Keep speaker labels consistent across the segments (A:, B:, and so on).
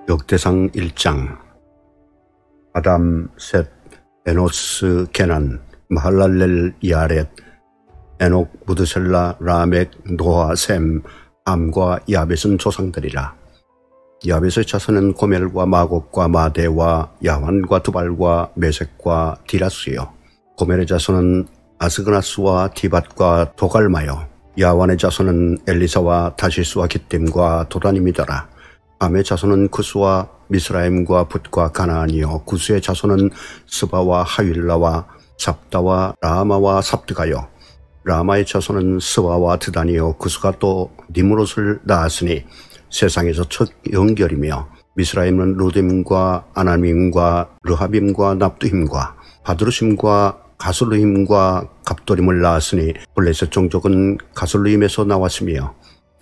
A: 역대상 1장. 아담, 셋, 에노스, 게난, 마할랄렐, 야렛, 에녹, 무드셀라, 라멕, 노아, 셈, 함과 야벳은 조상들이라. 야벳의 자손은 고멜과 마곡과 마대와 야완과 두발과 메색과 디라스요. 고멜의 자손은 아스그나스와 디밧과 도갈마요. 야완의 자손은 엘리사와 다시스와 기띔과 도다님이더라. 함의 자손은 구스와 미스라임과 붓과 가나안이요. 구스의 자손은 스바와 하윌라와 삽다와 라마와 삽드가요. 라마의 자손은 스와와 드단이요. 구스가 또 니므롯을 낳았으니 세상에서 첫 영결이며, 미스라임은 루딤과 아나밈과 르하빔과 납두힘과 바드루심과 가슬루힘과 갑도림을 낳았으니 블레셋 종족은 가슬루힘에서 나왔으며,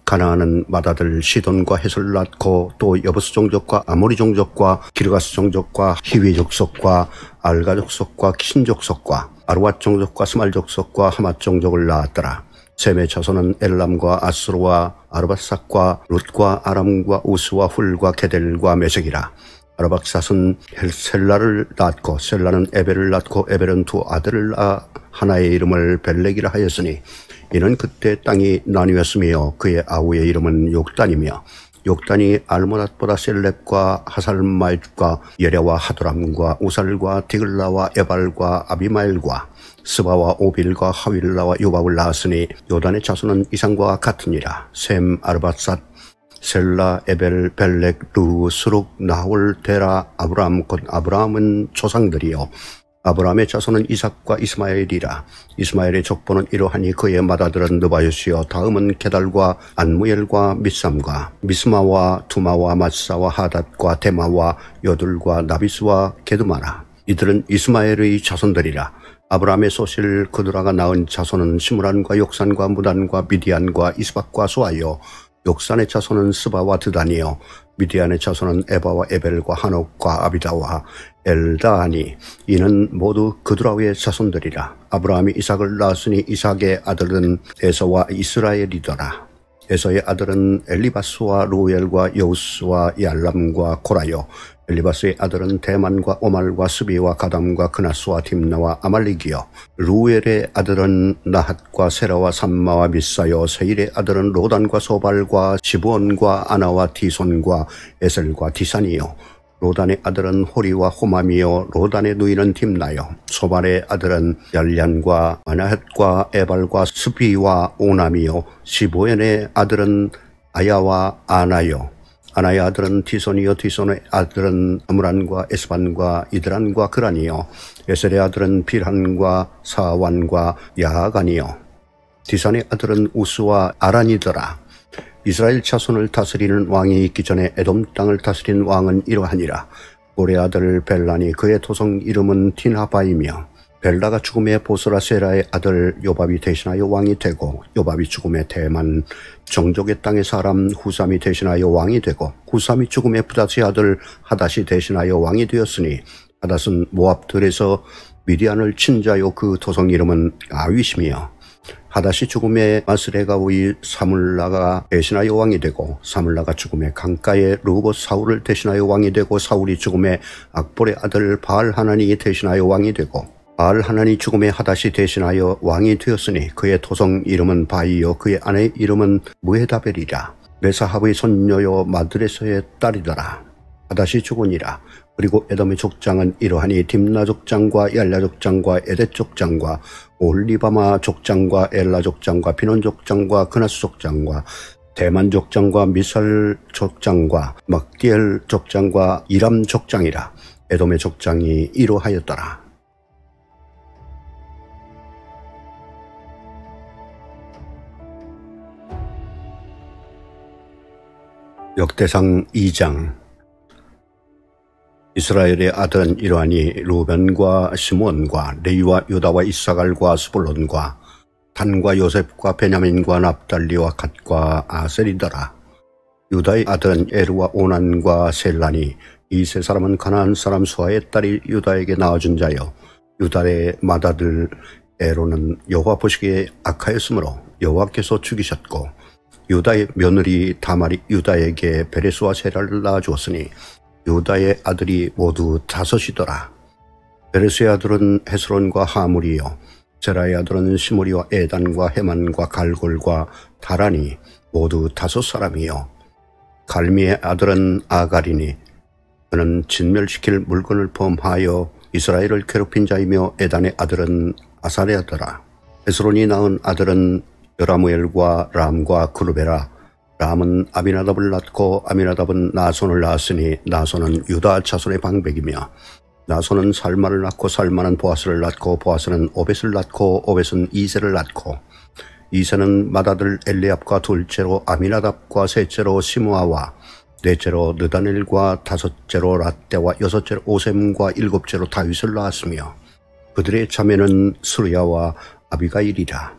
A: 가나안은 맏아들 시돈과 헷을 낳고 또 여부스 종족과 아모리 종족과 기르가스 종족과 히위 족속과 알가 족속과 킨 족속과 아르왓 종족과 스말 족속과 하맛 종족을 낳았더라. 셈의 자손은 엘람과 아스루와 아르밧삭과 룻과 아람과 우스와 훌과 게델과 메색이라. 아르밧삭은 셀라를 낳았고 셀라는 에벨을 낳고 에벨은 두 아들을 낳아 하나의 이름을 벨렉이라 하였으니 이는 그때 땅이 나뉘었으며 그의 아우의 이름은 욕단이며, 욕단이 알모낫보다 셀렙과 하살마잴과 예랴와 하도람과 우살과 디글라와 에발과 아비마엘과 스바와 오빌과 하윌라와 요밥을 낳았으니 요단의 자손은 이상과 같으니라. 셈, 아르밧삿, 셀라, 에벨, 벨렉, 루, 스룩, 나홀, 데라, 아브람, 곧 아브라함은 조상들이요. 아브라함의 자손은 이삭과 이스마엘이라. 이스마엘의 족보는 이러하니 그의 맏아들은 느바요시요. 다음은 게달과 안무엘과 밑삼과 미스마와 두마와 마사와 하닷과 데마와 여둘과 나비스와 게드마라. 이들은 이스마엘의 자손들이라. 아브라함의 소실 그드라가 낳은 자손은 시므란과 욕산과 무단과 미디안과 이스박과 소아요. 욕산의 자손은 스바와 드단이요. 미디안의 자손은 에바와 에벨과 한옥과 아비다와 엘다하니 이는 모두 그드라의 자손들이라. 아브라함이 이삭을 낳았으니 이삭의 아들은 에서와 이스라엘이더라. 에서의 아들은 엘리바스와 루엘과 여우스와 얄람과 코라요. 엘리바스의 아들은 대만과 오말과 스비와 가담과 그나스와 딥나와 아말릭이요. 루엘의 아들은 나핫과 세라와 삼마와 미사요. 세일의 아들은 로단과 소발과 시브온과 아나와 디손과 에셀과 디산이요. 로단의 아들은 호리와 호맘이요. 로단의 누이는 딥나요. 소발의 아들은 얄량과 마나헷과 에발과 스비와 오남이요. 시보엔의 아들은 아야와 아나요. 아나의 아들은 디손이요. 디손의 아들은 아므란과 에스반과 이드란과 그란이요. 에셀의 아들은 빌한과 사완과 야하간이요. 디산의 아들은 우스와 아란이더라. 이스라엘 자손을 다스리는 왕이 있기 전에 에돔 땅을 다스린 왕은 이러하니라. 고레 아들 벨란이 그의 토성 이름은 틴하바이며, 벨라가 죽음에 보스라 세라의 아들 요밥이 대신하여 왕이 되고, 요밥이 죽음에 대만 정족의 땅의 사람 후삼이 대신하여 왕이 되고, 후삼이 죽음에 부다스의 아들 하닷이 대신하여 왕이 되었으니, 하닷은 모압들에서 미디안을 친 자요. 그 토성 이름은 아윗이며, 하닷이 죽음에 마스레가의 사물라가 대신하여 왕이 되고, 사물라가 죽음에 강가의 르호봇 사울을 대신하여 왕이 되고, 사울이 죽음에 악볼의 아들 바알하난이 대신하여 왕이 되고, 바알하난이 죽음에 하닷이 대신하여 왕이 되었으니 그의 토성 이름은 바이요. 그의 아내 이름은 무헤다벨이라. 메사합의 손녀요 마드레서의 딸이더라. 하닷이 죽으니라. 그리고 에돔의 족장은 이러하니 딥나 족장과 얄라 족장과 에뎃 족장과 올리바마 족장과 엘라 족장과 비논 족장과 그나스 족장과 대만 족장과 미살 족장과 막디엘 족장과 이람 족장이라. 에돔의 족장이 이러하였더라. 역대상 2장. 이스라엘의 아들은 이러하니 루벤과 시몬과 레위와 유다와 이사갈과 스불론과 단과 요셉과 베냐민과 납달리와 갓과 아셀이더라. 유다의 아들은 에르와 오난과 셀라니 이 세 사람은 가나안 사람 수아의 딸이 유다에게 낳아준 자요. 유다의 맏아들 에로는 여호와 보시기에 악하였으므로 여호와께서 죽이셨고, 유다의 며느리 다말이 유다에게 베레스와 세라를 낳아주었으니 유다의 아들이 모두 5이더라. 베레스의 아들은 헤스론과 하물이요 세라의 아들은 시므리와 에단과 헤만과 갈골과 다란이 모두 5사람이요 갈미의 아들은 아갈이니 그는 진멸시킬 물건을 범하여 이스라엘을 괴롭힌 자이며 에단의 아들은 아사랴더라. 헤스론이 낳은 아들은 여라무엘과 람과 그루베라. 람은 아미나답을 낳고 아미나답은 나손을 낳았으니 나손은 유다 자손의 방백이며 나손은 살마를 낳고 살마는 보아스를 낳고 보아스는 오벳을 낳고 오벳은 이세를 낳고 이세는 맏아들 엘리압과 둘째로 아미나답과 셋째로 시므아와 넷째로 느다넬과 다섯째로 랏대와 여섯째로 오셈과 일곱째로 다윗을 낳았으며 그들의 자매는 스루야와 아비가일이라.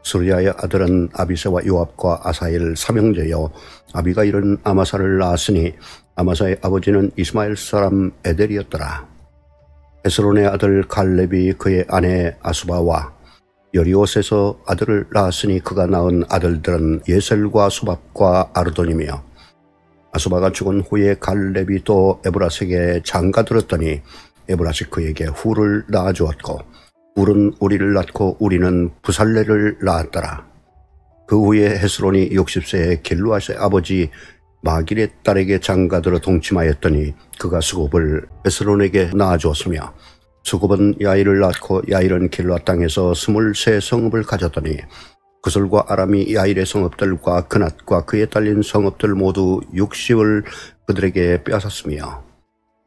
A: 스루야의 아들은 아비새와 요압과 아사엘 삼형제요 아비가일은 아마사를 낳았으니 아마사의 아버지는 이스마엘 사람 에델이었더라. 헤스론의 아들 갈렙이 그의 아내 아수바와 여리옷에서 아들을 낳았으니 그가 낳은 아들들은 예셀과 수밥과 아르돈이며 아수바가 죽은 후에 갈렙이 또 에브라스에게 장가들었더니 에브라스 그에게 훌을 낳아주었고 훌은 우리를 낳고 우리는 부살레를 낳았더라. 그 후에 헤스론이 60세에 길루앗의 아버지 마길의 딸에게 장가들어 동침하였더니 그가 수곱을 헤스론에게 낳아주었으며 수곱은 야일을 낳고 야일은 길루앗 땅에서 23 성읍을 가졌더니 구슬과 아람이 야일의 성읍들과 그낫과 그에 딸린 성읍들 모두 60을 그들에게 빼앗았으며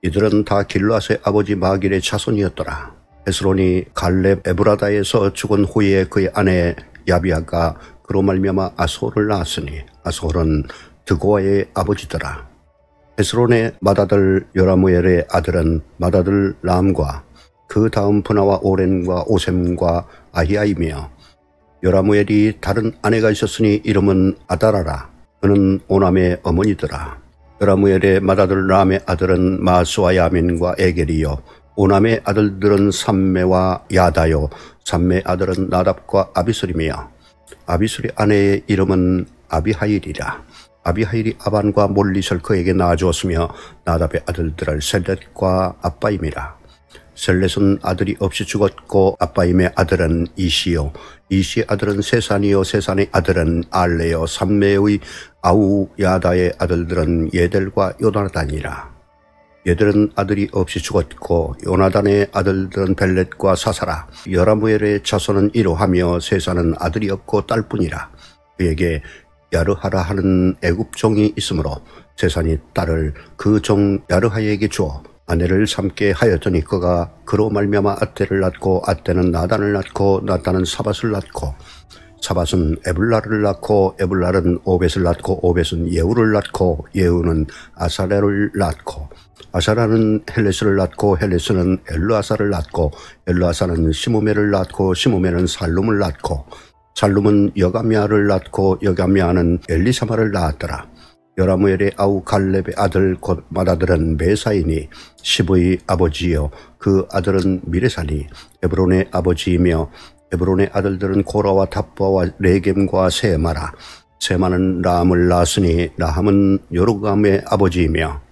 A: 이들은 다 길루앗의 아버지 마길의 자손이었더라. 헤스론이 갈렙 에브라다에서 죽은 후에 그의 아내 야비아가 그로 말미암아 아솔을 낳았으니 아솔은 드고아의 아버지더라. 헤스론의 맏아들 여라무엘의 아들은 맏아들 람과 그 다음 분하와 오렌과 오셈과 아히야이며 여라무엘이 다른 아내가 있었으니 이름은 아다라라. 그는 오남의 어머니더라. 여라무엘의 맏아들 람의 아들은 마스와 야민과 에겔이요 오남의 아들들은 삼메와 야다요 삼메의 아들은 나답과 아비술이며 아비술의 아내의 이름은 아비하일이라. 아비하일이 아반과 몰리설 그에게 낳아주었으며 나답의 아들들을 셀렛과 아빠임이라. 셀렛은 아들이 없이 죽었고 아빠임의 아들은 이시요 이시의 아들은 세산이요 세산의 아들은 알레요 삼메의 아우 야다의 아들들은 예델과 요나단이라. 얘들은 아들이 없이 죽었고 요나단의 아들들은 벨렛과 사사라. 여라무엘의 자손은 이러하며 세산은 아들이 없고 딸뿐이라. 그에게 야르하라 하는 애굽 종이 있으므로 세산이 딸을 그 종 야르하에게 주어 아내를 삼게 하였더니 그가 그로 말미암아 아떼를 낳고 아떼는 나단을 낳고 나단은 사밧을 낳고 사밧은 에블라를 낳고 에블랄은 오벳을 낳고 오벳은 예후를 낳고 예후는 아사랴를 낳고 아사랴는 헬레스를 낳고 헬레스는 엘르아사를 낳고 엘르아사는 시므메를 낳고 시므메는 살룸을 낳고 살룸은 여가미아를 낳고 여가미아는 엘리사마를 낳았더라. 여라무엘의 아우 갈렙의 아들 곧 맏아들은 메사이니 시브의 아버지요 그 아들은 미레사니 에브론의 아버지이며 에브론의 아들들은 고라와 답바와 레겜과 세마라. 세마는 라함을 낳았으니 라함은 요르감의 아버지이며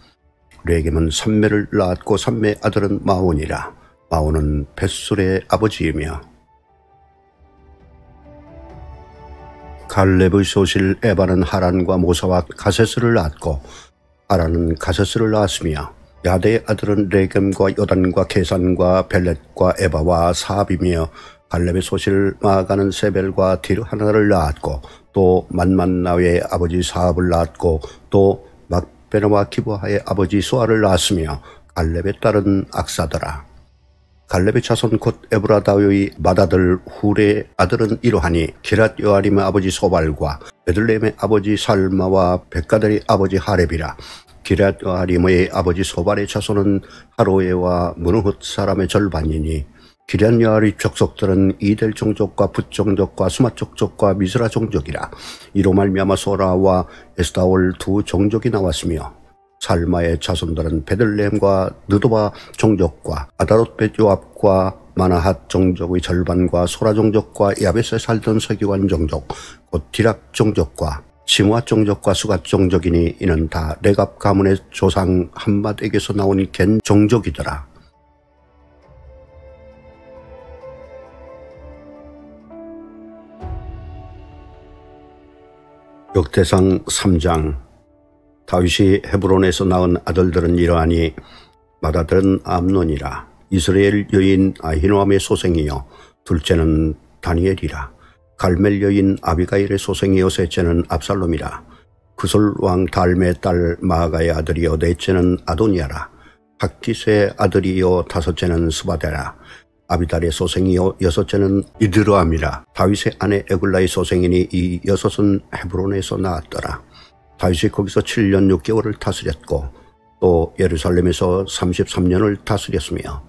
A: 레겜은 삼메를 낳았고 삼메의 아들은 마온이라. 마온은 벳술의 아버지이며 갈렙의 소실 에바는 하란과 모사와 가세스를 낳았고 하란은 가세스를 낳았으며 야대의 아들은 레겜과 요단과 게산과 벨렛과 에바와 사압이며 갈렙의 소실 마아가는 세벨과 디르하나를 낳았고 또 만만나의 아버지 사압을 낳았고 또 막베나와 기브하의 아버지 수아를 낳았으며 갈렙의 딸은 악사더라. 갈렙의 자손 곧 에브라다의 맏아들 훌의 아들은 이러하니 기랏 여아림의 아버지 소발과 베들레헴의 아버지 살마와 백가델의 아버지 하렙이라. 기랏 여아림의 아버지 소발의 자손은 하로에와 무느훗 사람의 절반이니 기럇 여아림 족속들은 이델 종족과 붓 종족과 수맛 족족과 미스라 종족이라. 이로 말미암아 소라와 에스다올 두 종족이 나왔으며 살마의 자손들은 베들레헴과 느도바 종족과 아다롯벳 요압과 마나핫 종족의 절반과 소라 종족과 야벳에 살던 서기관 종족 곧 디락 종족과 시므아 종족과 수갓 종족이니 이는 다 레갑 가문의 조상 함밧에게서 나온 겐 종족이더라. 역대상 3장. 다윗이 헤브론에서 낳은 아들들은 이러하니 맏아들은 암논이라. 이스라엘 여인 아히노암의 소생이요 둘째는 다니엘이라. 갈멜 여인 아비가일의 소생이요 셋째는 압살롬이라. 구솔 왕 달메의 딸 마아가의 아들이요 넷째는 아도니아라. 학기스의 아들이요 다섯째는 스바데라. 아비달의 소생이요 여섯째는 이드르암이라. 다윗의 아내 에글라의 소생이니 이 여섯은 헤브론에서 낳았더라. 다윗이 거기서 7년 6개월을 다스렸고 또 예루살렘에서 33년을 다스렸으며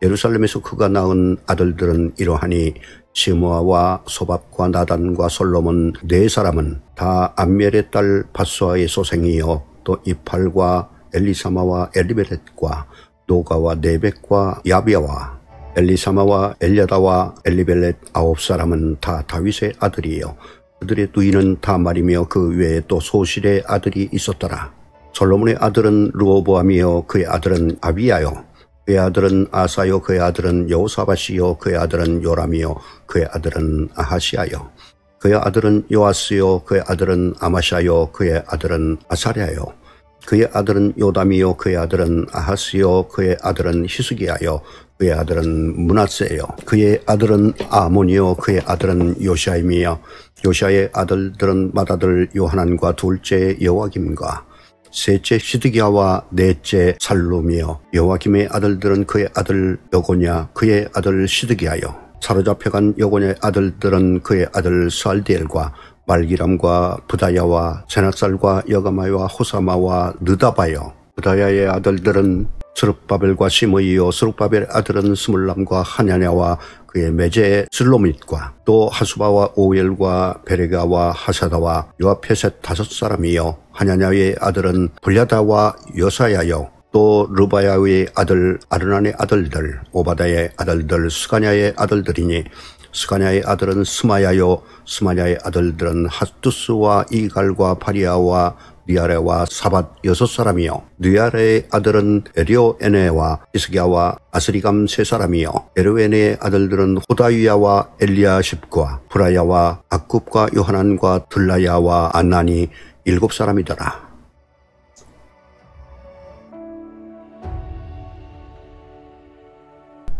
A: 예루살렘에서 그가 낳은 아들들은 이러하니 시므아와 소밥과 나단과 솔로몬 네 사람은 다 암멜의 딸 바수아의 소생이요 또 이팔과 엘리사마와 엘리벨렛과 노가와 네벡과 야비아와 엘리사마와 엘야다와 엘리벨렛 9사람은 다 다윗의 아들이요 그들의 누이는 다말이며 그 외에 또 소실의 아들이 있었더라. 솔로몬의 아들은 르호보암이요 그의 아들은 아비야요 그의 아들은 아사요 그의 아들은 여호사밧이요 그의 아들은 요람이요 그의 아들은 아하시아요 그의 아들은 요아스요 그의 아들은 아마샤요 그의 아들은 아사랴요 그의 아들은 요담이요 그의 아들은 아하스요 그의 아들은 히스기야요 그의 아들은 므낫세요 그의 아들은 아몬이요 그의 아들은 요시아임이요 요시아의 아들들은 맏아들 요하난과 둘째 여호와김과 셋째 시드기야와 넷째 살룸이요 여호와김의 아들들은 그의 아들 여고냐 그의 아들 시드기야요 사로잡혀간 여고냐의 아들들은 그의 아들 스알디엘과 말기람과 부다야와 세낫살과 여가마와 호사마와 느다바요 부다야의 아들들은 스룹바벨과 시므이요 스룹바벨의 아들은 스물람과 하냐냐와 그의 매제 슬로밋과 또 하수바와 오엘과 베레가와 하사다와 요아페셋 5사람이요 하냐냐의 아들은 블야다와 여사야요 또 르바야의 아들 아르난의 아들들 오바다의 아들들 스가냐의 아들들이니 스가냐의 아들은 스마야요 스마야의 아들들은 핫두스와 이갈과 바리아와 니아레와 사밧 6사람이요 니아레의 아들은 에리오에네와 이스기야와 아스리감 3사람이요 에르웨네의 아들들은 호다위야와 엘리야십과 브라야와 아굽과 요하난과 들라야와 안난이 7사람이더라.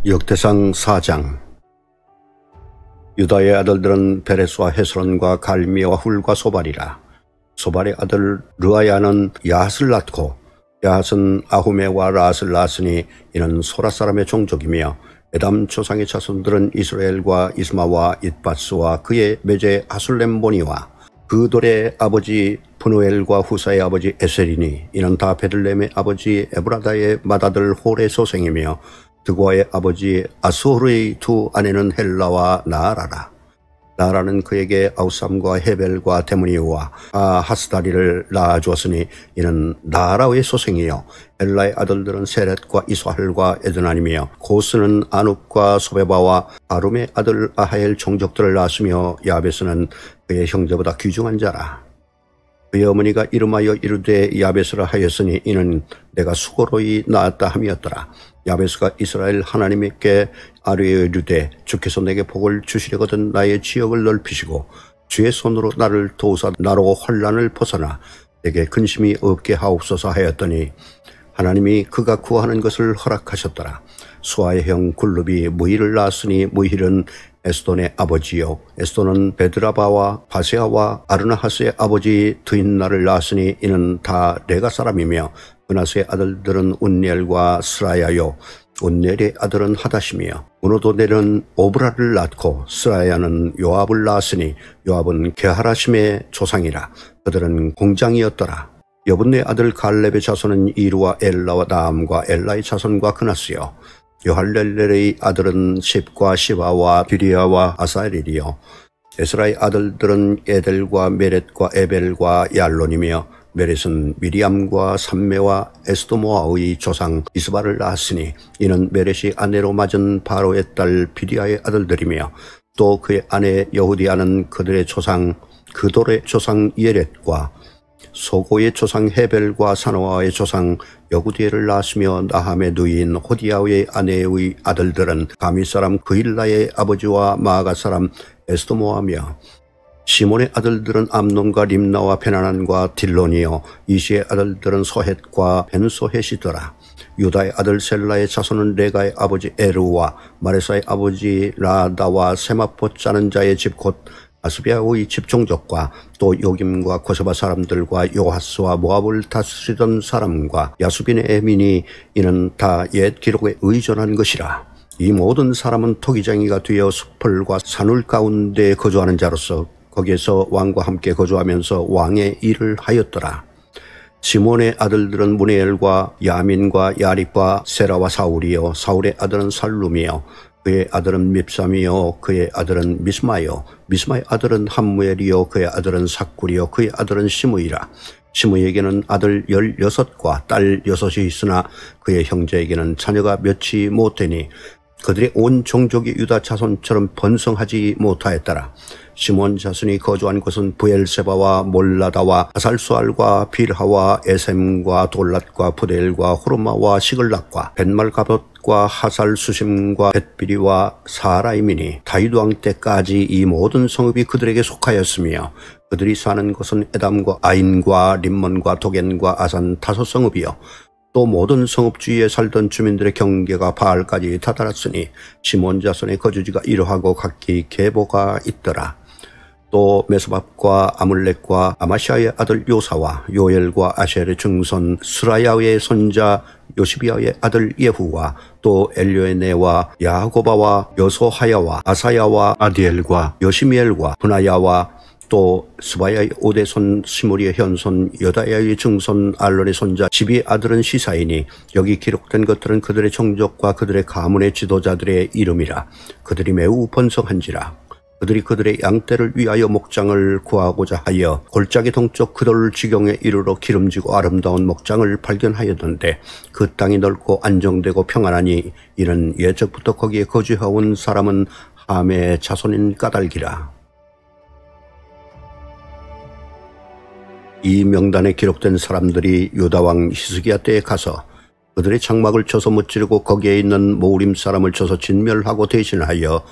A: 역대상 4장. 유다의 아들들은 베레스와 헤스론과 갈미와 훌과 소발이라. 소발의 아들 르아야는 야핫을 낳고 야핫은 아후메와 라스를 낳았으니 이는 소라 사람의 종족이며 에담 조상의 자손들은 이스라엘과 이스마와 잇바스와 그의 매제 하술렘보니와 그 돌의 아버지 분우엘과 후사의 아버지 에셀이니 이는 다 베들레헴의 아버지 에브라다의 맏아들 홀의 소생이며 드고아의 아버지 아수르의 두 아내는 헬라와 나아라라. 나아라는 그에게 아우삼과 헤벨과 데모니와 하스다리를 낳아주었으니 이는 나아라의 소생이요 헬라의 아들들은 세렛과 이스할과 에드나님이며 고스는 아눕과 소베바와 아룸의 아들 아하엘 종족들을 낳았으며 야베스는 그의 형제보다 귀중한 자라. 그의 어머니가 이름하여 이르되 야베스라 하였으니 이는 내가 수고로이 낳았다 함이었더라. 야베스가 이스라엘 하나님께 아뢰어 이르되 주께서 내게 복을 주시려거든 나의 지역을 넓히시고 주의 손으로 나를 도우사 나로 환난을 벗어나 내게 근심이 없게 하옵소서 하였더니 하나님이 그가 구하는 것을 허락하셨더라. 수아의 형 굴룹이 무힐을 낳았으니 무힐은 에스돈의 아버지요 에스돈은 베드라바와 바세아와 아르나하스의 아버지 드인나를 낳았으니 이는 다 레가 사람이며 그나스의 아들들은 운니엘과 스라야요 운니엘의 아들은 하다시며 무노도넬은 오브라를 낳고 스라야는 요압을 낳았으니 요압은 게하라심의 조상이라. 그들은 공장이었더라. 여분네 아들 갈렙의 자손은 이루와 엘라와 나암과 엘라의 자손과 그나스요 요할렐렐의 아들은 십과 시바와 비리아와 아사엘이요 에스라의 아들들은 에델과 메렛과 에벨과 얄론이며 메렛은 미리암과 삼메와 에스도모아의 조상 이스바를 낳았으니 이는 메렛이 아내로 맞은 바로의 딸 비리아의 아들들이며 또 그의 아내 여후디아는 그들의 조상 그돌의 조상 예렛과 소고의 조상 헤벨과 사노아의 조상 여구디엘을 낳았으며 나함의 누이인 호디야의 아내의 아들들은 가미 사람 그일라의 아버지와 마아가 사람 에스도모하며 시몬의 아들들은 암논과 림나와 베나난과 딜론이요 이시의 아들들은 소헷과 벤소헷이더라. 유다의 아들 셀라의 자손은 레가의 아버지 에르와 마레사의 아버지 라다와 세마포 짜는 자의 집 곧 아스비아의 집 종족과 또 요김과 고세바 사람들과 요하스와 모압을 다스리던 사람과 야수빈의 애민이 이는 다 옛 기록에 의존한 것이라. 이 모든 사람은 토기장이가 되어 숲을과 산울 가운데 거주하는 자로서 거기에서 왕과 함께 거주하면서 왕의 일을 하였더라. 시몬의 아들들은 무네엘과 야민과 야립과 세라와 사울이요 사울의 아들은 살룸이요 그의 아들은 밉삼이요 그의 아들은 미스마요 미스마의 아들은 함무엘이요 그의 아들은 삭굴이요 그의 아들은 시므이라. 시므에게는 아들 16과 딸 6이 있으나 그의 형제에게는 자녀가 몇이 못되니 그들의 온 종족이 유다 자손처럼 번성하지 못하였더라. 시몬 자손이 거주한 곳은 부엘세바와 몰라다와 아살수알과 빌하와 에셈과 돌랏과 부델과 호르마와 시글락과 벳말가봇과 하살수심과 벳비리와 사라임이니 다윗 왕 때까지 이 모든 성읍이 그들에게 속하였으며 그들이 사는 곳은 에담과 아인과 림몬과 도겐과 아산 5성읍이요 또 모든 성읍 주위에 살던 주민들의 경계가 바알까지 다다랐으니 시몬 자손의 거주지가 이러하고 각기 계보가 있더라. 또 메소밥과 아물렉과 아마시아의 아들 요사와 요엘과 아셀의 증손 스라야의 손자 요시비아의 아들 예후와 또 엘료에네와 야고바와 여소하야와 아사야와 아디엘과 요시미엘과 분하야와 또 스바야의 오대손 시므리의 현손 여다야의 증손 알론의 손자 지비의 아들은 시사이니 여기 기록된 것들은 그들의 종족과 그들의 가문의 지도자들의 이름이라. 그들이 매우 번성한지라. 그들이 그들의 양떼를 위하여 목장을 구하고자 하여 골짜기 동쪽 그돌 지경에 이르러 기름지고 아름다운 목장을 발견하였는데 그 땅이 넓고 안정되고 평안하니 이는 예적부터 거기에 거주해온 사람은 함의 자손인 까닭이라. 이 명단에 기록된 사람들이 유다왕 히스기야 때에 가서 그들의 장막을 쳐서 무찌르고 거기에 있는 모우림 사람을 쳐서 진멸하고 대신하여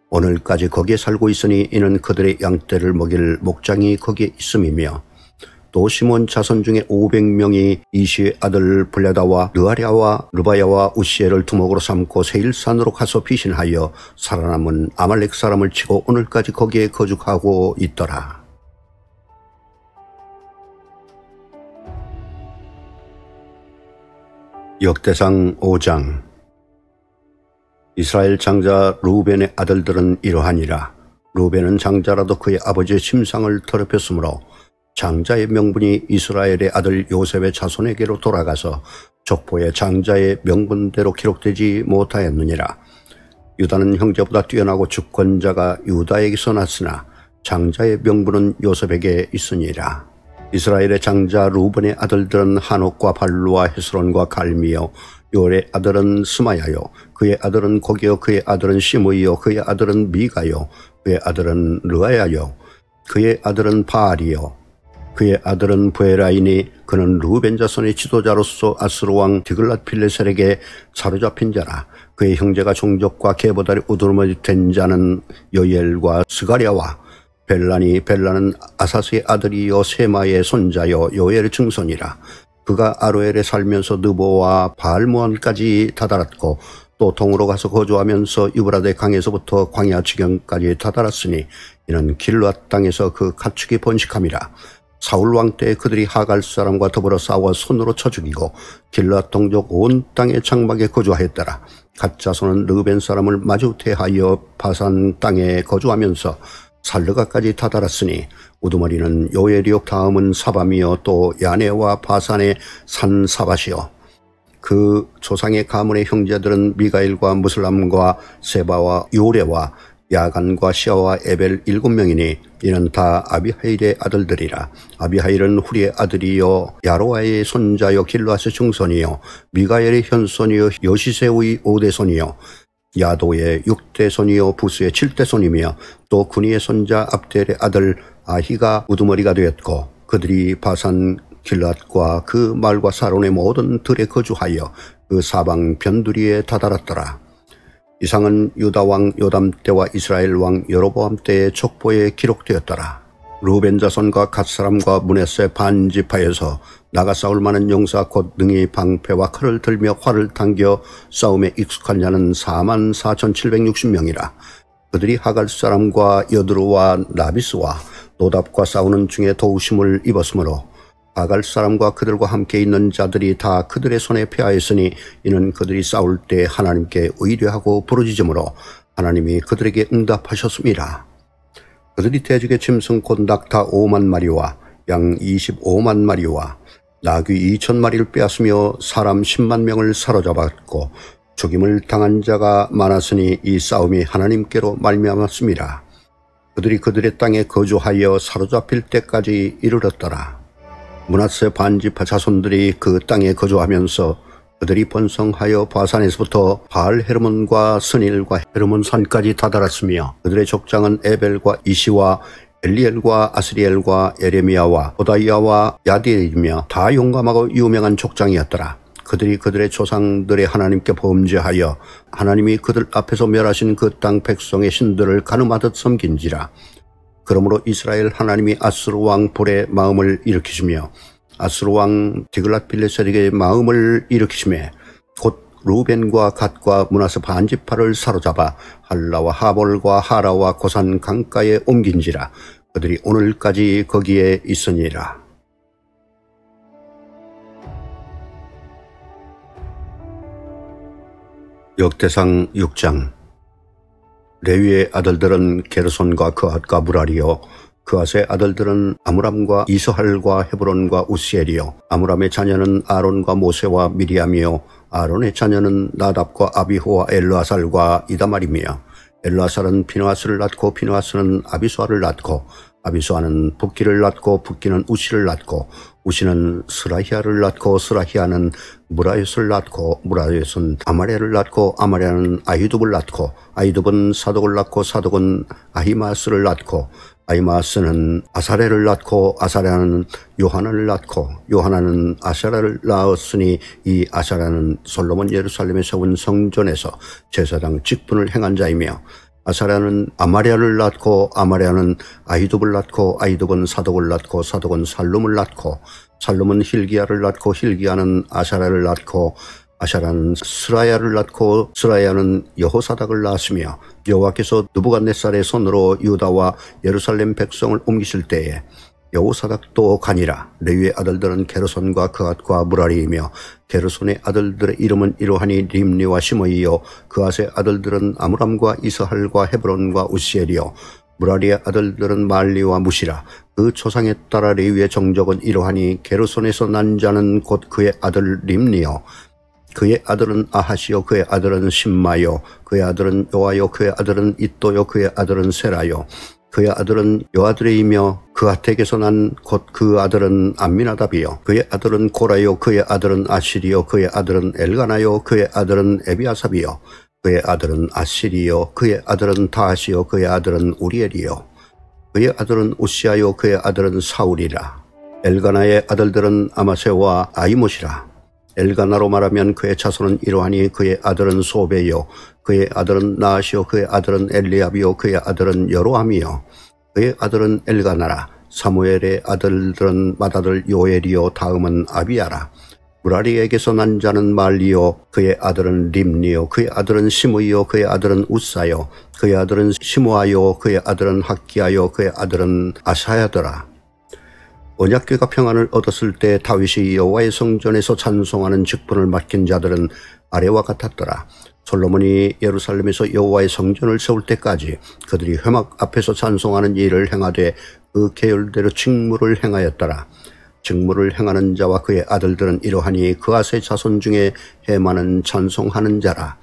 A: 오늘까지 거기에 살고 있으니 이는 그들의 양떼를 먹일 목장이 거기에 있음이며 또 시몬 자손 중에 500명이 이시의 아들 블레다와 르아랴와 르바야와 우시엘을 두목으로 삼고 세일산으로 가서 피신하여 살아남은 아말렉 사람을 치고 오늘까지 거기에 거주하고 있더라. 역대상 5장. 이스라엘 장자 루벤의 아들들은 이러하니라. 루벤은 장자라도 그의 아버지의 심상을 더럽혔으므로 장자의 명분이 이스라엘의 아들 요셉의 자손에게로 돌아가서 족보의 장자의 명분대로 기록되지 못하였느니라. 유다는 형제보다 뛰어나고 주권자가 유다에게서 났으나 장자의 명분은 요셉에게 있으니라. 이스라엘의 장자 루벤의 아들들은 한옥과 발루와 헤스론과 갈미요 요엘의 아들은 스마야요 그의 아들은 고기요 그의 아들은 시므이요 그의 아들은 미가요 그의 아들은 르아야요 그의 아들은 바알이요 그의 아들은 부에라이니 그는 루벤 자손의 지도자로서 아스루 왕 디글랏필레셀에게 사로잡힌 자라. 그의 형제가 종족과 계보다리 우두머리 된 자는 여엘과 스가랴와 벨라는 아사스의 아들이요 세마의 손자요 요엘의 증손이라. 그가 아로엘에 살면서 느보와 바알모안까지 다다랐고 또 동으로 가서 거주하면서 유브라데 강에서부터 광야 지경까지 다다랐으니 이는 길르앗 땅에서 그 가축이 번식함이라. 사울 왕 때 그들이 하갈 사람과 더불어 싸워 손으로 쳐 죽이고 길르앗 동족 온 땅의 장막에 거주하였더라. 갓 자손은 르벤 사람을 마주 대하여 바산 땅에 거주하면서 살르가까지 다다랐으니 우두머리는 요엘이요 다음은 사밤이요 또 야네와 바산의 산 사밧이요 그 조상의 가문의 형제들은 미가일과 무슬람과 세바와 요레와 야간과 시아와 에벨 7명이니 이는 다 아비하일의 아들들이라. 아비하일은 후리의 아들이요 야로아의 손자요 길르앗의 증손이요 미가엘의 현손이요 여시세의 5대손이요 야도의 6대손이요 부스의 7대손이며 또 군이의 손자 압델의 아들 아히가 우두머리가 되었고 그들이 바산 길앗과 그 말과 사론의 모든 들에 거주하여 그 사방 변두리에 다다랐더라. 이상은 유다 왕 요담 때와 이스라엘 왕 여로보암 때의 족보에 기록되었더라. 루벤 자손과 갓 사람과 므낫세 반지파에서 나가 싸울 만한 용사 곧 능히 방패와 칼을 들며 활을 당겨 싸움에 익숙한 자는 44,760명이라. 그들이 하갈 사람과 여드루와 나비스와 노답과 싸우는 중에 도우심을 입었으므로 하갈 사람과 그들과 함께 있는 자들이 다 그들의 손에 패하였으니 이는 그들이 싸울 때 하나님께 의뢰하고 부르짖음으로 하나님이 그들에게 응답하셨습니다. 그들이 대적의 짐승 곧 낙타 5만 마리와 양 25만 마리와 나귀 2천 마리를 빼앗으며 사람 10만 명을 사로잡았고 죽임을 당한 자가 많았으니 이 싸움이 하나님께로 말미암았습니다. 그들이 그들의 땅에 거주하여 사로잡힐 때까지 이르렀더라. 므낫세 반지파 자손들이 그 땅에 거주하면서 그들이 번성하여 바산에서부터 바알 헤르몬과 스닐과 헤르몬 산까지 다다랐으며 그들의 족장은 에벨과 이시와 엘리엘과 아스리엘과 에레미야와 호다이야와 야디엘이며 다 용감하고 유명한 족장이었더라. 그들이 그들의 조상들의 하나님께 범죄하여 하나님이 그들 앞에서 멸하신 그 땅 백성의 신들을 가늠하듯 섬긴지라. 그러므로 이스라엘 하나님이 아수르 왕 볼의 마음을 일으키시며 아수르 왕 디글랏빌레셀에게 마음을 일으키시매 곧 루벤과 갓과 므낫세 반지파를 사로잡아 할라와 하볼과 하라와 고산 강가에 옮긴지라. 그들이 오늘까지 거기에 있으니라. 역대상 6장. 레위의 아들들은 게르손과 그앗과 무라리요 그앗의 아들들은 아므람과 이스할과 헤브론과 우시엘이요 아므람의 자녀는 아론과 모세와 미리암이요 아론의 자녀는 나답과 아비후와 엘르아살과 이다말이며 엘르아살은 비느하스를 낳고 비느하스는 아비수아를 낳고 아비수아는 붓기를 낳고 붓기는 우시를 낳고 우시는 스라히아를 낳고 스라히아는 무라요스를 낳고 무라요스는 아마랴를 낳고 아마랴는 아히둡을 낳고 아히둡은 사독을 낳고 사독은 아히마스를 낳고 아히마스는 아사레를 낳고 아사레는 요하나를 낳고 요하나는 아샤라를 낳았으니 이 아샤라는 솔로몬 예루살렘에 세운 성전에서 제사장 직분을 행한 자이며 아사랴는 아마랴를 낳고 아마랴는 아히둡을 낳고 아히둡은 사독을 낳고 사독은 살룸을 낳고 살룸은 hil기야를 낳고 hil기야는 아샤라를 낳고 아샤라는 스라야를 낳고 스라야는 여호사닥을 낳았으며 여호와께서 느부갓네살의 손으로 유다와 예루살렘 백성을 옮기실 때에 여호사닥도 가니라. 레위의 아들들은 게르손과 그앗과 무라리이며 게르손의 아들들의 이름은 이러하니 림리와 시므이요 그앗의 아들들은 아므람과 이스할과 헤브론과 우시엘이요 무라리의 아들들은 말리와 무시라. 그 조상에 따라 레위의 정적은 이러하니 게르손에서 난 자는 곧 그의 아들 림리요 그의 아들은 아하시요 그의 아들은 심마요 그의 아들은 요아요 그의 아들은 이또요 그의 아들은 세라요 그의 아들은 여아들이며 그아텍에서 난 곧 그 아들은 암미나답이요 그의 아들은 고라요 그의 아들은 아시리요 그의 아들은 엘가나요 그의 아들은 에비아삽이요 그의 아들은 아시리요 그의 아들은 다하시요 그의 아들은 우리엘이요 그의 아들은 우시아요 그의 아들은 사울이라. 엘가나의 아들들은 아마세와 아이못이라. 엘가나로 말하면 그의 자손은 이러하니 그의 아들은 소베요 그의 아들은 나하시요 그의 아들은 엘리압이요 그의 아들은 여로함이요 그의 아들은 엘가나라. 사무엘의 아들들은 맏아들 요엘이요 다음은 아비야라. 무라리에게서 난 자는 말리요 그의 아들은 림니요 그의 아들은 시므이요 그의 아들은 우사요 그의 아들은 시므아요 그의 아들은 학기야요 그의 아들은 아사야더라. 언약궤가 평안을 얻었을 때 다윗이 여호와의 성전에서 찬송하는 직분을 맡긴 자들은 아래와 같았더라. 솔로몬이 예루살렘에서 여호와의 성전을 세울 때까지 그들이 회막 앞에서 찬송하는 일을 행하되 그 계율대로 직무를 행하였더라. 직무를 행하는 자와 그의 아들들은 이러하니 그앗의 자손 중에 해마는 찬송하는 자라.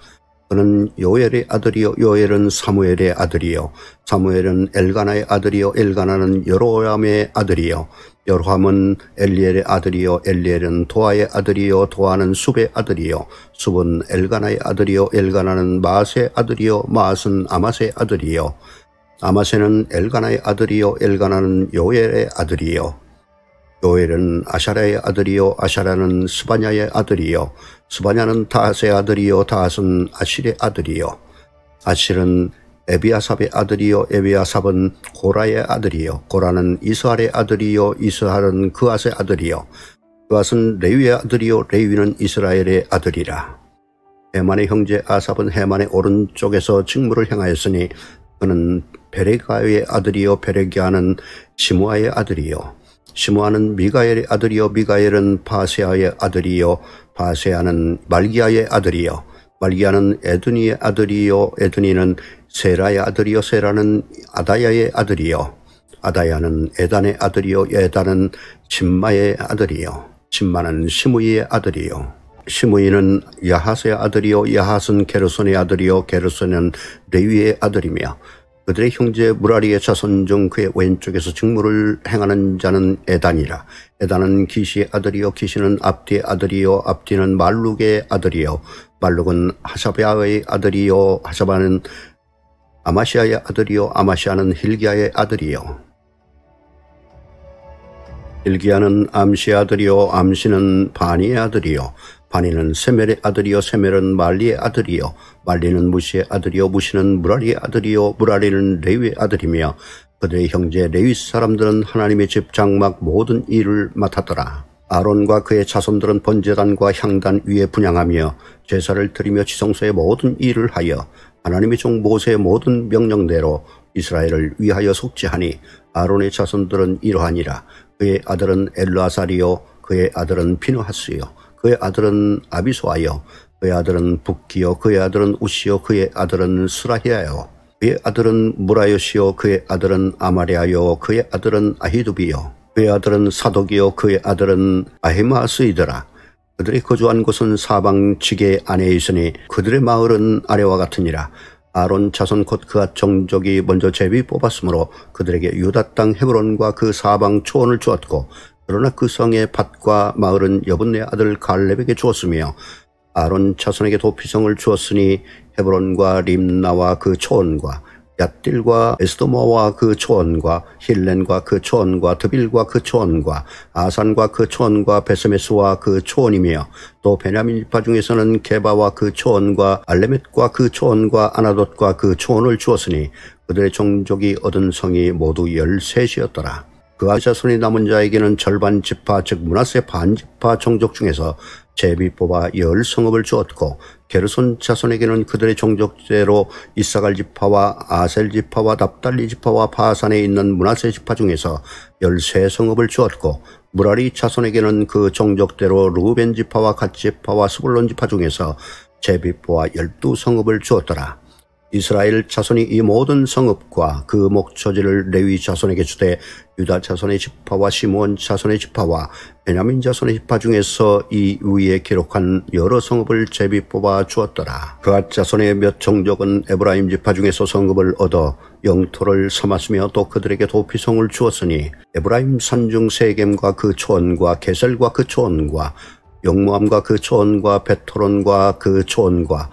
A: 그는 요엘의 아들이요 요엘은 사무엘의 아들이요 사무엘은 엘가나의 아들이요 엘가나는 여로함의 아들이요 여로함은 엘리엘의 아들이요 엘리엘은 도아의 아들이요 도아는 숲의 아들이요 숲은 엘가나의 아들이요 엘가나는 마앗의 아들이요 마앗은 아맛의 아들이요 아마세는 엘가나의 아들이요 엘가나는 요엘의 아들이요 요엘은 아샤라의 아들이요 아샤라는 스바냐의 아들이요 스바냐는 다핫의 아들이요 다핫은 아실의 아들이요 아실은 에비아삽의 아들이요 에비아삽은 고라의 아들이요 고라는 이스할의 아들이요 이스할은 그앗의 아들이요 그앗은 레위의 아들이요 레위는 이스라엘의 아들이라. 헤만의 형제 아삽은 헤만의 오른쪽에서 직무를 행하였으니 그는 베레가의 아들이요 베레기아는 시므아의 아들이요 시므아는 미가엘의 아들이요 미가엘은 바세아의 아들이요 바세아는 말기야의 아들이요 말기야는 에드니의 아들이요 에드니는 세라의 아들이요 세라는 아다야의 아들이요 아다야는 에단의 아들이요 에단은 심마의 아들이요 심마는 시므이의 아들이요 시므이는 야핫의 아들이요 야핫은 게르손의 아들이요 게르손은 레위의 아들이며 그들의 형제 무라리의 자손 중 그의 왼쪽에서 직무를 행하는 자는 에단이라. 에단은 기시의 아들이요 기시는 압디의 아들이요 압디는 말룩의 아들이요 말룩은 하샤베아의 아들이요 하샤바는 아마시아의 아들이요 아마시아는 힐기야의 아들이요 힐기야는 암시의 아들이요 암시는 바니의 아들이요 바니는 세멜의 아들이요 세멜은 말리의 아들이요 말리는 무시의 아들이요 무시는 무라리의 아들이요 무라리는 레위의 아들이며 그들의 형제 레위 사람들은 하나님의 집 장막 모든 일을 맡았더라. 아론과 그의 자손들은 번제단과 향단 위에 분향하며 제사를 드리며 지성소의 모든 일을 하여 하나님의 종 모세의 모든 명령대로 이스라엘을 위하여 속죄하니 아론의 자손들은 이러하니라. 그의 아들은 엘르아살이요 그의 아들은 피느하스요 그의 아들은 아비소아요 그의 아들은 붓기요 그의 아들은 우시요 그의 아들은 스라히아요 그의 아들은 무라요시요 그의 아들은 아마리아요 그의 아들은 아히두비요 그의 아들은 사독이요 그의 아들은 아히마스이더라. 그들이 거주한 곳은 사방 지계 안에 있으니 그들의 마을은 아래와 같으니라. 아론 자손 곧 그앗 종족이 먼저 제비 뽑았으므로 그들에게 유다 땅 헤브론과 그 사방 초원을 주었고 그러나 그 성의 밭과 마을은 여분네 아들 갈렙에게 주었으며 아론 자손에게 도피성을 주었으니 헤브론과 림나와 그 초원과 얏딜과 에스도모와 그 초원과 힐렌과 그 초원과 드빌과 그 초원과 아산과 그 초원과 베스메스와 그 초원이며 또 베냐민 지파 중에서는 게바와 그 초원과 알레멧과 그 초원과 아나돗과 그 초원을 주었으니 그들의 종족이 얻은 성이 모두 13이었더라. 그앗 자손이 남은 자에게는 절반 지파 즉 므낫세 반 지파 종족 중에서 제비 뽑아 10성읍을 주었고 게르손 자손에게는 그들의 종족대로 이사갈 지파와 아셀 지파와 납달리 지파와 바산에 있는 므낫세 지파 중에서 13성읍을 주었고 무라리 자손에게는 그 종족대로 르우벤 지파와 갓 지파와 스불론 지파 중에서 제비 뽑아 12성읍을 주었더라. 이스라엘 자손이 이 모든 성읍과 그 목초지를 레위 자손에게 주되 유다 자손의 지파와 시므온 자손의 지파와 베냐민 자손의 지파 중에서 이 위에 기록한 여러 성읍을 제비 뽑아 주었더라. 그앗 자손의 몇 종족은 에브라임 지파 중에서 성읍을 얻어 영토를 삼았으며 또 그들에게 도피성을 주었으니 에브라임 산중 세겜과 그 초원과 게셀과 그 초원과 용모함과 그 초원과 베토론과 그 초원과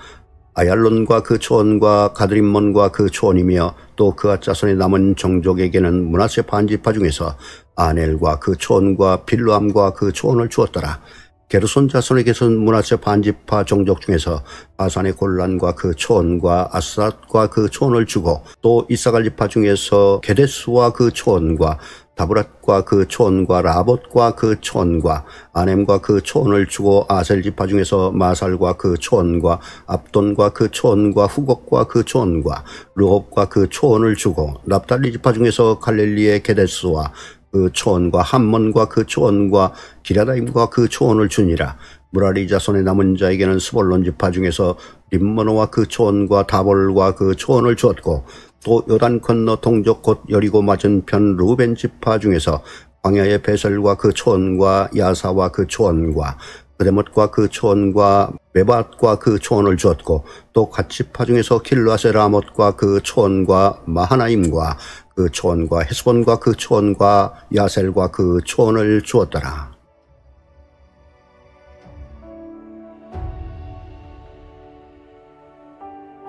A: 아얄론과 그 초원과 가드림몬과 그 초원이며 또 그앗 자손의 남은 종족에게는 므낫세 반지파 중에서 아넬과 그 초원과 빌루함과 그 초원을 주었더라. 게르손 자손에게서는 므낫세 반지파 종족 중에서 바산의 골란과 그 초원과 아스랏과 그 초원을 주고 또 이사갈 지파 중에서 게데스와 그 초원과 다브랏과 그 초원과 라봇과 그 초원과 아넴과 그 초원을 주고 아셀 지파 중에서 마살과 그 초원과 압돈과 그 초원과 후곡과 그 초원과 르홉과 그 초원을 주고 납달리 지파 중에서 갈릴리의 게데스와 그 초원과 함몬과 그 초원과 기라다임과 그 초원을 주니라. 무라리 자손의 남은 자에게는 스볼론 지파 중에서 림모노와 그 초원과 다볼과 그 초원을 주었고 또 요단 건너 동쪽 곧 여리고 맞은편 르우벤 지파 중에서 광야의 베셀과 그 초원과 야사와 그 초원과 그데못과 그 초원과 메밧과 그 초원을 주었고 또 갓 지파 중에서 길르앗의 라못과 그 초원과 마하나임과 그 초원과 헤스본과 그 초원과 야셀과 그 초원을 주었더라.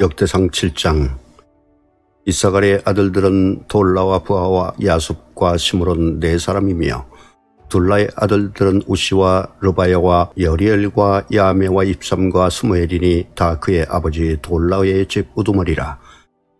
A: 역대상 7장. 이사갈의 아들들은 돌라와 부하와 야숲과 시므론 네 사람이며 둘라의 아들들은 우시와 르바야와 여리엘과 야메와 입삼과 스무엘이니 다 그의 아버지 돌라의 집 우두머리라.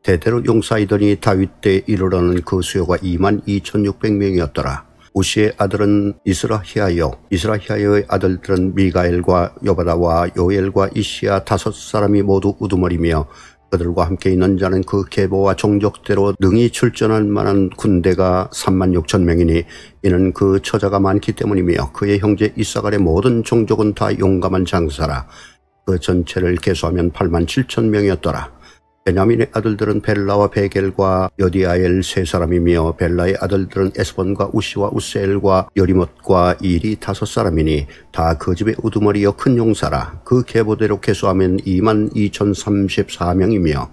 A: 대대로 용사이더니 다윗 때 이르러는 그 수요가 22,600명이었더라. 우시의 아들은 이스라히아요. 이스라히아요의 아들들은 미가엘과 요바다와 요엘과 이시야 다섯 사람이 모두 우두머리며 그들과 함께 있는 자는 그 계보와 종족대로 능히 출전할 만한 군대가 36,000명이니 이는 그 처자가 많기 때문이며 그의 형제 이사갈의 모든 종족은 다 용감한 장사라. 그 전체를 계수하면 87,000명이었더라. 베냐민의 아들들은 벨라와 베겔과 여디아엘 세 사람이며 벨라의 아들들은 에스본과 우시와 우세엘과 여리못과 일이 다섯 사람이니 다 그 집의 우두머리여 큰 용사라. 그 계보대로 계수하면 22,034명이며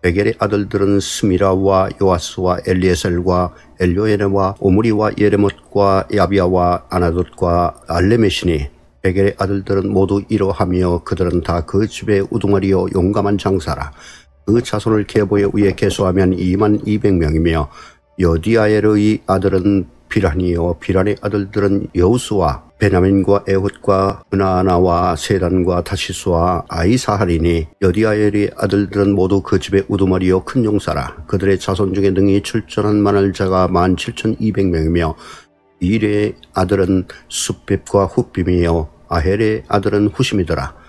A: 베겔의 아들들은 스미라와 요아스와 엘리에셀과 엘요에네와 오므리와 예레못과 야비아와 아나돗과 알레메시니 베겔의 아들들은 모두 이러하며 그들은 다 그 집의 우두머리여 용감한 장사라. 그 자손을 계보에 의해 계수하면 22,000명이며 여디아엘의 아들은 비란이요 비란의 아들들은 여우스와 베냐민과 에훗과 은하나와 세단과 다시스와 아이사할이니 여디아엘의 아들들은 모두 그 집의 우두머리요 큰 용사라. 그들의 자손 중에 능히 출전한 만할 자가 17,200명이며 일의 아들은 숫빕과 훗빔이요 아헬의 아들은 후심이더라.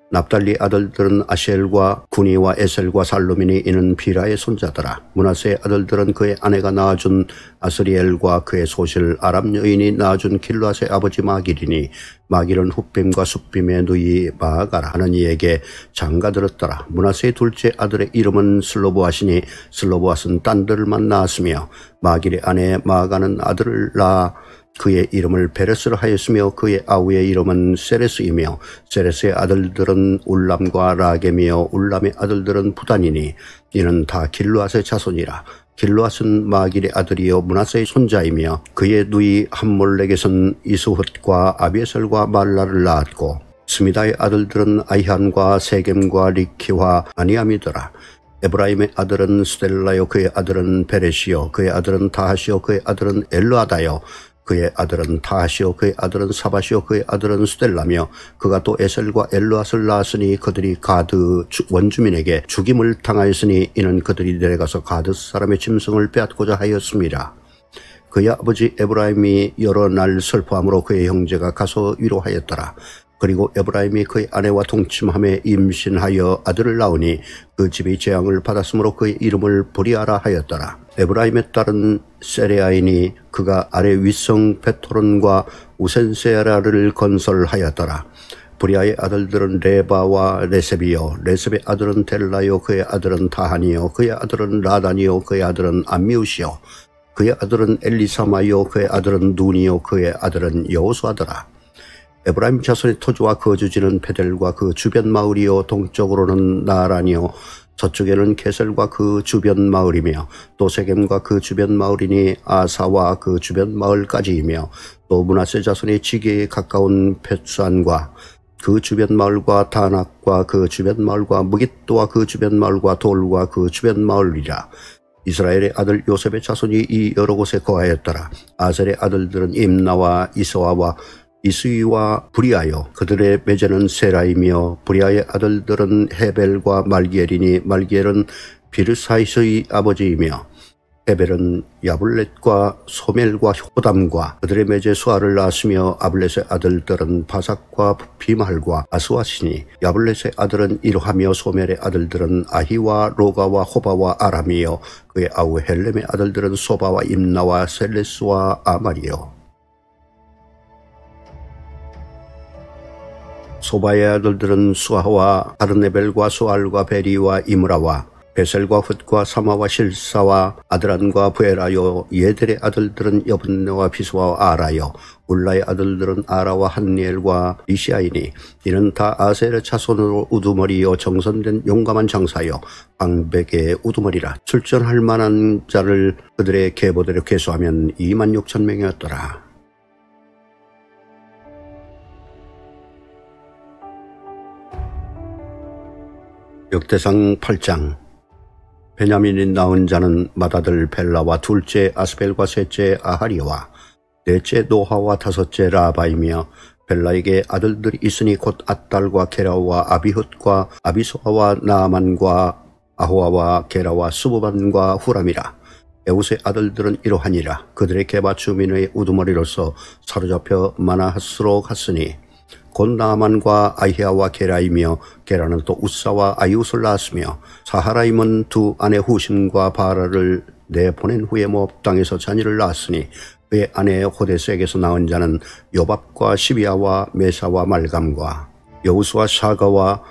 A: 납달리 아들들은 아셀과 구니와 에셀과 살루민이 이는 비라의 손자더라. 므낫세의 아들들은 그의 아내가 낳아준 아스리엘과 그의 소실 아람 여인이 낳아준 길르앗의 아버지 마길이니 마길은 훗빔과 숫빔의 누이 마아가라 하는 이에게 장가들었더라. 므낫세의 둘째 아들의 이름은 슬로보앗이니 슬로보앗은 딴들만 낳았으며 마길의 아내 마아가는 아들을 낳아 그의 이름을 베레스로 하였으며 그의 아우의 이름은 세레스이며 세레스의 아들들은 울람과 라겜이요 울람의 아들들은 부단이니 이는 다 길르앗의 자손이라. 길르앗은 마길의 아들이요 므낫세의 손자이며 그의 누이 함몰렉에선 이스훗과 아비에셀과 말라를 낳았고 스미다의 아들들은 아이한과 세겜과 리키와 아니암이더라. 에브라임의 아들은 스텔라요 그의 아들은 베레시요 그의 아들은 다하시요 그의 아들은 엘르아다요 그의 아들은 타하시오 그의 아들은 사바시오 그의 아들은 스텔라며 그가 또 에셀과 엘르앗을 낳았으니 그들이 가드 원주민에게 죽임을 당하였으니 이는 그들이 내려가서 가드 사람의 짐승을 빼앗고자 하였습니다. 그의 아버지 에브라임이 여러 날 슬퍼함으로 그의 형제가 가서 위로하였더라. 그리고 에브라임이 그의 아내와 동침함에 임신하여 아들을 낳으니 그 집이 재앙을 받았으므로 그의 이름을 보리아라 하였더라. 에브라임의 딸은 세레아이니 그가 아래 윗성 베토론과 우센세라를 건설하였더라. 보리아의 아들들은 레바와 레셉이요 레셉의 아들은 델라요 그의 아들은 다하니요 그의 아들은 라단이요 그의 아들은 암미우시요 그의 아들은 엘리사마요 그의 아들은 눈이요 그의 아들은 여호수아더라. 에브라임 자손의 토지와 거주지는 베델과 그 주변 마을이요 동쪽으로는 나란이요 서쪽에는 게셀과 그 주변 마을이며 또 세겜과 그 주변 마을이니 아사와 그 주변 마을까지이며 또 므낫세 자손의 지게에 가까운 벳산과 그 주변 마을과 다낙과 그 주변 마을과 무깃도와 그 주변 마을과 돌과 그 주변 마을이라. 이스라엘의 아들 요셉의 자손이 이 여러 곳에 거하였더라. 아셀의 아들들은 임나와 이스와와 이스위와 브리아요 그들의 매제는 세라이며 브리아의 아들들은 헤벨과 말기엘이니 말기엘은 비르사이스의 아버지이며 헤벨은 야블렛과 소멜과 호담과 그들의 매제 수아를 낳았으며 아블렛의 아들들은 바삭과 비말과 아스와시니 야블렛의 아들은 이로하며 소멜의 아들들은 아히와 로가와 호바와 아람이요 그의 아우 헬렘의 아들들은 소바와 임나와 셀레스와 아말이요. 소바의 아들들은 수아와 아르네벨과 수알과 베리와 이므라와 베셀과 훗과 사마와 실사와 아드란과 부에라요. 예델의 아들들은 여분네와 비스와 아라요. 울라의 아들들은 아라와 한니엘과 이시아이니 이는 다 아셀의 자손으로 우두머리요 정선된 용감한 장사요 방백의 우두머리라. 출전할 만한 자를 그들의 계보대로 계수하면 26,000명이었더라. 역대상 8장. 베냐민이 낳은 자는 맏아들 벨라와 둘째 아스벨과 셋째 아하리와 넷째 노하와 다섯째 라바이며 벨라에게 아들들이 있으니 곧 앗달과 게라와 아비훗과 아비소아와 나아만과 아호아와 게라와 스부반과 후람이라. 에웃의 아들들은 이러하니라. 그들의 게바 주민의 우두머리로서 사로잡혀 마나하스로 갔으니 곧 나아만과 아히야와 게라이며 게라는 또 우사와 아이웃을 낳았으며 사하라임은 두 아내 후심과 바라를 내보낸 후에 모압 땅에서 자녀를 낳았으니 그의 아내 호데스에게서 낳은 자는 요밥과 시비아와 메사와 말감과 여우수와 샤가와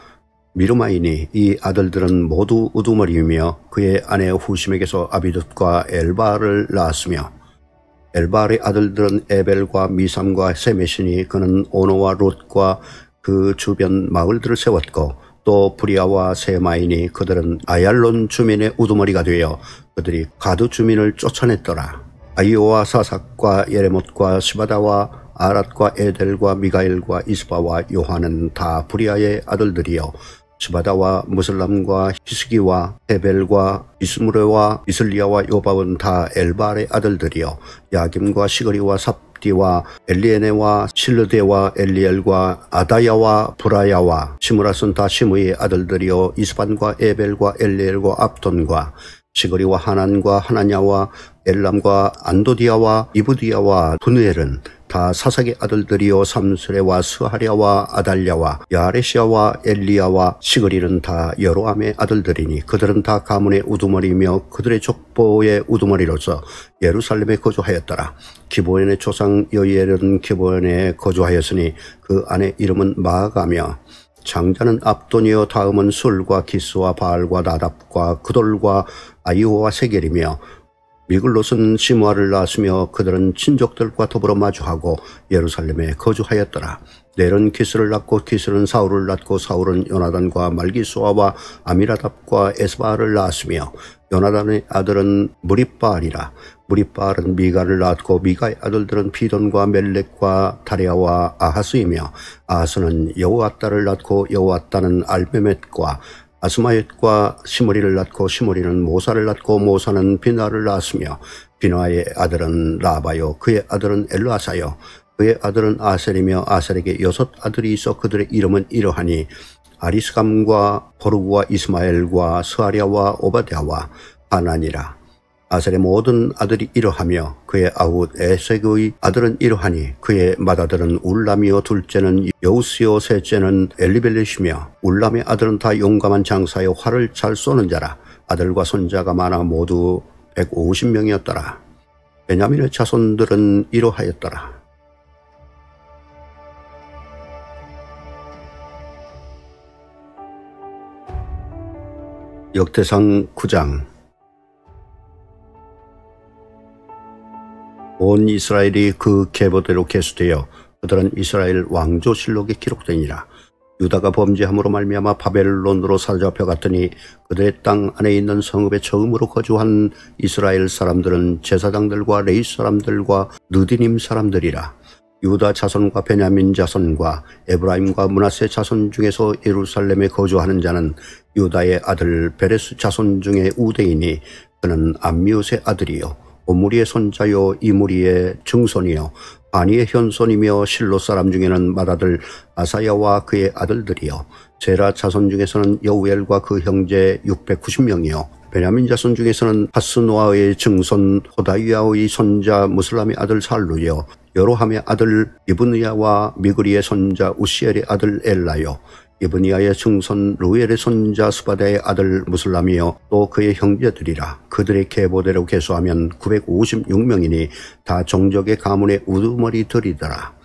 A: 미르마이니. 이 아들들은 모두 우두머리이며 그의 아내 후심에게서 아비둣과 엘바를 낳았으며 엘바알의 아들들은 에벨과 미삼과 세메시니. 그는 오노와 롯과 그 주변 마을들을 세웠고 또 브리아와 세마이니. 그들은 아얄론 주민의 우두머리가 되어 그들이 가드 주민을 쫓아냈더라. 아이오와 사삭과 예레못과 시바다와 아랏과 에델과 미가엘과 이스바와 요한은 다 브리아의 아들들이요 시바다와 무슬람과 히스기와 헤벨과 이스무레와 이슬리아와 요밥은 다 엘바알의 아들들이요 야김과 시거리와 삽디와 엘리에네와 실르데와 엘리엘과 아다야와 브라야와 시므라스는 다 시므의 아들들이요 이스반과 에벨과 엘리엘과 압돈과 시거리와 하난과 하나냐와 엘람과 안도디아와 이브디아와 분우엘은 다 사삭의 아들들이요 삼스레와 스하랴와 아달랴와 야레시아와 엘리야와 시거리는 다 여로암의 아들들이니 그들은 다 가문의 우두머리이며 그들의 족보의 우두머리로서 예루살렘에 거주하였더라. 기브온의 조상 여이엘은 기브온에 거주하였으니 그 아내 이름은 마아가며 장자는 압돈이요 다음은 술과 기스와 바알과 나답과 그돌과 아이오와 세겔이며 미글롯은 시므아를 낳았으며 그들은 친족들과 더불어 마주하고 예루살렘에 거주하였더라. 넬은 기스를 낳고 기스는 사울을 낳고 사울은 요나단과 말기수아와 아미라답과 에스바알을 낳았으며 요나단의 아들은 무립바알이라. 무립바알은 미가를 낳았고 미가의 아들들은 비돈과 멜렉과 다레아와 아하스이며 아하스는 여호아따를 낳고 여호아따는 알메멧과 아스마옅과 시므리를 낳고 시므리는 모사를 낳고 모사는 비나를 낳았으며 비나의 아들은 라바요 그의 아들은 엘르아사요 그의 아들은 아셀이며 아셀에게 6 아들이 있어 그들의 이름은 이러하니 아리스감과 보르구와 이스마엘과 스하랴와 오바댜와 하나니라. 아셀의 모든 아들이 이러하며 그의 아웃 에색의 아들은 이러하니 그의 맏아들은 울람이요 둘째는 여우스요 셋째는 엘리벨렛이며 울람의 아들은 다 용감한 장사여 활을 잘 쏘는 자라. 아들과 손자가 많아 모두 150명이었더라. 베냐민의 자손들은 이러하였더라. 역대상 9장. 온 이스라엘이 그 계보대로 계수되어 그들은 이스라엘 왕조실록에 기록되니라. 유다가 범죄함으로 말미암아 바벨론으로 사로잡혀 갔더니 그들의 땅 안에 있는 성읍에 처음으로 거주한 이스라엘 사람들은 제사장들과 레위 사람들과 느디님 사람들이라. 유다 자손과 베냐민 자손과 에브라임과 므낫세 자손 중에서 예루살렘에 거주하는 자는 유다의 아들 베레스 자손 중에 우대이니 그는 암미웃의 아들이요 오므리의 손자요 이므리의 증손이요 바니의 현손이며 실로 사람 중에는 맏아들 아사야와 그의 아들들이요 제라 자손 중에서는 여우엘과 그 형제 690명이요 베냐민 자손 중에서는 하스노아의 증손 호다위아의 손자 무슬람의 아들 살루요 여로함의 아들 이브니야와 미그리의 손자 우시엘의 아들 엘라요 이브니야의 증손 루엘의 손자 스바다의 아들 무슬람이요 또 그의 형제들이라. 그들의 계보대로 계수하면 956명이니 다 종족의 가문의 우두머리들이더라.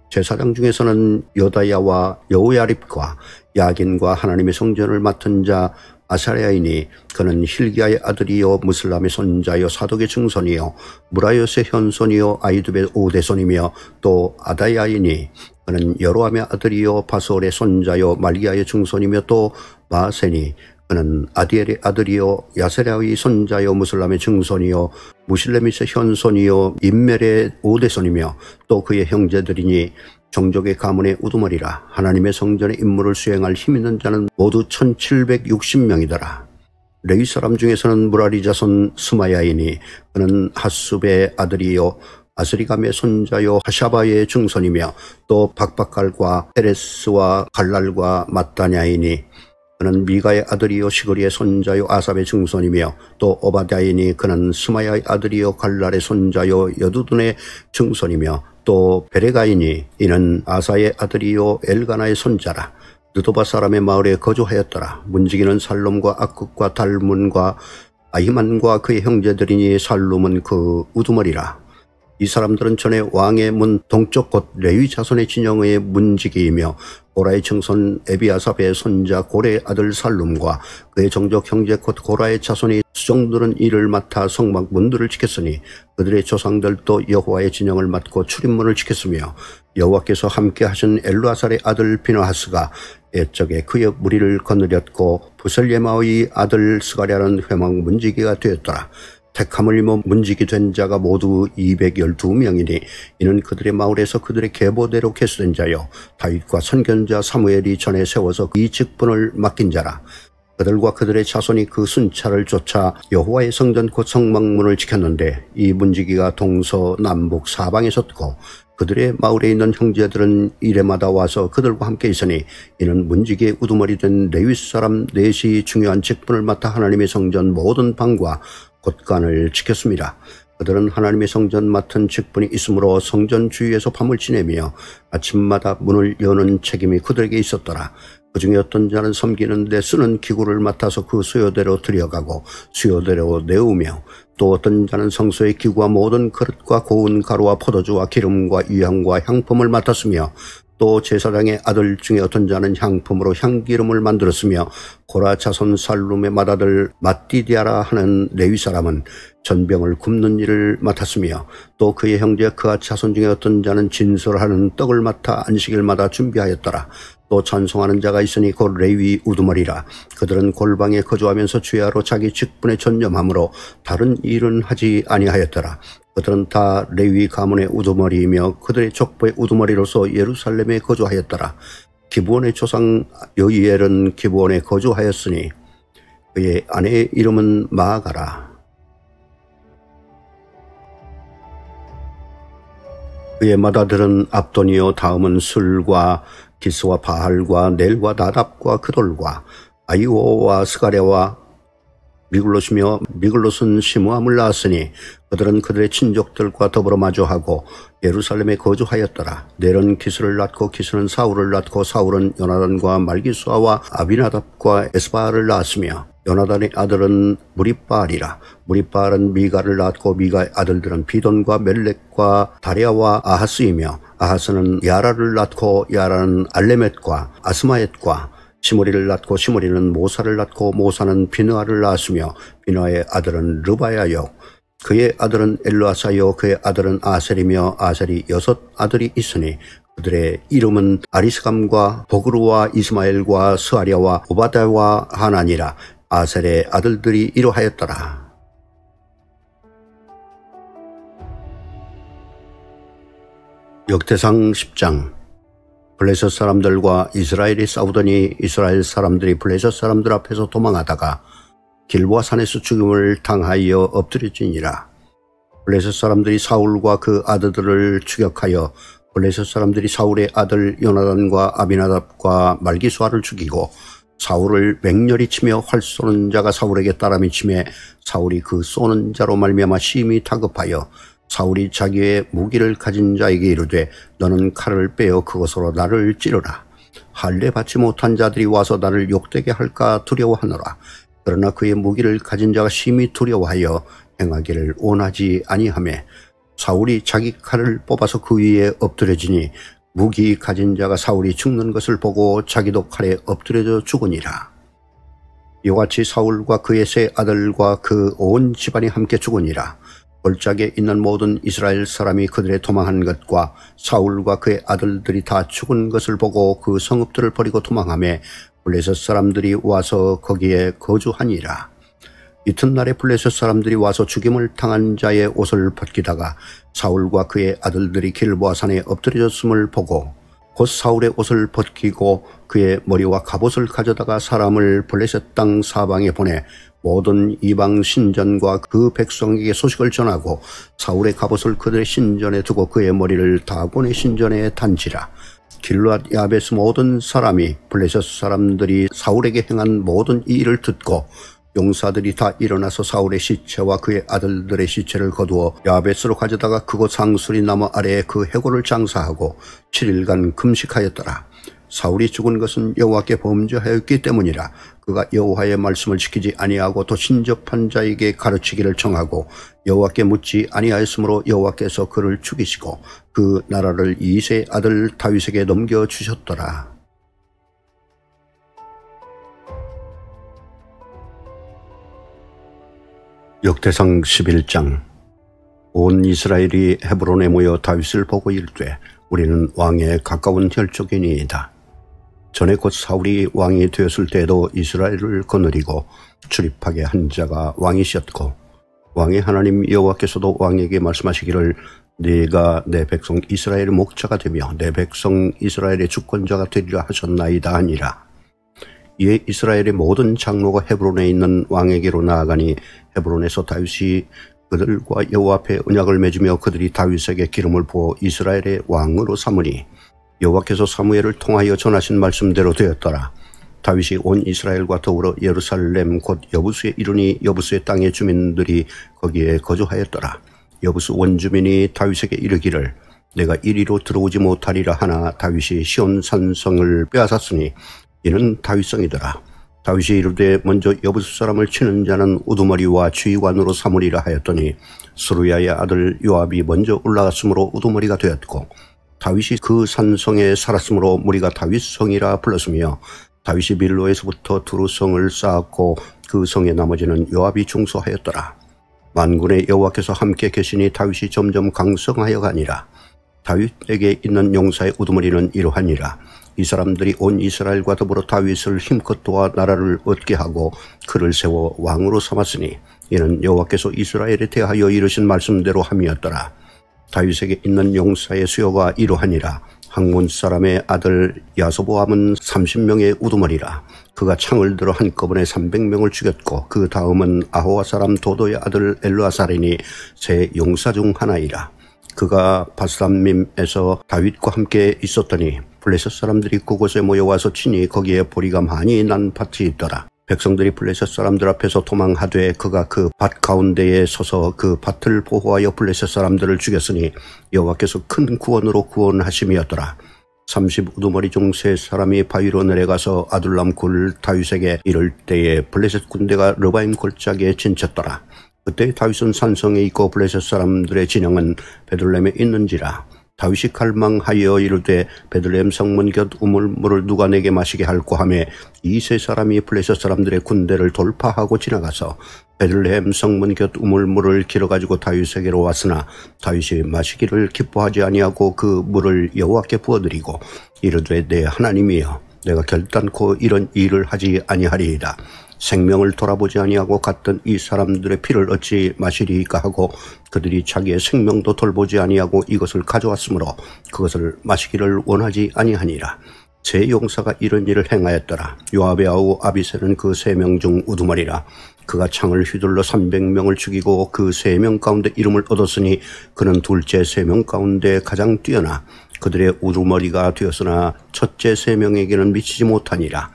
A: 제사장 중에서는 여다야와 여우야립과 야긴과 하나님의 성전을 맡은 자 아사랴이니 그는 힐기야의 아들이요 무슬람의 손자요 사독의 증손이요 무라요스의 현손이요 아이두베의 오대손이며 또 아다야이니 그는 여로함의 아들이요 바솔의 손자요 말기야의 증손이며 또 마세니 그는 아디엘의 아들이요 야세랴의 손자요 무슬람의 증손이요 무실레밋의 현손이요 임멜의 오대손이며 또 그의 형제들이니 종족의 가문의 우두머리라. 하나님의 성전의 임무를 수행할 힘 있는 자는 모두 1760명이더라. 레위 사람 중에서는 무라리 자손 스마야이니 그는 핫숲의 아들이요 아스리감의 손자요 하샤바의 증손이며 또 박박갈과 헤레스와 갈랄과 mat다냐이니 그는 미가의 아들이요 시그리의 손자요 아삽의 증손이며 또 오바댜이니 그는 스마야의 아들이요 갈랄의 손자요 여두둔의 증손이며 또 베레가이니 이는 아사의 아들이요 엘가나의 손자라. 느도바 사람의 마을에 거주하였더라. 문지기는 살롬과 악국과 달문과 아히만과 그의 형제들이니 살룸은 그 우두머리라. 이 사람들은 전에 왕의 문 동쪽 곧 레위 자손의 진영의 문지기이며 고라의 증손 에비아삽의 손자 고레의 아들 살룸과 그의 정족 형제 곧 고라의 자손이 수종들은 이를 맡아 성막 문들을 지켰으니 그들의 조상들도 여호와의 진영을 맡고 출입문을 지켰으며 여호와께서 함께 하신 엘루아살의 아들 비느하스가 옛적에 그의 무리를 거느렸고 부셀예마의 아들 스가랴는 회막 문지기가 되었더라. 택함을 입어 문지기 된 자가 모두 212명이니 이는 그들의 마을에서 그들의 계보대로 계수된 자요 다윗과 선견자 사무엘이 전에 세워서 이 직분을 맡긴 자라. 그들과 그들의 자손이 그 순찰을 쫓아 여호와의 성전 곧 성막문을 지켰는데 이 문지기가 동서남북 사방에 섰고 그들의 마을에 있는 형제들은 이래마다 와서 그들과 함께 있으니 이는 문지기의 우두머리 된 레위 사람 넷이 중요한 직분을 맡아 하나님의 성전 모든 방과 곳간을 지켰습니다. 그들은 하나님의 성전 맡은 직분이 있으므로 성전 주위에서 밤을 지내며 아침마다 문을 여는 책임이 그들에게 있었더라. 그 중에 어떤 자는 섬기는 데 쓰는 기구를 맡아서 그 수요대로 들여가고 수요대로 내우며 또 어떤 자는 성소의 기구와 모든 그릇과 고운 가루와 포도주와 기름과 유향과 향품을 맡았으며 또 제사장의 아들 중에 어떤 자는 향품으로 향기름을 만들었으며 고라 자손 살룸의 맏아들 mat디디아라 하는 레위 사람은 전병을 굽는 일을 맡았으며 또 그의 형제 그아 자손 중에 어떤 자는 진설하는 떡을 맡아 안식일마다 준비하였더라. 또 찬송하는 자가 있으니 곧 레위 우두머리라. 그들은 골방에 거주하면서 주야로 자기 직분에 전념하므로 다른 일은 하지 아니하였더라. 그들은 다 레위 가문의 우두머리이며 그들의 족보의 우두머리로서 예루살렘에 거주하였더라. 기브온의 조상 여이엘은 기브온에 거주하였으니 그의 아내의 이름은 마아가라. 그의 맏아들은 압돈이요 다음은 술과 기스와 바할과 넬과 나답과 그돌과 아이오와 스가랴와 미글롯이며 미글롯은 시므함을 낳았으니 그들은 그들의 친족들과 더불어 마주하고 예루살렘에 거주하였더라. 넬은 기스를 낳고 기스는 사울을 낳고 사울은 요나단과 말기수아와 아비나답과 에스바알을 낳았으며 요나단의 아들은 무리바알이라. 무리바알은 미가를 낳았고 미가의 아들들은 비돈과 멜렉과 다리아와 아하스이며 아하스는 야라를 낳고 야라는 알레멧과 아스마엣과 시므리를 낳고 시므리는 모사를 낳고 모사는 비느아를 낳았으며 비느아의 아들은 르바야요 그의 아들은 엘루아사요 그의 아들은 아셀이며 아셀이 6 아들이 있으니 그들의 이름은 아리스감과 보그루와 이스마엘과 스아랴와 오바댜와 하나니라. 아셀의 아들들이 이러하였더라. 역대상 10장. 블레셋 사람들과 이스라엘이 싸우더니 이스라엘 사람들이 블레셋 사람들 앞에서 도망하다가 길보아 산에서 죽음을 당하여 엎드려지니라. 블레셋 사람들이 사울과 그 아들들을 추격하여 블레셋 사람들이 사울의 아들 요나단과 아비나답과 말기수아를 죽이고 사울을 맹렬히 치며 활 쏘는 자가 사울에게 따라미치매 사울이 그 쏘는 자로 말미암아 심히 다급하여 사울이 자기의 무기를 가진 자에게 이르되 너는 칼을 빼어 그것으로 나를 찌르라. 할례 받지 못한 자들이 와서 나를 욕되게 할까 두려워하노라. 그러나 그의 무기를 가진 자가 심히 두려워하여 행하기를 원하지 아니하매 사울이 자기 칼을 뽑아서 그 위에 엎드려지니 무기 가진 자가 사울이 죽는 것을 보고 자기도 칼에 엎드려져 죽으니라. 이같이 사울과 그의 세 아들과 그 온 집안이 함께 죽으니라. 골짜기에 있는 모든 이스라엘 사람이 그들의 도망한 것과 사울과 그의 아들들이 다 죽은 것을 보고 그 성읍들을 버리고 도망하며 블레셋 사람들이 와서 거기에 거주하니라. 이튿날에 블레셋 사람들이 와서 죽임을 당한 자의 옷을 벗기다가 사울과 그의 아들들이 길보아 산에 엎드려졌음을 보고 곧 사울의 옷을 벗기고 그의 머리와 갑옷을 가져다가 사람을 블레셋 땅 사방에 보내 모든 이방 신전과 그 백성에게 소식을 전하고 사울의 갑옷을 그들의 신전에 두고 그의 머리를 다곤의 신전에 단지라. 길르앗 야베스 모든 사람이 블레셋 사람들이 사울에게 행한 모든 이 일을 듣고 용사들이 다 일어나서 사울의 시체와 그의 아들들의 시체를 거두어 야베스로 가져다가 그곳 상수리 나무 아래에 그 해골을 장사하고 7일간 금식하였더라. 사울이 죽은 것은 여호와께 범죄하였기 때문이라. 그가 여호와의 말씀을 지키지 아니하고 또 신접한 자에게 가르치기를 청하고 여호와께 묻지 아니하였으므로 여호와께서 그를 죽이시고 그 나라를 이새의 아들 다윗에게 넘겨주셨더라. 역대상 11장. 온 이스라엘이 헤브론에 모여 다윗을 보고 이르되 우리는 왕에 가까운 혈족이니이다. 전에 곧 사울이 왕이 되었을 때에도 이스라엘을 거느리고 출입하게 한 자가 왕이셨고 왕의 하나님 여호와께서도 왕에게 말씀하시기를 네가 내 백성 이스라엘의 목자가 되며 내 백성 이스라엘의 주권자가 되리라 하셨나이다 하니라. 이에 이스라엘의 모든 장로가 헤브론에 있는 왕에게로 나아가니 헤브론에서 다윗이 그들과 여호와 앞에 언약을 맺으며 그들이 다윗에게 기름을 부어 이스라엘의 왕으로 삼으니 여호와께서 사무엘을 통하여 전하신 말씀대로 되었더라. 다윗이 온 이스라엘과 더불어 예루살렘 곧 여부수에 이르니 여부수의 땅의 주민들이 거기에 거주하였더라. 여부수 원주민이 다윗에게 이르기를 내가 이리로 들어오지 못하리라 하나 다윗이 시온 산성을 빼앗았으니 이는 다윗성이더라. 다윗이 이르되 먼저 여부수 사람을 치는 자는 우두머리와 주의관으로 삼으리라 하였더니 스루야의 아들 요압이 먼저 올라갔으므로 우두머리가 되었고 다윗이 그 산성에 살았으므로 무리가 다윗성이라 불렀으며 다윗이 밀로에서부터 두루성을 쌓았고 그 성의 나머지는 요압이 중수하였더라. 만군의 여호와께서 함께 계시니 다윗이 점점 강성하여 가니라. 다윗에게 있는 용사의 우두머리는 이러하니라. 이 사람들이 온 이스라엘과 더불어 다윗을 힘껏 도와 나라를 얻게 하고 그를 세워 왕으로 삼았으니 이는 여호와께서 이스라엘에 대하여 이르신 말씀대로 함이었더라. 다윗에게 있는 용사의 수요가 이러하니라. 학몬 사람의 아들 야소보암은 30명의 우두머리라. 그가 창을 들어 한꺼번에 300명을 죽였고 그 다음은 아호와 사람 도도의 아들 엘르아살이니 세 용사 중 하나이라. 그가 바스람밈에서 다윗과 함께 있었더니 블레셋 사람들이 그곳에 모여와서 치니 거기에 보리가 많이 난 밭이 있더라. 백성들이 블레셋 사람들 앞에서 도망하되 그가 그 밭 가운데에 서서 그 밭을 보호하여 블레셋 사람들을 죽였으니 여호와께서 큰 구원으로 구원하심이었더라. 30 우두머리 중 세 사람이 바위로 내려가서 아둘람 굴 다윗에게 이를 때에 블레셋 군대가 르바임 골짜기에 진쳤더라. 그때 다윗은 산성에 있고 블레셋 사람들의 진영은 베들레헴에 있는지라. 다윗이 갈망하여 이르되 베들레헴 성문 곁 우물물을 누가 내게 마시게 할꼬 하매 이 세 사람이 블레셋 사람들의 군대를 돌파하고 지나가서 베들레헴 성문 곁 우물물을 길어가지고 다윗에게로 왔으나 다윗이 마시기를 기뻐하지 아니하고 그 물을 여호와께 부어드리고 이르되 내 하나님이여 내가 결단코 이런 일을 하지 아니하리이다. 생명을 돌아보지 아니하고 갔던 이 사람들의 피를 어찌 마시리이까 하고 그들이 자기의 생명도 돌보지 아니하고 이것을 가져왔으므로 그것을 마시기를 원하지 아니하니라. 제 용사가 이런 일을 행하였더라. 요압의 아우 아비새는 그 3명 중 우두머리라. 그가 창을 휘둘러 300명을 죽이고 그 3명 가운데 이름을 얻었으니 그는 둘째 3명 가운데 가장 뛰어나 그들의 우두머리가 되었으나 첫째 3명에게는 미치지 못하니라.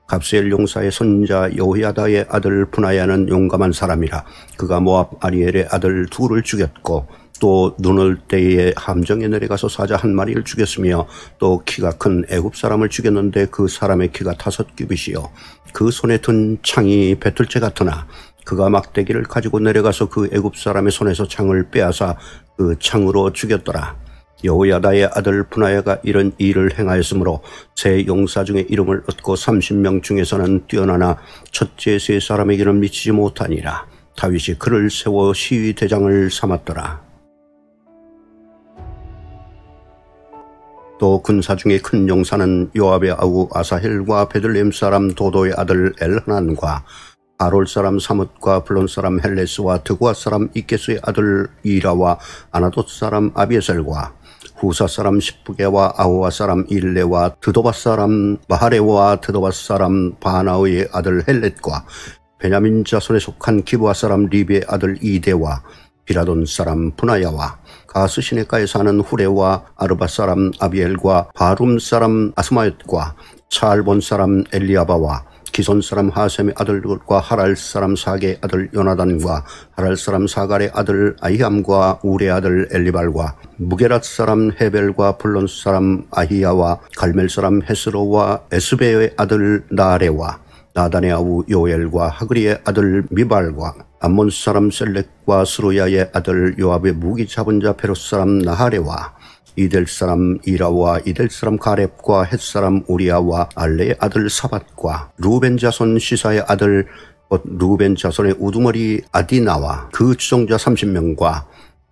A: 갑스엘 용사의 손자 여호야다의 아들 분하야는 용감한 사람이라. 그가 모압 아리엘의 아들 둘을 죽였고 또 눈 올 때에 함정에 내려가서 사자 1마리를 죽였으며 또 키가 큰 애굽 사람을 죽였는데 그 사람의 키가 5규빗이요 그 손에 든 창이 배틀채 같으나 그가 막대기를 가지고 내려가서 그 애굽 사람의 손에서 창을 빼앗아 그 창으로 죽였더라. 여호야다의 아들 분하야가 이런 일을 행하였으므로 세 용사 중에 이름을 얻고 30명 중에서는 뛰어나나 첫째 3사람에게는 미치지 못하니라. 다윗이 그를 세워 시위대장을 삼았더라. 또 군사 중에 큰 용사는 요압의 아우 아사헬과 베들레헴 사람 도도의 아들 엘하난과 아롤 사람 사뭇과 블론 사람 헬레스와 드구아 사람 이케스의 아들 이라와 아나돗 사람 아비에셀과 후사 사람 십부게와 아호와 사람 일레와 드도바 사람 마하레와 드도바 사람 바나우의 아들 헬렛과 베냐민 자손에 속한 기브아 사람 리브의 아들 이대와 비라돈 사람 분하야와 가스 시내가에 사는 후레와 아르바 사람 아비엘과 바룸 사람 아스마옅과 차알본 사람 엘리아바와 기손 사람 하셈의 아들들과 하랄 사람 사게의 아들 요나단과 하랄 사람 사갈의 아들 아히암과 우레의 아들 엘리발과 무게랏 사람 헤벨과 블론 사람 아히야와 갈멜 사람 헤스로와 에스베의 아들 나아레와 나단의 아우 요엘과 하그리의 아들 미발과 암몬 사람 셀렉과 스루야의 아들 요압의 무기 잡은 자 페롯 사람 나하레와 이델 사람 이라와 이델 사람 가렙과 헷 사람 우리아와 알레의 아들 사밧과 루벤 자손 시사의 아들 루벤 자손의 우두머리 아디나와 그 추종자 30명과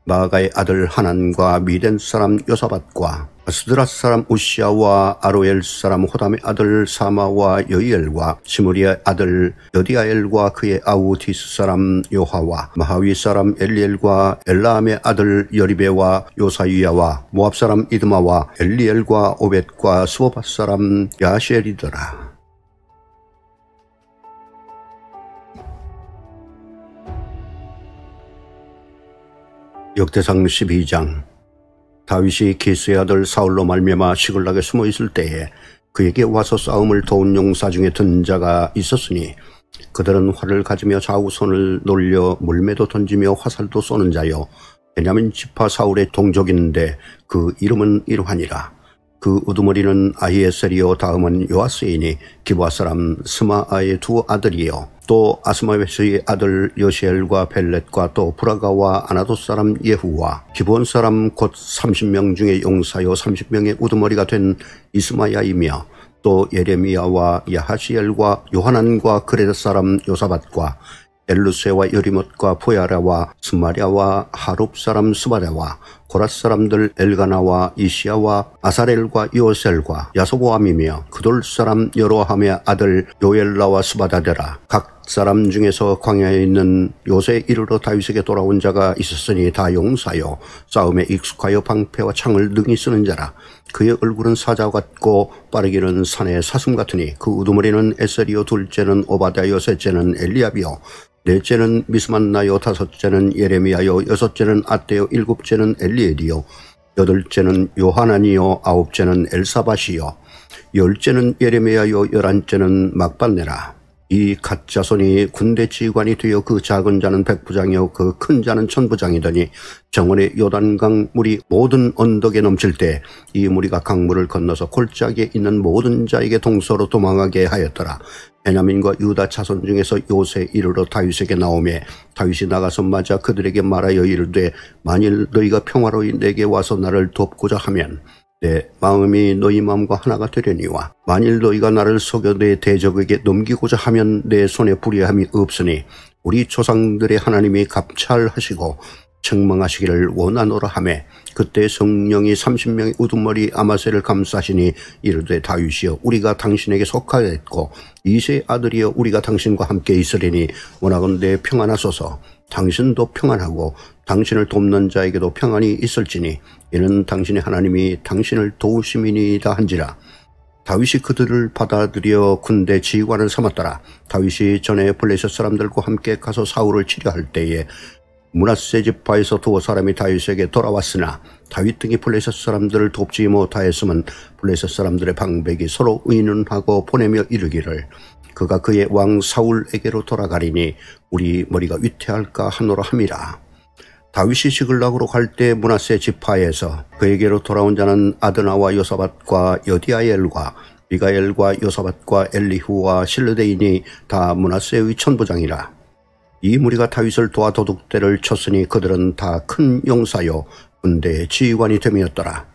A: 마가의 아들 하난과 미덴 사람 요사밧과 아스드랏 사람 우시아와 아로엘 사람 호담의 아들 사마와 여이엘과 시므리의 아들 여디아엘과 그의 아우 디스 사람 요하와 마하위 사람 엘리엘과 엘라함의 아들 여리베와 요사이야와 모압 사람 이드마와 엘리엘과 오벳과 스보밧 사람 야시엘이더라. 역대상 12장. 다윗이 기스의 아들 사울로 말미암아 시글락에 숨어 있을 때에 그에게 와서 싸움을 도운 용사 중에 든 자가 있었으니 그들은 활을 가지며 좌우손을 놀려 물매도 던지며 화살도 쏘는 자요 베냐민 지파 사울의 동족인데 그 이름은 이러하니라. 그 우두머리는 아히에셀이요 다음은 요아스이니 기브아 사람 스마아의 두 아들이요 또 아스마웨스의 아들 여시엘과 벨렛과 또 브라가와 아나도 사람 예후와 기브온 사람 곧 30명 중에 용사요 30명의 우두머리가 된 이스마야이며 또 예레미야와 야하시엘과 요하난과 그레드 사람 요사밧과 엘루세와 여리못과 포야라와 스마랴와 하룹 사람 스바랴와 고랏 사람들 엘가나와 이시야와 아사렐과 요셀과 야소보암이며 그돌 사람 여로함의 아들 요엘라와 스바다데라. 각 사람 중에서 광야에 있는 요새 이르러 다윗에게 돌아온 자가 있었으니 다 용사요 싸움에 익숙하여 방패와 창을 능히 쓰는 자라. 그의 얼굴은 사자와 같고 빠르기는 산의 사슴 같으니 그 우두머리는 에셀이요 둘째는 오바댜요 셋째는 엘리압이요 넷째는 미스만나요 다섯째는 예레미야요 여섯째는 아떼요 일곱째는 엘리엘이요 여덟째는 요하나니요 아홉째는 엘사밧이요 열째는 예레미야요 열한째는 막반네라. 이 갓 자손이 군대 지휘관이 되어 그 작은 자는 백부장이요 그 큰 자는 천부장이더니 정원의 요단강 물이 모든 언덕에 넘칠 때 이 무리가 강물을 건너서 골짜기에 있는 모든 자에게 동서로 도망하게 하였더라. 베냐민과 유다 자손 중에서 요새 이르러 다윗에게 나오매 다윗이 나가서 맞아 그들에게 말하여 이르되 만일 너희가 평화로 내게 와서 나를 돕고자 하면 내 마음이 너희 마음과 하나가 되려니와 만일 너희가 나를 속여 내 대적에게 넘기고자 하면 내 손에 불의함이 없으니 우리 조상들의 하나님이 감찰하시고 책망하시기를 원하노라 하매 그때 성령이 30명의 우두머리 아마새를 감싸시니 이르되 다윗이여 우리가 당신에게 속하였고 이새의 아들이여 우리가 당신과 함께 있으리니 원하건대 평안하소서. 당신도 평안하고 당신을 돕는 자에게도 평안이 있을지니 이는 당신의 하나님이 당신을 도우심이니이다 한지라. 다윗이 그들을 받아들여 군대 지휘관을 삼았더라. 다윗이 전에 블레셋 사람들과 함께 가서 사울을 치려할 때에 므낫세 지파에서 두어 사람이 다윗에게 돌아왔으나 다윗 등이 블레셋 사람들을 돕지 못하였으면 블레셋 사람들의 방백이 서로 의논하고 보내며 이르기를 그가 그의 왕 사울에게로 돌아가리니 우리 머리가 위태할까 하노라 함이라. 다윗이 시글락으로 갈 때 므낫세 지파에서 그에게로 돌아온 자는 아드나와 요사밧과 여디아엘과 미가엘과 요사밧과 엘리후와 실르데인이 다 므낫세의 천부장이라. 이 무리가 다윗을 도와 도둑대를 쳤으니 그들은 다 큰 용사요 군대의 지휘관이 됨이었더라.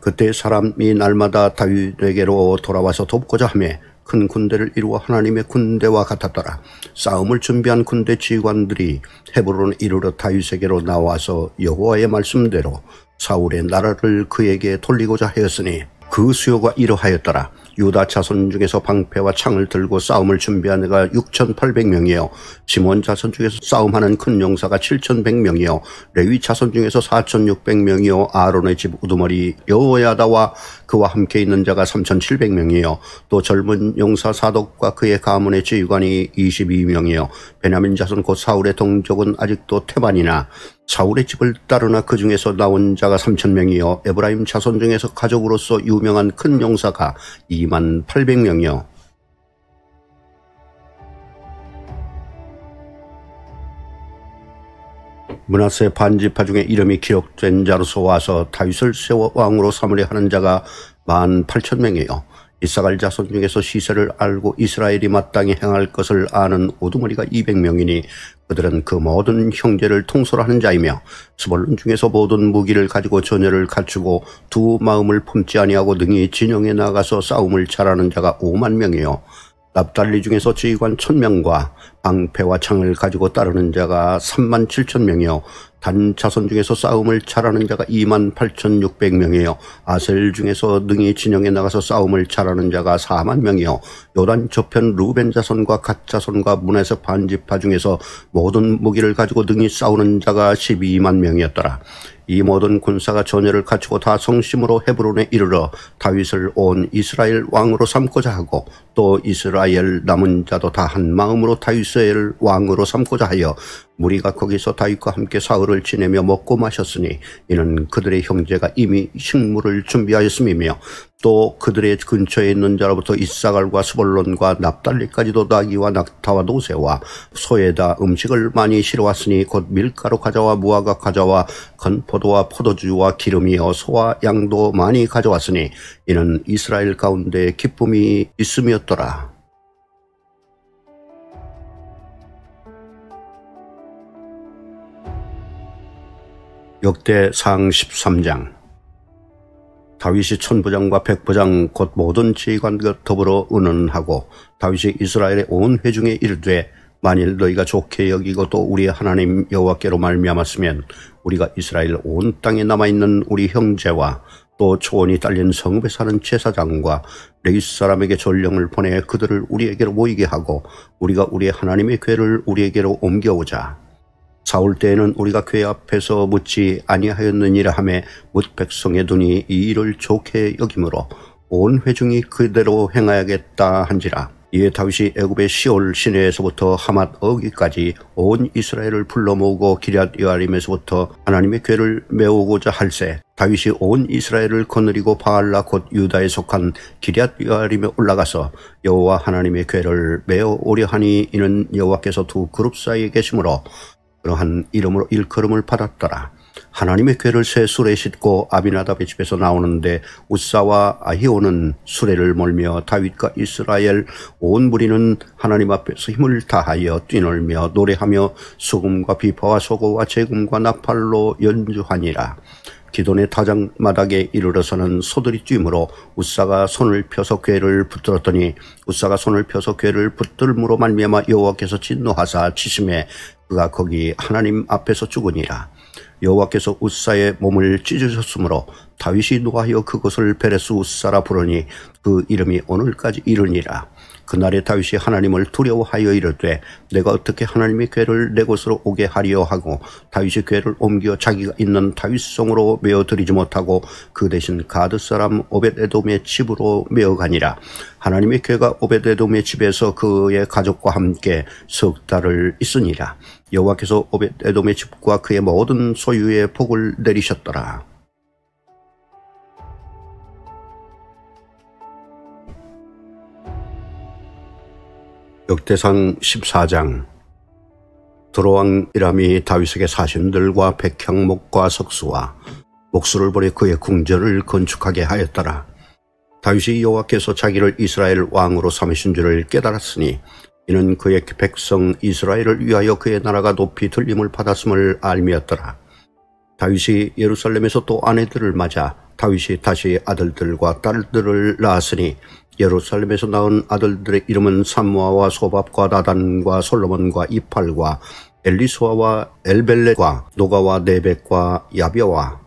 A: 그때 사람이 날마다 다윗에게로 돌아와서 돕고자 하며 큰 군대를 이루어 하나님의 군대와 같았더라. 싸움을 준비한 군대 지휘관들이 헤브론에 이르러 다윗에게로 나와서 여호와의 말씀대로 사울의 나라를 그에게 돌리고자 하였으니 그 수요가 이러하였더라. 유다 자손 중에서 방패와 창을 들고 싸움을 준비한 자가 6,800명이요 시몬 자손 중에서 싸움하는 큰 용사가 7,100명이요 레위 자손 중에서 4,600명이요 아론의 집 우두머리 여호야다와 그와 함께 있는 자가 3,700명이요 또 젊은 용사 사독과 그의 가문의 지휘관이 22명이요 베냐민 자손 곧 사울의 동족은 아직도 태반이나 사울의 집을 따르나 그 중에서 나온 자가 3,000명이요 에브라임 자손 중에서 가족으로서 유명한 큰 용사가 28,000명이요 므낫세 반지파 중에 이름이 기록된 자로서 와서 다윗을 왕으로 삼으려 하는 자가 18,000명이요 이사갈 자손 중에서 시세를 알고 이스라엘이 마땅히 행할 것을 아는 우두머리가 200명이니 그들은 그 모든 형제를 통솔하는 자이며 스불론 중에서 모든 무기를 가지고 전열을 갖추고 두 마음을 품지 아니하고 능히 진영에 나가서 싸움을 잘하는 자가 50,000명이요 납달리 중에서 지휘관 1,000명과 방패와 창을 가지고 따르는 자가 37,000명이요 단 자손 중에서 싸움을 잘하는 자가 28,600명이요 아셀 중에서 능히 진영에 나가서 싸움을 잘하는 자가 40,000명이요 요단 저편 루벤 자손과 갓 자손과 므낫세 반지파 중에서 모든 무기를 가지고 능히 싸우는 자가 120,000명이었더라. 이 모든 군사가 전열을 갖추고 다 성심으로 헤브론에 이르러 다윗을 온 이스라엘 왕으로 삼고자 하고 또 이스라엘 남은 자도 다 한 마음으로 다윗을 왕으로 삼고자 하여 무리가 거기서 다윗과 함께 사흘을 지내며 먹고 마셨으니 이는 그들의 형제가 이미 식물을 준비하였음이며 또 그들의 근처에 있는 자로부터 이사갈과 스불론과 납달리까지도 나귀와 낙타와 노새와 소에다 음식을 많이 실어왔으니 곧 밀가루 과자와 무화과 과자와 건포도와 포도주와 기름이여 소와 양도 많이 가져왔으니 이는 이스라엘 가운데 기쁨이 있음이었더라. 역대상 13장 다윗이 천부장과 백부장 곧 모든 지휘관과 더불어 의논하고 다윗이 이스라엘의 온 회중에 이르되 만일 너희가 좋게 여기고 또 우리의 하나님 여호와께로 말미암았으면 우리가 이스라엘 온 땅에 남아있는 우리 형제와 또 초원이 딸린 성읍에 사는 제사장과 레위 사람에게 전령을 보내 그들을 우리에게로 모이게 하고 우리가 우리의 하나님의 궤를 우리에게로 옮겨오자. 사울 때에는 우리가 궤 앞에서 묻지 아니하였느니라 하매 뭇 백성의 눈이 이 일을 좋게 여기므로 온 회중이 그대로 행하야겠다 한지라. 이에 다윗이 애굽의 시올 시내에서부터 하맛 어기까지 온 이스라엘을 불러 모으고 기럇 여아림에서부터 하나님의 궤를 메우고자 할세 다윗이 온 이스라엘을 거느리고 바알라 곧 유다에 속한 기럇 여아림에 올라가서 여호와 하나님의 궤를 메어 오려 하니 이는 여호와께서 두 그룹 사이에 계시므로 그러한 이름으로 일컬음을 받았더라. 하나님의 궤를 새 수레에 싣고 아비나답의 집에서 나오는데 우사와 아히오는 수레를 몰며 다윗과 이스라엘 온 무리는 하나님 앞에서 힘을 다하여 뛰놀며 노래하며 수금과 비파와 소고와 제금과 나팔로 연주하니라. 기돈의 타작마당에 이르러서는 소들이 뛰므로 우사가 손을 펴서 궤를 붙들었더니 우사가 손을 펴서 궤를 붙들므로 말미암아 여호와께서 진노하사 치심에 그가 거기 하나님 앞에서 죽으니라. 여호와께서 우사의 몸을 찢으셨으므로 다윗이 노하여 그것을 베레스 우사라 부르니 그 이름이 오늘까지 이르니라. 그날에 다윗이 하나님을 두려워하여 이르되 내가 어떻게 하나님의 궤를 내 곳으로 오게 하리요 하고 다윗이 궤를 옮겨 자기가 있는 다윗성으로 메어드리지 못하고 그 대신 가드 사람 오벳에돔의 집으로 메어가니라. 하나님의 궤가 오벳에돔의 집에서 그의 가족과 함께 석 달을 있으니라. 여호와께서 오벳에돔의 집과 그의 모든 소유에 복을 내리셨더라. 역대상 14장 두로왕 이람이 다윗에게 사신들과 백향목과 석수와 목수를 보내 그의 궁전을 건축하게 하였더라. 다윗이 여호와께서 자기를 이스라엘 왕으로 삼으신 줄을 깨달았으니 이는 그의 백성 이스라엘을 위하여 그의 나라가 높이 들림을 받았음을 알미였더라. 다윗이 예루살렘에서 또 아내들을 맞아 다윗이 다시 아들들과 딸들을 낳았으니 예루살렘에서 낳은 아들들의 이름은 삼무아와 소밥과 나단과 솔로몬과 이팔과 엘리수아와 엘벨렛과 노가와 네벡과 야벼와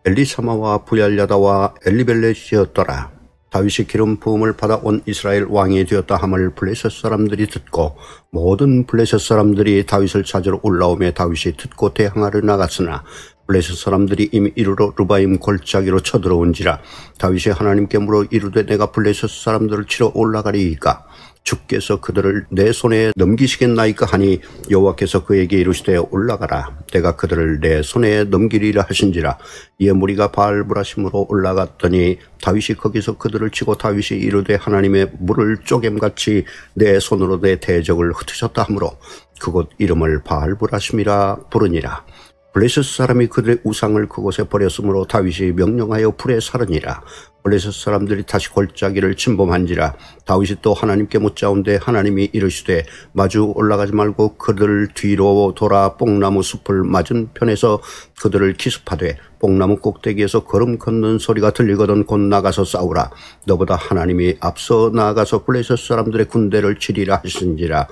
A: 엘리사마와 부얄야다와 엘리벨렛이었더라. 다윗이 기름 부음을 받아 온 이스라엘 왕이 되었다 함을 블레셋 사람들이 듣고 모든 블레셋 사람들이 다윗을 찾으러 올라오며 다윗이 듣고 대항하러 나갔으나 블레셋 사람들이 이미 이르러 르바임 골짜기로 쳐들어온지라. 다윗이 하나님께 물어 이르되 내가 블레셋 사람들을 치러 올라가리이까 주께서 그들을 내 손에 넘기시겠나이까 하니 여호와께서 그에게 이르시되 올라가라. 내가 그들을 내 손에 넘기리라 하신지라. 이에 무리가 바알브라심으로 올라갔더니 다윗이 거기서 그들을 치고 다윗이 이르되 하나님의 물을 쪼겜같이 내 손으로 내 대적을 흩으셨다 하므로 그곳 이름을 바알브라심이라 부르니라. 블레셋 사람이 그들의 우상을 그곳에 버렸으므로 다윗이 명령하여 불에 사르니라. 블레셋 사람들이 다시 골짜기를 침범한지라. 다윗이 또 하나님께 묻자온데 하나님이 이르시되 마주 올라가지 말고 그들 뒤로 돌아 뽕나무 숲을 맞은 편에서 그들을 기습하되 뽕나무 꼭대기에서 걸음 걷는 소리가 들리거든 곧 나가서 싸우라. 너보다 하나님이 앞서 나아가서 블레셋 사람들의 군대를 치리라 하신지라.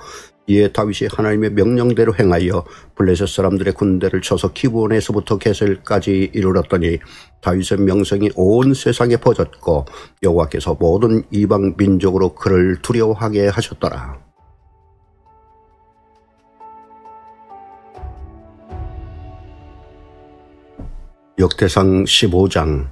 A: 이에 다윗이 하나님의 명령대로 행하여 블레셋 사람들의 군대를 쳐서 기브온에서부터 게셀까지 이르렀더니 다윗의 명성이 온 세상에 퍼졌고 여호와께서 모든 이방 민족으로 그를 두려워하게 하셨더라. 역대상 15장.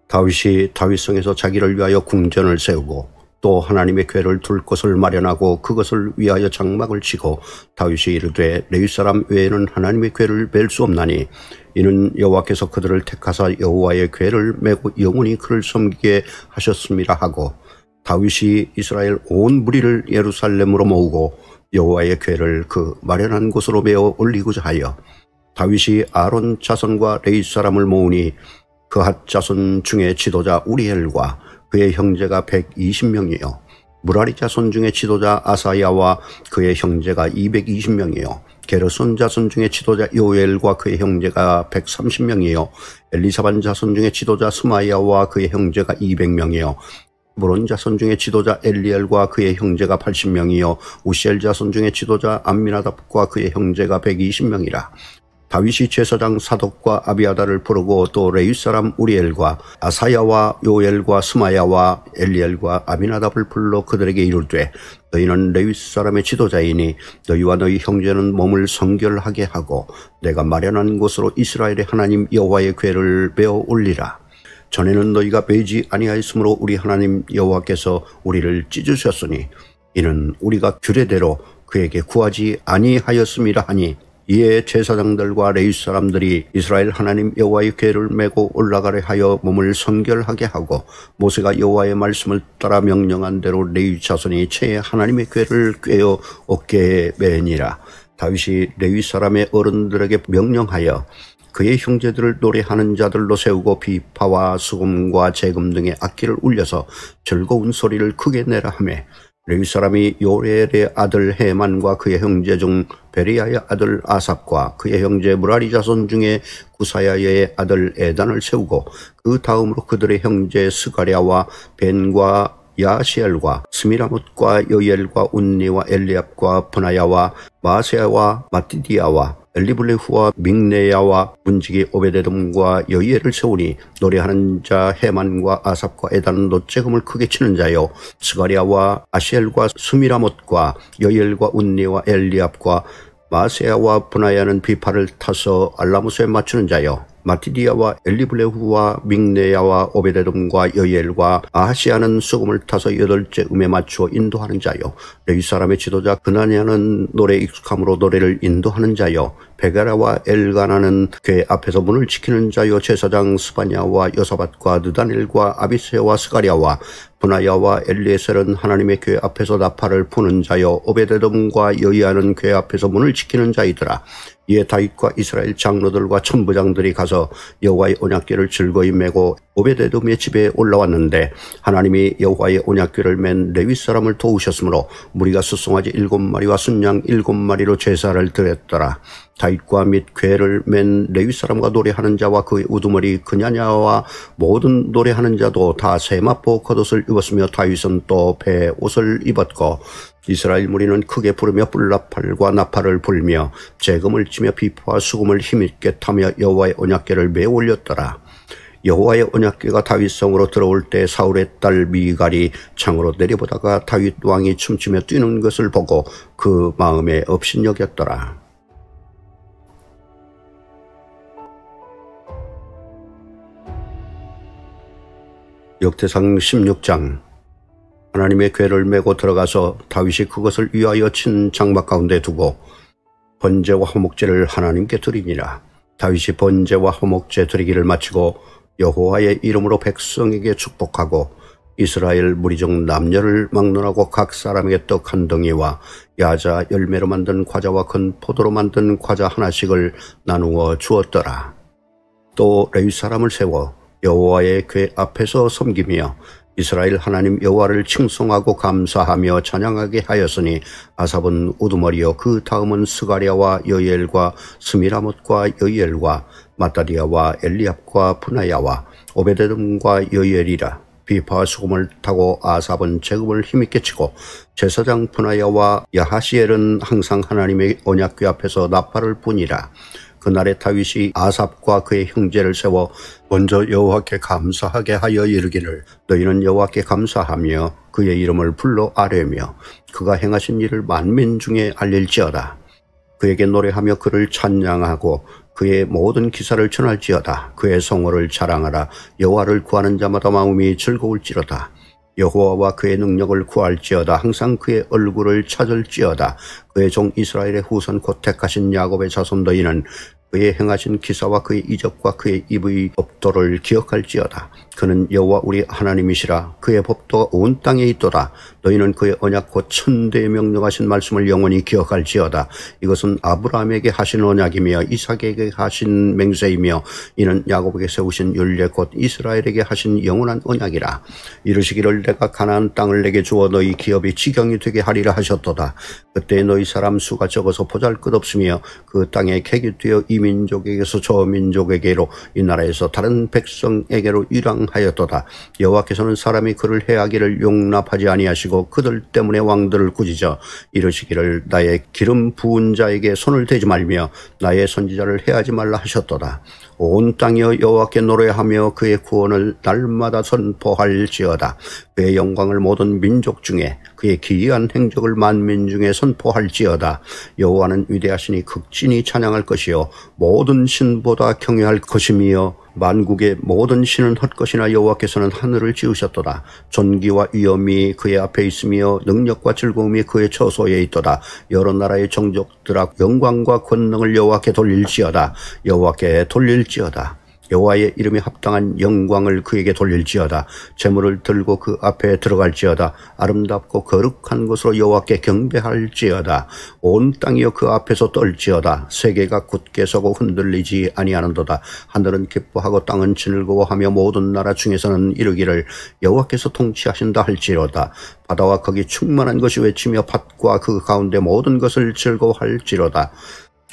A: 다윗이 다윗성에서 자기를 위하여 궁전을 세우고 또 하나님의 궤를 둘 곳을 마련하고 그것을 위하여 장막을 치고 다윗이 이르되 레위 사람 외에는 하나님의 궤를 뵐 수 없나니 이는 여호와께서 그들을 택하사 여호와의 궤를 메고 영원히 그를 섬기게 하셨음이라 하고 다윗이 이스라엘 온 무리를 예루살렘으로 모으고 여호와의 궤를 그 마련한 곳으로 메어 올리고자 하여 다윗이 아론 자손과 레위 사람을 모으니 그핫 자손 중에 지도자 우리엘과 그의 형제가 120명이요 무라리 자손 중에 지도자 아사야와 그의 형제가 220명이요 게르손 자손 중에 지도자 요엘과 그의 형제가 130명이요 엘리사반 자손 중에 지도자 스마야와 그의 형제가 200명이요 브론 자손 중에 지도자 엘리엘과 그의 형제가 80명이요 우시엘 자손 중에 지도자 암미나답과 그의 형제가 120명이라. 다윗이 제사장 사독과 아비아다를 부르고 또 레위 사람 우리엘과 아사야와 요엘과 스마야와 엘리엘과 아비나답을 불러 그들에게 이르되 너희는 레위 사람의 지도자이니 너희와 너희 형제는 몸을 성결하게 하고 내가 마련한 곳으로 이스라엘의 하나님 여호와의 궤를 베어 올리라. 전에는 너희가 베지 아니하였으므로 우리 하나님 여호와께서 우리를 찢으셨으니 이는 우리가 규례대로 그에게 구하지 아니하였음이라 하니 이에 제사장들과 레위 사람들이 이스라엘 하나님 여호와의 궤를 메고 올라가려 하여 몸을 성결하게 하고 모세가 여호와의 말씀을 따라 명령한 대로 레위 자손이 채 하나님의 궤를 꿰어 어깨에 매니라. 다윗이 레위 사람의 어른들에게 명령하여 그의 형제들을 노래하는 자들로 세우고 비파와 수금과 재금 등의 악기를 울려서 즐거운 소리를 크게 내라 하매 레위 사람이 요엘의 아들 헤만과 그의 형제 중 베리야의 아들 아삽과 그의 형제 무라리 자손 중에 구사야의 아들 에단을 세우고 그 다음으로 그들의 형제 스가랴와 벤과 야시엘과 스미라못과 여엘과 운니와 엘리압과 브나야와 마세야와 마티디야와 엘리블레후와 믹네야와 문지기 오베데돔과 여이엘을 세우니 노래하는 자 헤만과 아삽과 에단은 놋재금을 크게 치는 자요 스가랴와 아시엘과 스미라못과 여이엘과 운니와 엘리압과 마세야와 브나야는 비파를 타서 알라무스에 맞추는 자요 마티디야와 엘리블레후와 믹네야와 오베데돔과 여이엘과 아하시아는 수금을 타서 8째 음에 맞추어 인도하는 자요 레위 사람의 지도자 그나냐는 노래 익숙함으로 노래를 인도하는 자요 베가라와 엘가나는 궤 앞에서 문을 지키는 자요 제사장 스바냐와 여사밧과 느다넬과 아비세와 스가랴와 브나야와 엘리에셀은 하나님의 궤 앞에서 나팔을 부는 자요 오베데돔과 여이아는 궤 앞에서 문을 지키는 자이더라. 이에 다윗과 이스라엘 장로들과 천부장들이 가서 여호와의 언약궤를 즐거이 메고 오베데돔의 집에 올라왔는데 하나님이 여호와의 언약궤를 맨 레위 사람을 도우셨으므로 무리가 숫송아지 7마리와 순양 7마리로 제사를 드렸더라. 다윗과 및 궤를 맨 레위 사람과 노래하는 자와 그의 우두머리 그냐냐와 모든 노래하는 자도 다 세마포 겉옷을 입었으며 다윗은 또 배 옷을 입었고 이스라엘 무리는 크게 부르며 뿔나팔과 나팔을 불며 재금을 치며 비파와 수금을 힘있게 타며 여호와의 언약궤를 메어 올렸더라. 여호와의 언약궤가 다윗성으로 들어올 때 사울의 딸 미갈이 창으로 내려보다가 다윗 왕이 춤추며 뛰는 것을 보고 그 마음에 업신여겼더라. 역대상 16장. 하나님의 궤를 메고 들어가서 다윗이 그것을 위하여 친 장막 가운데 두고 번제와 화목제를 하나님께 드리니라. 다윗이 번제와 화목제 드리기를 마치고 여호와의 이름으로 백성에게 축복하고 이스라엘 무리중 남녀를 막론하고 각 사람에게 떡 한 덩이와 야자 열매로 만든 과자와 큰 포도로 만든 과자 하나씩을 나누어 주었더라. 또 레위 사람을 세워 여호와의 궤 앞에서 섬기며 이스라엘 하나님 여호와를 칭송하고 감사하며 찬양하게 하였으니 아삽은 우두머리요 그 다음은 스가랴와 여이엘과 스미라못과 여이엘과 마따리아와 엘리압과 분하야와 오베데돔과 여이엘이라. 비파와 수금을 타고 아삽은 제금을 힘있게 치고 제사장 분하야와 야하시엘은 항상 하나님의 언약궤 앞에서 나팔을 부니라. 그날에 다윗이 아삽과 그의 형제를 세워 먼저 여호와께 감사하게 하여 이르기를 너희는 여호와께 감사하며 그의 이름을 불러 아뢰며 그가 행하신 일을 만민 중에 알릴지어다. 그에게 노래하며 그를 찬양하고 그의 모든 기사를 전할지어다. 그의 성호를 자랑하라. 여호와를 구하는 자마다 마음이 즐거울지로다. 여호와와 그의 능력을 구할지어다. 항상 그의 얼굴을 찾을지어다. 그의 종 이스라엘의 후손 곧 택하신 야곱의 자손 너희는 그의 행하신 기사와 그의 이적과 그의 입의 법도를 기억할지어다. 그는 여호와 우리 하나님이시라. 그의 법도가 온 땅에 있도다. 너희는 그의 언약 곧 천대에 명령하신 말씀을 영원히 기억할지어다. 이것은 아브라함에게 하신 언약이며 이삭에게 하신 맹세이며 이는 야곱에게 세우신 율례 곧 이스라엘에게 하신 영원한 언약이라. 이르시기를 내가 가나안 땅을 내게 주어 너희 기업이 지경이 되게 하리라 하셨도다. 그때 너희 사람 수가 적어서 보잘것없으며 그 땅에 객이 되어 이 민족에게서 저 민족에게로 이 나라에서 다른 백성에게로 유랑하였도다. 여호와께서는 사람이 그를 해하기를 용납하지 아니하시고 그들 때문에 왕들을 꾸짖어 이르시기를 나의 기름 부은 자에게 손을 대지 말며 나의 선지자를 해하지 말라 하셨도다. 온 땅이여 여호와께 노래하며 그의 구원을 날마다 선포할지어다. 그의 영광을 모든 민족 중에 그의 기이한 행적을 만민 중에 선포할지어다. 여호와는 위대하시니 극진히 찬양할 것이요 모든 신보다 경외할 것이며 만국의 모든 신은 헛것이나 여호와께서는 하늘을 지으셨도다. 존귀와 위엄이 그의 앞에 있으며 능력과 즐거움이 그의 처소에 있도다. 여러 나라의 종족들아 영광과 권능을 여호와께 돌릴지어다. 여호와께 돌릴지어다. 여호와의 이름에 합당한 영광을 그에게 돌릴지어다. 제물을 들고 그 앞에 들어갈지어다. 아름답고 거룩한 것으로 여호와께 경배할지어다. 온 땅이여 그 앞에서 떨지어다. 세계가 굳게 서고 흔들리지 아니하는도다. 하늘은 기뻐하고 땅은 즐거워하며 모든 나라 중에서는 이르기를 여호와께서 통치하신다 할지로다. 바다와 거기 충만한 것이 외치며 밭과 그 가운데 모든 것을 즐거워할지로다.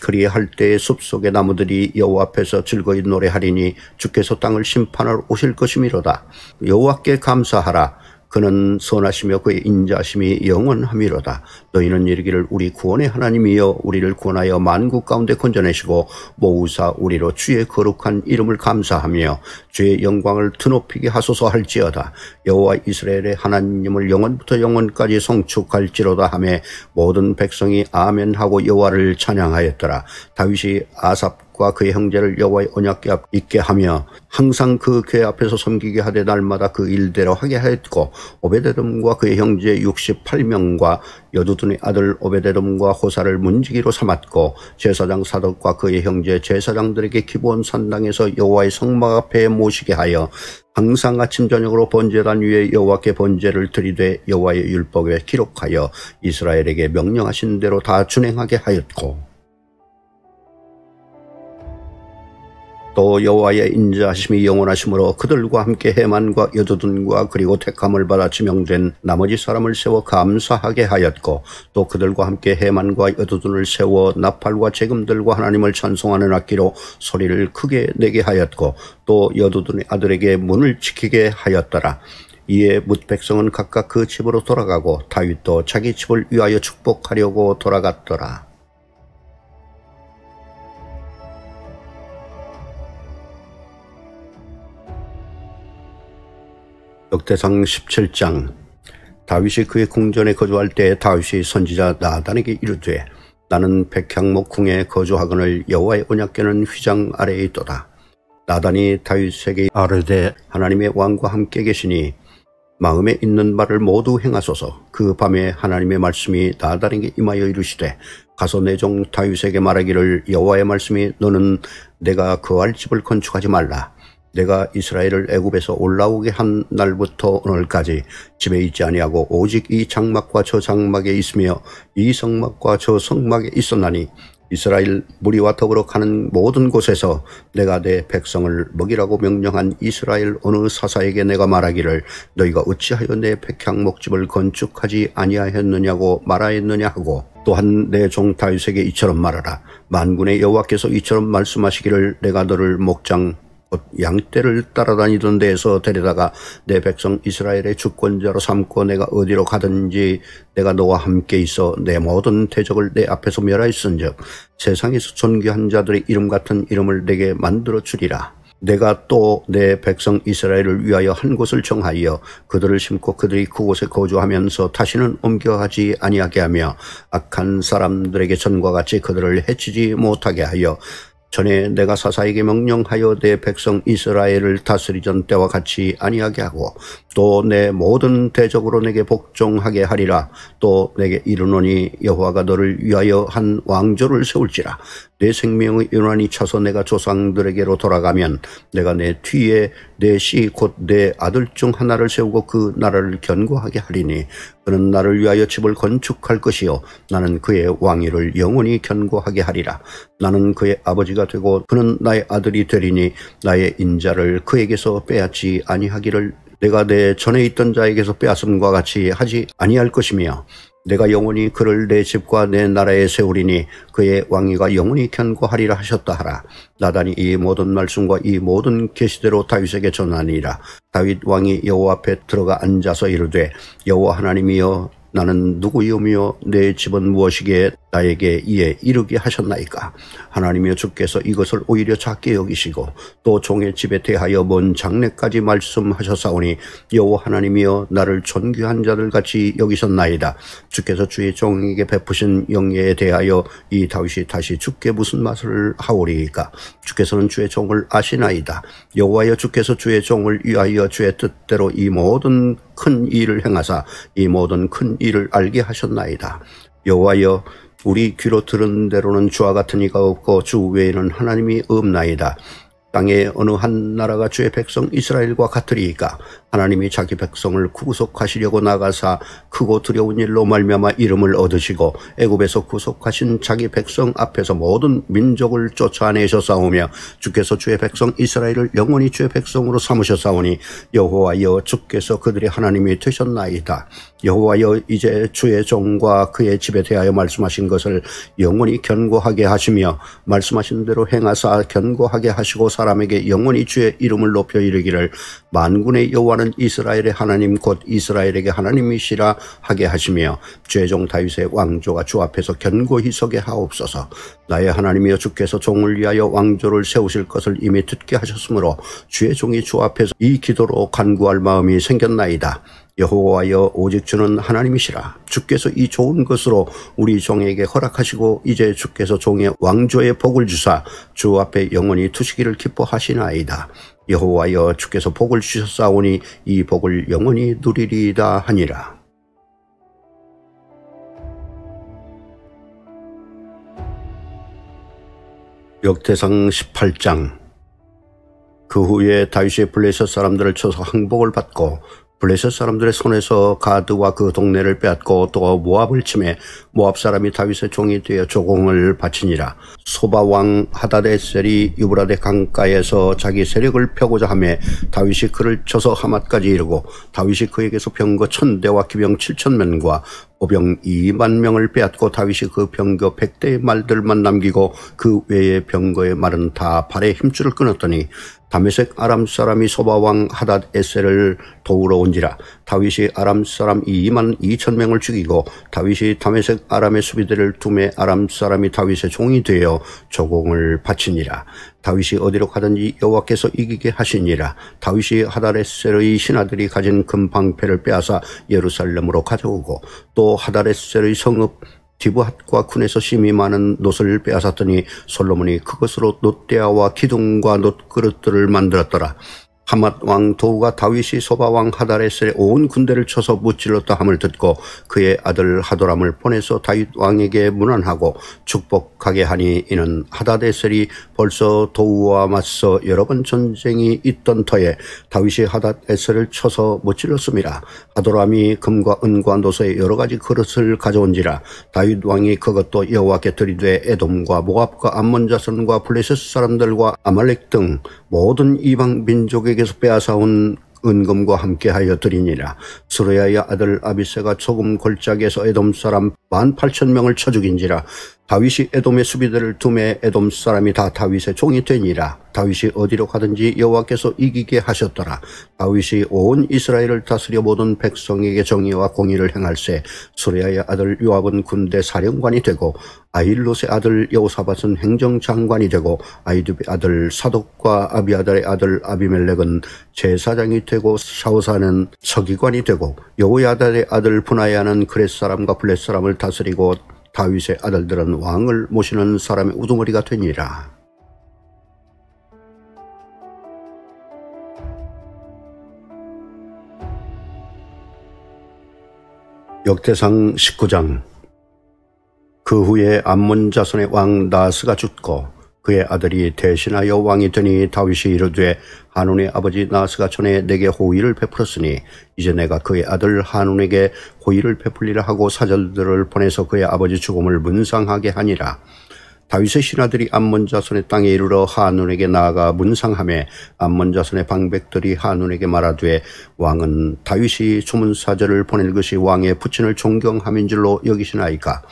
A: 그리할 때에 숲속의 나무들이 여호와 앞에서 즐거이 노래하리니 주께서 땅을 심판하러 오실 것이미로다. 여호와께 감사하라. 그는 선하시며 그의 인자심이 영원함이로다. 너희는 이르기를 우리 구원의 하나님이여 우리를 구원하여 만국 가운데 건져내시고 모으사 우리로 주의 거룩한 이름을 감사하며 주의 영광을 드높이게 하소서 할지어다. 여호와 이스라엘의 하나님을 영원부터 영원까지 성축할지로다 하며 모든 백성이 아멘하고 여호와를 찬양하였더라. 다윗이 아삽과 그의 형제를 여호와의 언약궤 앞에 있게 하며 항상 그 궤 앞에서 섬기게 하되 날마다 그 일대로 하게 하였고 오베데돔과 그의 형제 68명과 여두둔의 아들 오베데돔과 호사를 문지기로 삼았고 제사장 사독과 그의 형제 제사장들에게 기브온 산당에서 여호와의 성막 앞에 모시게 하여 항상 아침 저녁으로 번제단 위에 여호와께 번제를 드리되 여호와의 율법에 기록하여 이스라엘에게 명령하신 대로 다 준행하게 하였고 또 여호와의 인자하심이 영원하심으로 그들과 함께 해만과 여두둔과 그리고 택함을 받아 지명된 나머지 사람을 세워 감사하게 하였고 또 그들과 함께 해만과 여두둔을 세워 나팔과 재금들과 하나님을 찬송하는 악기로 소리를 크게 내게 하였고 또 여두둔의 아들에게 문을 지키게 하였더라. 이에 뭇 백성은 각각 그 집으로 돌아가고 다윗도 자기 집을 위하여 축복하려고 돌아갔더라. 역대상 17장. 다윗이 그의 궁전에 거주할 때 다윗이 선지자 나단에게 이르되 나는 백향목 궁에 거주하거늘 여호와의 언약궤는 휘장 아래에 있도다. 나단이 다윗에게 아뢰되 하나님의 왕과 함께 계시니 마음에 있는 말을 모두 행하소서. 그 밤에 하나님의 말씀이 나단에게 임하여 이르시되 가서 내 종 다윗에게 말하기를 여호와의 말씀이 너는 내가 거할 집을 건축하지 말라. 내가 이스라엘을 애굽에서 올라오게 한 날부터 오늘까지 집에 있지 아니하고 오직 이 장막과 저 장막에 있으며 이 성막과 저 성막에 있었나니 이스라엘 무리와 더불어 가는 모든 곳에서 내가 내 백성을 먹이라고 명령한 이스라엘 어느 사사에게 내가 말하기를 너희가 어찌하여 내 백향 목집을 건축하지 아니하였느냐고 말하였느냐 하고 또한 내 종 다윗에게 이처럼 말하라. 만군의 여호와께서 이처럼 말씀하시기를 내가 너를 목장 곧 양떼를 따라다니던 데에서 데려다가 내 백성 이스라엘의 주권자로 삼고 내가 어디로 가든지 내가 너와 함께 있어 내 모든 대적을 내 앞에서 멸하였은즉 세상에서 존귀한 자들의 이름 같은 이름을 내게 만들어 주리라. 내가 또 내 백성 이스라엘을 위하여 한 곳을 정하여 그들을 심고 그들이 그곳에 거주하면서 다시는 옮겨가지 아니하게 하며 악한 사람들에게 전과 같이 그들을 해치지 못하게 하여 전에 내가 사사에게 명령하여 내 백성 이스라엘을 다스리던 때와 같이 아니하게 하고 또 내 모든 대적으로 내게 복종하게 하리라. 또 내게 이르노니 여호와가 너를 위하여 한 왕조를 세울지라. 내 생명의 연한이 차서 내가 조상들에게로 돌아가면 내가 내 뒤에 내 씨 곧 내 아들 중 하나를 세우고 그 나라를 견고하게 하리니 그는 나를 위하여 집을 건축할 것이요 나는 그의 왕위를 영원히 견고하게 하리라. 나는 그의 아버지가 되고 그는 나의 아들이 되리니 나의 인자를 그에게서 빼앗지 아니하기를 내가 내 전에 있던 자에게서 빼앗음과 같이 하지 아니할 것이며 내가 영원히 그를 내 집과 내 나라에 세우리니 그의 왕위가 영원히 견고하리라 하셨다 하라. 나단이 이 모든 말씀과 이 모든 계시대로 다윗에게 전하니라. 다윗 왕이 여호와 앞에 들어가 앉아서 이르되 여호와 하나님이여 나는 누구이오며 내 집은 무엇이기에 나에게 이에 이르게 하셨나이까. 하나님이여 주께서 이것을 오히려 작게 여기시고 또 종의 집에 대하여 먼 장래까지 말씀하셨사오니 여호와 하나님이여 나를 존귀한 자들 같이 여기셨나이다. 주께서 주의 종에게 베푸신 영예에 대하여 이 다윗이 다시 주께 무슨 말을 하오리이까. 주께서는 주의 종을 아시나이다. 여호와여 주께서 주의 종을 위하여 주의 뜻대로 이 모든 큰 일을 행하사 이 모든 큰 일을 알게 하셨나이다. 여호와여 우리 귀로 들은 대로는 주와 같은 이가 없고 주 외에는 하나님이 없나이다. 땅에 어느 한 나라가 주의 백성 이스라엘과 같으리이까. 하나님이 자기 백성을 구속하시려고 나가사 크고 두려운 일로 말미암아 이름을 얻으시고 애굽에서 구속하신 자기 백성 앞에서 모든 민족을 쫓아내셨사오며 주께서 주의 백성 이스라엘을 영원히 주의 백성으로 삼으셨사오니 여호와여 주께서 그들의 하나님이 되셨나이다. 여호와여 이제 주의 종과 그의 집에 대하여 말씀하신 것을 영원히 견고하게 하시며 말씀하신 대로 행하사 견고하게 하시고 사람에게 영원히 주의 이름을 높여 이르기를 만군의 여호와는 이스라엘의 하나님 곧 이스라엘에게 하나님이시라 하게 하시며 주의 종 다윗의 왕조가 주 앞에서 견고히 서게 하옵소서. 나의 하나님이여 주께서 종을 위하여 왕조를 세우실 것을 이미 듣게 하셨으므로 주의 종이 주 앞에서 이 기도로 간구할 마음이 생겼나이다. 여호와여 오직 주는 하나님이시라. 주께서 이 좋은 것으로 우리 종에게 허락하시고 이제 주께서 종의 왕조의 복을 주사 주 앞에 영원히 두시기를 기뻐하시나이다. 여호와여 주께서 복을 주셨사오니 이 복을 영원히 누리리이다 하니라. 역대상 18장. 그 후에 다윗이 블레셋 사람들을 쳐서 항복을 받고 블레셋 사람들의 손에서 가드와 그 동네를 빼앗고 또 모압을 치매 모압 사람이 다윗의 종이 되어 조공을 바치니라. 소바 왕 하닷에셀이 유브라데 강가에서 자기 세력을 펴고자 하며 다윗이 그를 쳐서 하맛까지 이르고 다윗이 그에게서 병거 1000대와 기병 7000명과 보병 2만 명을 빼앗고 다윗이 그 병거 100대의 말들만 남기고 그 외의 병거의 말은 다 발에 힘줄을 끊었더니 다메섹 아람 사람이 소바 왕 하닷에셀을 도우러 온지라. 다윗이 아람 사람 2만 2천 명을 죽이고 다윗이 다메섹 아람의 수비대를 두매 아람 사람이 다윗의 종이 되어 조공을 바치니라. 다윗이 어디로 가든지 여호와께서 이기게 하시니라. 다윗이 하닷에셀의 신하들이 가진 금 방패를 빼앗아 예루살렘으로 가져오고 또 하닷에셀의 성읍 디브핫과 쿤에서 심히 많은 놋을 빼앗았더니 솔로몬이 그것으로 놋대야와 기둥과 놋그릇들을 만들었더라. 하맛 왕 도우가 다윗이 소바 왕 하다레셀의 온 군대를 쳐서 무찔렀다 함을 듣고 그의 아들 하도람을 보내서 다윗 왕에게 문안하고 축복하게 하니 이는 하다레셀이 벌써 도우와 맞서 여러 번 전쟁이 있던 터에 다윗이 하다레셀을 쳐서 무찔렀음이라. 하도람이 금과 은과 노소의 여러 가지 그릇을 가져온지라. 다윗 왕이 그것도 여호와께 드리되 에돔과 모압과 암몬 자손과 블레셋 사람들과 아말렉 등 모든 이방 민족에게서 빼앗아온 은금과 함께하여 드리니라. 스루야의 아들 아비새가 소금 골짜기에서 에돔 사람 18,000명을 쳐 죽인지라. 다윗이 에돔의 수비대를 두매 에돔 사람이 다 다윗의 종이 되니라. 다윗이 어디로 가든지 여호와께서 이기게 하셨더라. 다윗이 온 이스라엘을 다스려 모든 백성에게 정의와 공의를 행할세. 스루야의 아들 요압은 군대 사령관이 되고 아힐롯의 아들 여호사밧은 행정장관이 되고 아히두의 아들 사독과 아비아달의 아들 아비멜렉은 제사장이 되고 샤우사는 서기관이 되고 여호야달의 아들 브나야는 그렛 사람과 블렛 사람을 다스리고 다윗의 아들들은 왕을 모시는 사람의 우두머리가 되니라. 역대상 19장. 그 후에 암몬 자손의 왕 나하스가 죽고 그의 아들이 대신하여 왕이 되니 다윗이 이르되 한운의 아버지 나하스가 전에 내게 호의를 베풀었으니 이제 내가 그의 아들 한운에게 호의를 베풀리라 하고 사절들을 보내서 그의 아버지 죽음을 문상하게 하니라. 다윗의 신하들이 암몬 자손의 땅에 이르러 한운에게 나아가 문상하매 암몬 자손의 방백들이 한운에게 말하되 왕은 다윗이 주문사절을 보낼 것이 왕의 부친을 존경함인 줄로 여기시나이까.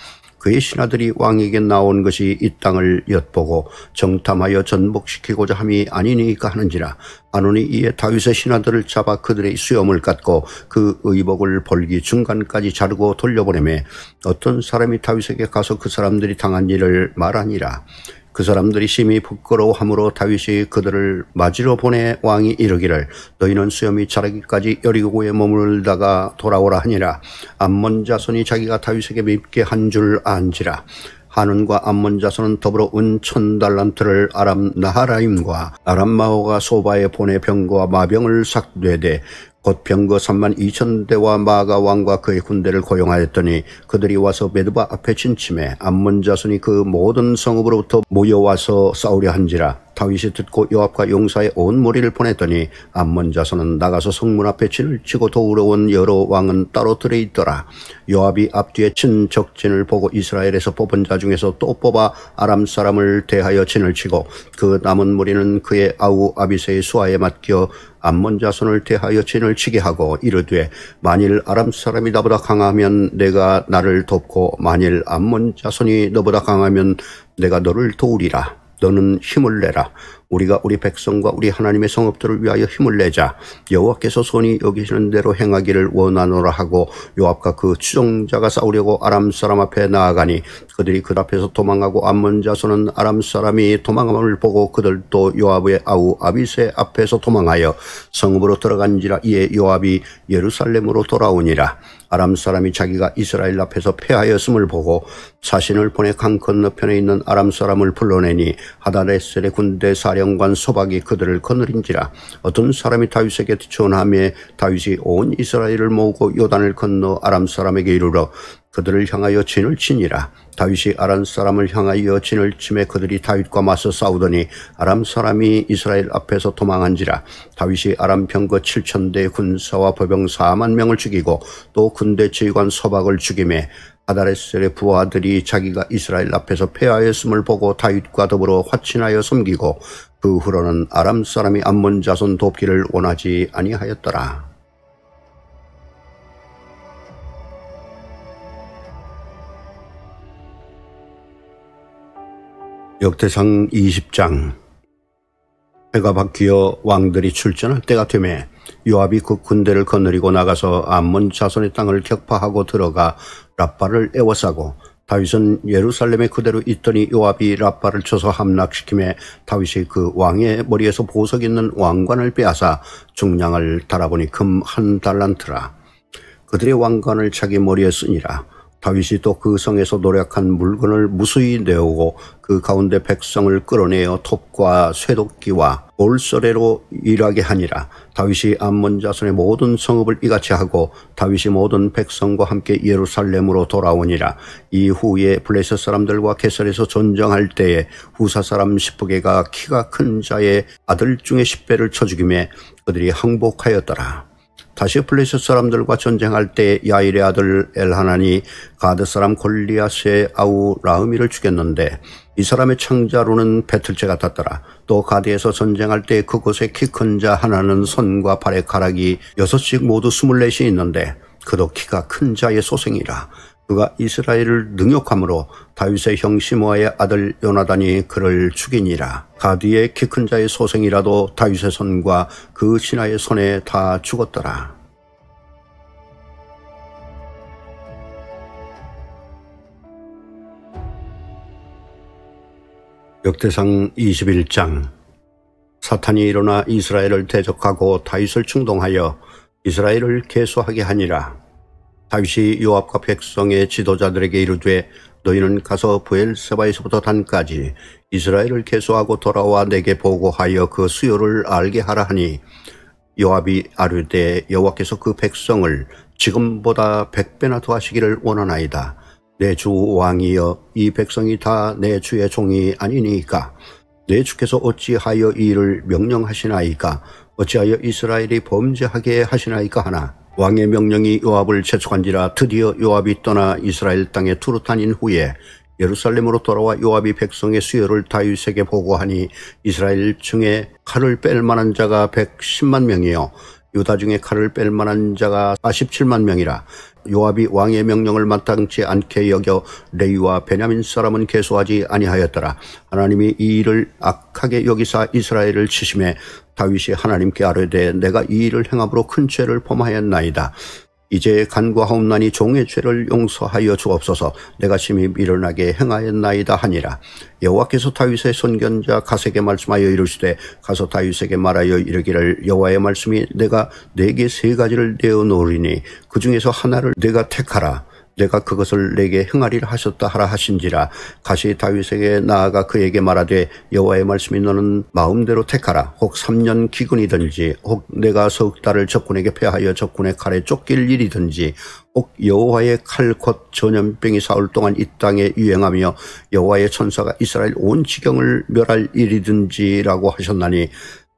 A: 그의 신하들이 왕에게 나온 것이 이 땅을 엿보고 정탐하여 전복시키고자 함이 아니니까 하는지라. 한운이 이에 다윗의 신하들을 잡아 그들의 수염을 깎고 그 의복을 벌기 중간까지 자르고 돌려보내매 어떤 사람이 다윗에게 가서 그 사람들이 당한 일을 말하니라. 그 사람들이 심히 부끄러워함으로 다윗이 그들을 맞으러 보내 왕이 이르기를 너희는 수염이 자라기까지 여리고에 머물다가 돌아오라 하니라. 암몬 자손이 자기가 다윗에게 밉게 한 줄 안지라. 한운과 암몬 자손은 더불어 은 1000달란트를 아람 나하라임과 아람 마호가 소바에 보내 병거와 마병을 삭되되 곧 병거 32,000대와 마가 왕과 그의 군대를 고용하였더니 그들이 와서 메드바 앞에 진침해 암몬 자손이 그 모든 성읍으로부터 모여와서 싸우려 한지라. 다윗이 듣고 요압과 용사의 온 무리를 보냈더니 암몬 자손은 나가서 성문 앞에 진을 치고 도우러 온 여러 왕은 따로 들어있더라. 요압이 앞뒤에 친 적진을 보고 이스라엘에서 뽑은 자 중에서 또 뽑아 아람 사람을 대하여 진을 치고 그 남은 무리는 그의 아우 아비새의 수하에 맡겨 암몬 자손을 대하여 진을 치게 하고 이르되 만일 아람 사람이 나보다 강하면 내가 나를 돕고 만일 암몬 자손이 너보다 강하면 내가 너를 도우리라. 너는 힘을 내라. 우리가 우리 백성과 우리 하나님의 성읍들을 위하여 힘을 내자. 여호와께서 손이 여기시는 대로 행하기를 원하노라 하고 요압과 그 추종자가 싸우려고 아람 사람 앞에 나아가니 그들이 그 앞에서 도망하고 암몬 자손은 아람 사람이 도망함을 보고 그들도 요압의 아우 아비새 앞에서 도망하여 성읍으로 들어간지라. 이에 요압이 예루살렘으로 돌아오니라. 아람 사람이 자기가 이스라엘 앞에서 패하였음을 보고 사신을 보내 강 건너편에 있는 아람 사람을 불러내니 하다레셀의 군대 사령관 소박이 그들을 거느린지라. 어떤 사람이 다윗에게 전하며 다윗이 온 이스라엘을 모으고 요단을 건너 아람 사람에게 이르러 그들을 향하여 진을 치니라. 다윗이 아람 사람을 향하여 진을 치매 그들이 다윗과 맞서 싸우더니 아람 사람이 이스라엘 앞에서 도망한지라. 다윗이 아람 병거 7,000대 군사와 보병 40,000명을 죽이고 또 군대 지휘관 소박을 죽이매 하다레셀의 부하들이 자기가 이스라엘 앞에서 패하였음을 보고 다윗과 더불어 화친하여 섬기고 그 후로는 아람 사람이 암몬 자손 돕기를 원하지 아니하였더라. 역대상 20장. 해가 바뀌어 왕들이 출전할 때가 되매 요압이 그 군대를 거느리고 나가서 암몬 자손의 땅을 격파하고 들어가 랍바를 에워싸고 다윗은 예루살렘에 그대로 있더니 요압이 랍바를 쳐서 함락시키매 다윗이 그 왕의 머리에서 보석 있는 왕관을 빼앗아 중량을 달아보니 금 1달란트라. 그들의 왕관을 자기 머리에 쓰니라. 다윗이 또 그 성에서 노력한 물건을 무수히 내오고 그 가운데 백성을 끌어내어 톱과 쇠도끼와 돌서래로 일하게 하니라. 다윗이 암몬 자손의 모든 성읍을 이같이 하고 다윗이 모든 백성과 함께 예루살렘으로 돌아오니라. 이후에 블레셋 사람들과 게셀에서 전쟁할 때에 후사 사람 시프게가 키가 큰 자의 아들 중에 10배를 쳐 죽이매 그들이 항복하였더라. 다시 블레셋 사람들과 전쟁할 때 야일의 아들 엘하난이 가드 사람 골리앗의 아우 라흐미를 죽였는데 이 사람의 창자로는 배틀째 같았더라. 또 가드에서 전쟁할 때 그곳에 키 큰 자 하나는 손과 발의 가락이 6씩 모두 24이 있는데 그도 키가 큰 자의 소생이라. 그가 이스라엘을 능욕함으로 다윗의 형 시므아의 아들 요나단이 그를 죽이니라. 가드의 키 큰 자의 소생이라도 다윗의 손과 그 신하의 손에 다 죽었더라. 역대상 21장. 사탄이 일어나 이스라엘을 대적하고 다윗을 충동하여 이스라엘을 계수하게 하니라. 다윗이 요압과 백성의 지도자들에게 이르되 너희는 가서 브엘세바에서부터 단까지 이스라엘을 계수하고 돌아와 내게 보고하여 그 수요를 알게 하라 하니 요압이 아뢰되 여호와께서 그 백성을 지금보다 100배나 더하시기를 원하나이다. 내 주 왕이여 이 백성이 다 내 주의 종이 아니니까 내 주께서 어찌하여 이 일을 명령하시나이까 어찌하여 이스라엘이 범죄하게 하시나이까 하나 왕의 명령이 요압을 재촉한지라. 드디어 요압이 떠나 이스라엘 땅에 두루 다닌 후에 예루살렘으로 돌아와 요압이 백성의 수요를 다윗에게 보고하니 이스라엘 중에 칼을 뺄 만한 자가 110만 명이요 유다 중에 칼을 뺄 만한 자가 47만 명이라. 요압이 왕의 명령을 마땅치 않게 여겨 레위와 베냐민 사람은 계수하지 아니하였더라. 하나님이 이 일을 악하게 여기사 이스라엘을 치심해 다윗이 하나님께 아뢰되 내가 이 일을 행함으로 큰 죄를 범하였나이다. 이제 간구하옵나니 종의 죄를 용서하여 주옵소서. 내가 심히 미련하게 행하였나이다 하니라. 여호와께서 다윗의 선견자 갓에게 말씀하여 이르시되 가서 다윗에게 말하여 이르기를 여호와의 말씀이 내가 네게 3가지를 내어 놓으리니 그 중에서 하나를 내가 택하라. 내가 그것을 내게 행하리라 하셨다 하라 하신지라. 갓이 다윗에게 나아가 그에게 말하되 여호와의 말씀이 너는 마음대로 택하라. 혹 3년 기근이든지 혹 내가 석 달을 적군에게 패하여 적군의 칼에 쫓길 일이든지 혹 여호와의 칼 곧 전염병이 사흘 동안 이 땅에 유행하며 여호와의 천사가 이스라엘 온 지경을 멸할 일이든지라고 하셨나니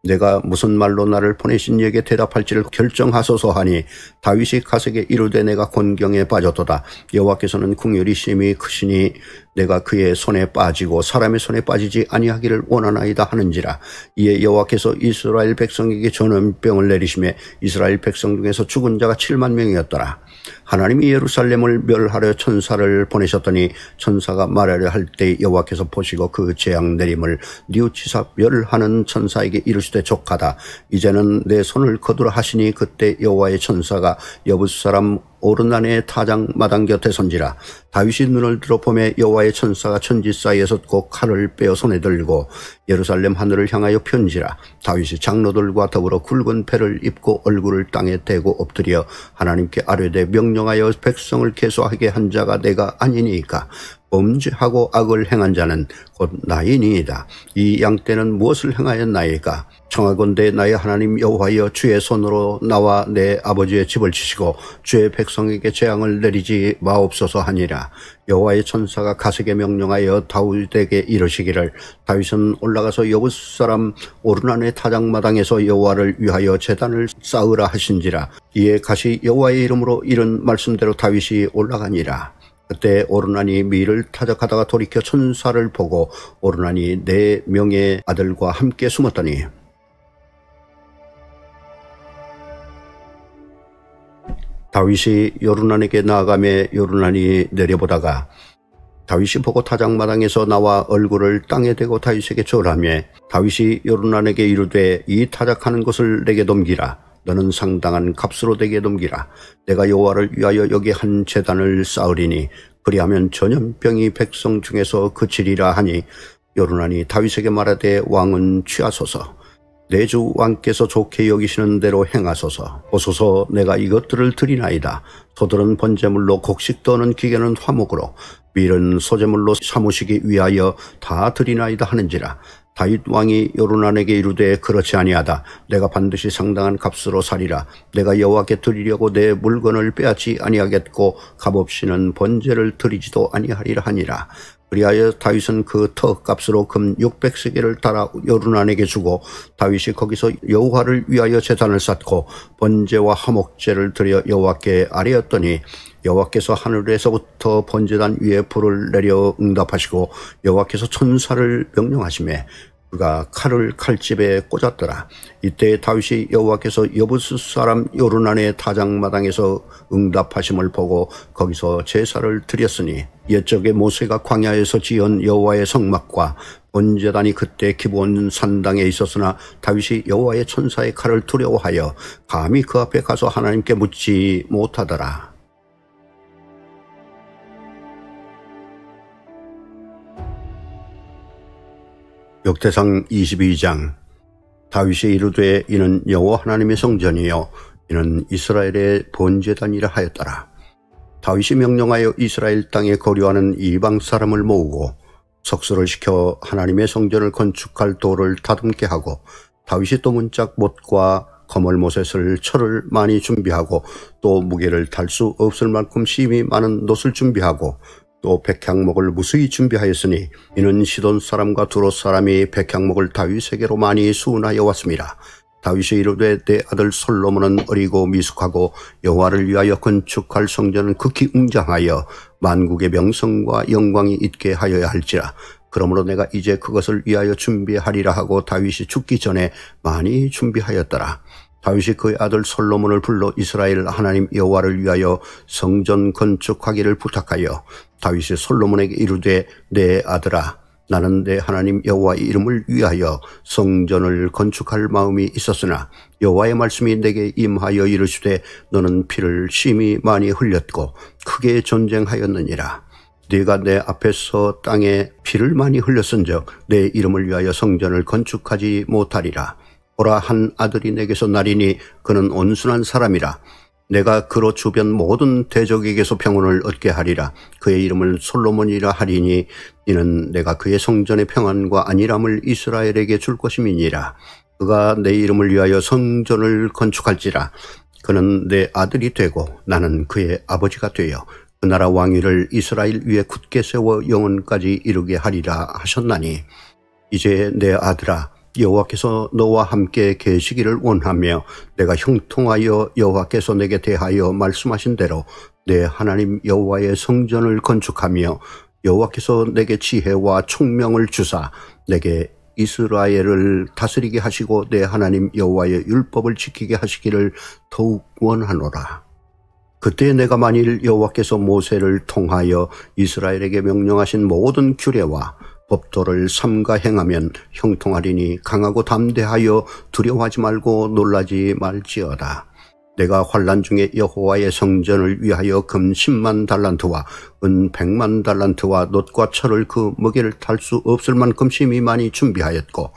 A: 내가 무슨 말로 나를 보내신 이에게 대답할지를 결정하소서 하니 다윗이 갓에게 이르되 내가 곤경에 빠졌도다. 여호와께서는 긍휼이 심히 크시니 내가 그의 손에 빠지고 사람의 손에 빠지지 아니하기를 원하나이다 하는지라. 이에 여호와께서 이스라엘 백성에게 전염병을 내리시며 이스라엘 백성 중에서 죽은 자가 7만 명이었더라. 하나님이 예루살렘을 멸하려 천사를 보내셨더니 천사가 말하려 할 때 여호와께서 보시고 그 재앙 내림을 뉘우치사 멸하는 천사에게 이르시되 족하다. 이제는 내 손을 거두라 하시니 그때 여호와의 천사가 여부스 사람 오르난의 타작 마당 곁에 선지라. 다윗이 눈을 들어 보매 여호와의 천사가 천지 사이에 섰고 칼을 빼어 손에 들고 예루살렘 하늘을 향하여 편지라. 다윗이 장로들과 더불어 굵은 패를 입고 얼굴을 땅에 대고 엎드려 하나님께 아뢰되 명령하여 백성을 계수하게 한 자가 내가 아니니까 범죄하고 악을 행한 자는 곧 나이니이다. 이 양떼는 무엇을 행하였나이까? 청하건대 나의 하나님 여호와여 주의 손으로 나와 내 아버지의 집을 치시고 주의 백성에게 재앙을 내리지 마옵소서 하니라. 여호와의 천사가 갓에게 명령하여 다윗에게 이르시기를 다윗은 올라가서 여부스 사람 오르난의 타작마당에서 여호와를 위하여 제단을 쌓으라 하신지라. 이에 갓이 여호와의 이름으로 이른 말씀대로 다윗이 올라가니라. 그때 오르난이 밀을 타작하다가 돌이켜 천사를 보고 오르난이 4명의 아들과 함께 숨었더니 다윗이 요르난에게 나아가며 요르난이 내려보다가 다윗이 보고 타작마당에서 나와 얼굴을 땅에 대고 다윗에게 절하며 다윗이 요르난에게 이르되 이 타작하는 것을 내게 넘기라. 너는 상당한 값으로 내게 넘기라. 내가 여호와를 위하여 여기 한 제단을 쌓으리니 그리하면 전염병이 백성 중에서 그치리라 하니 요르난이 다윗에게 말하되 왕은 취하소서. 내 주 왕께서 좋게 여기시는 대로 행하소서. 보소서, 내가 이것들을 드리나이다. 소들은 번제물로, 곡식 떠는 기계는 화목으로, 밀은 소제물로 사무시기 위하여 다 드리나이다 하는지라. 다윗 왕이 요르난에게 이르되 그렇지 아니하다. 내가 반드시 상당한 값으로 사리라. 내가 여호와께 드리려고 내 물건을 빼앗지 아니하겠고 값없이는 번제를 드리지도 아니하리라 하니라. 그리하여 다윗은 그 터 값으로 금 600세겔을 달아 요르난에게 주고 다윗이 거기서 여호와를 위하여 제단을 쌓고 번제와 화목제를 드려 여호와께 아뢰었더니 여호와께서 하늘에서부터 번제단 위에 불을 내려 응답하시고 여호와께서 천사를 명령하시매 그가 칼을 칼집에 꽂았더라. 이때 다윗이 여호와께서 여부스 사람 요르난의 타작마당에서 응답하심을 보고 거기서 제사를 드렸으니 옛적에 모세가 광야에서 지은 여호와의 성막과 번제단이 그때 기브온 산당에 있었으나 다윗이 여호와의 천사의 칼을 두려워하여 감히 그 앞에 가서 하나님께 묻지 못하더라. 역대상 22장. 다윗이 이르되 이는 여호와 하나님의 성전이요 이는 이스라엘의 번제단이라 하였더라. 다윗이 명령하여 이스라엘 땅에 거류하는 이방 사람을 모으고 석수를 시켜 하나님의 성전을 건축할 돌을 다듬게 하고 다윗이 또 문짝 못과 거멀못을 철을 많이 준비하고 또 무게를 달 수 없을 만큼 심이 많은 놋을 준비하고 또 백향목을 무수히 준비하였으니 이는 시돈 사람과 두롯 사람이 백향목을 다윗에게로 많이 수운하여 왔습니다. 다윗이 이르되 내 아들 솔로몬은 어리고 미숙하고 여호와를 위하여 건축할 성전은 극히 웅장하여 만국의 명성과 영광이 있게 하여야 할지라. 그러므로 내가 이제 그것을 위하여 준비하리라 하고 다윗이 죽기 전에 많이 준비하였더라. 다윗이 그의 아들 솔로몬을 불러 이스라엘 하나님 여호와를 위하여 성전 건축하기를 부탁하여 다윗이 솔로몬에게 이르되 내 아들아 나는 내 하나님 여호와의 이름을 위하여 성전을 건축할 마음이 있었으나 여호와의 말씀이 내게 임하여 이르시되 너는 피를 심히 많이 흘렸고 크게 전쟁하였느니라. 네가 내 앞에서 땅에 피를 많이 흘렸은즉 내 이름을 위하여 성전을 건축하지 못하리라. 보라 한 아들이 내게서 나리니 그는 온순한 사람이라. 내가 그로 주변 모든 대적에게서 평온을 얻게 하리라. 그의 이름을 솔로몬이라 하리니 이는 내가 그의 성전의 평안과 안일함을 이스라엘에게 줄 것임이니라. 그가 내 이름을 위하여 성전을 건축할지라. 그는 내 아들이 되고 나는 그의 아버지가 되어 그 나라 왕위를 이스라엘 위에 굳게 세워 영원까지 이루게 하리라 하셨나니 이제 내 아들아 여호와께서 너와 함께 계시기를 원하며 내가 형통하여 여호와께서 내게 대하여 말씀하신 대로 내 하나님 여호와의 성전을 건축하며 여호와께서 내게 지혜와 총명을 주사 내게 이스라엘을 다스리게 하시고 내 하나님 여호와의 율법을 지키게 하시기를 더욱 원하노라. 그때 내가 만일 여호와께서 모세를 통하여 이스라엘에게 명령하신 모든 규례와 법도를 삼가 행하면 형통하리니 강하고 담대하여 두려워하지 말고 놀라지 말지어다. 내가 환난 중에 여호와의 성전을 위하여 금 10만 달란트와 은 100만 달란트와 놋과 철을 그 무게를 탈 수 없을 만큼 심히 많이 준비하였고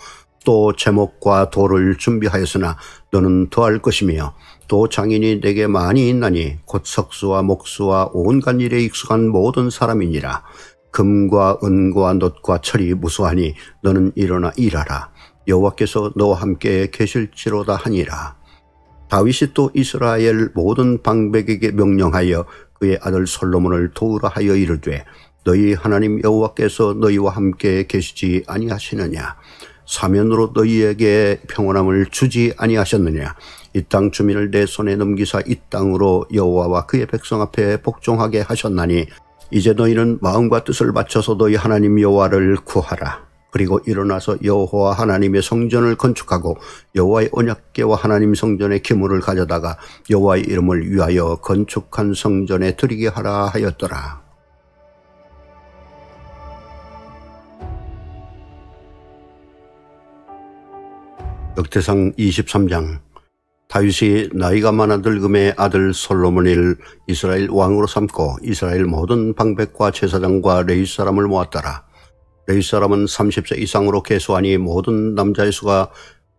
A: 또 제목과 돌을 준비하였으나 너는 더할 것이며 또 장인이 내게 많이 있나니 곧 석수와 목수와 온갖 일에 익숙한 모든 사람이니라. 금과 은과 놋과 철이 무수하니 너는 일어나 일하라. 여호와께서 너와 함께 계실지로다 하니라. 다윗이 또 이스라엘 모든 방백에게 명령하여 그의 아들 솔로몬을 도우라 하여 이르되 너희 하나님 여호와께서 너희와 함께 계시지 아니하시느냐. 사면으로 너희에게 평온함을 주지 아니하셨느냐. 이 땅 주민을 내 손에 넘기사 이 땅으로 여호와와 그의 백성 앞에 복종하게 하셨나니 이제 너희는 마음과 뜻을 맞춰서 너희 하나님 여호와를 구하라. 그리고 일어나서 여호와 하나님의 성전을 건축하고 여호와의 언약궤와 하나님 성전의 기물을 가져다가 여호와의 이름을 위하여 건축한 성전에 드리게 하라 하였더라. 역대상 23장. 다윗이 나이가 많아 늙음의 아들 솔로몬을 이스라엘 왕으로 삼고 이스라엘 모든 방백과 제사장과 레위 사람을 모았더라. 레위 사람은 30세 이상으로 계수하니 모든 남자의 수가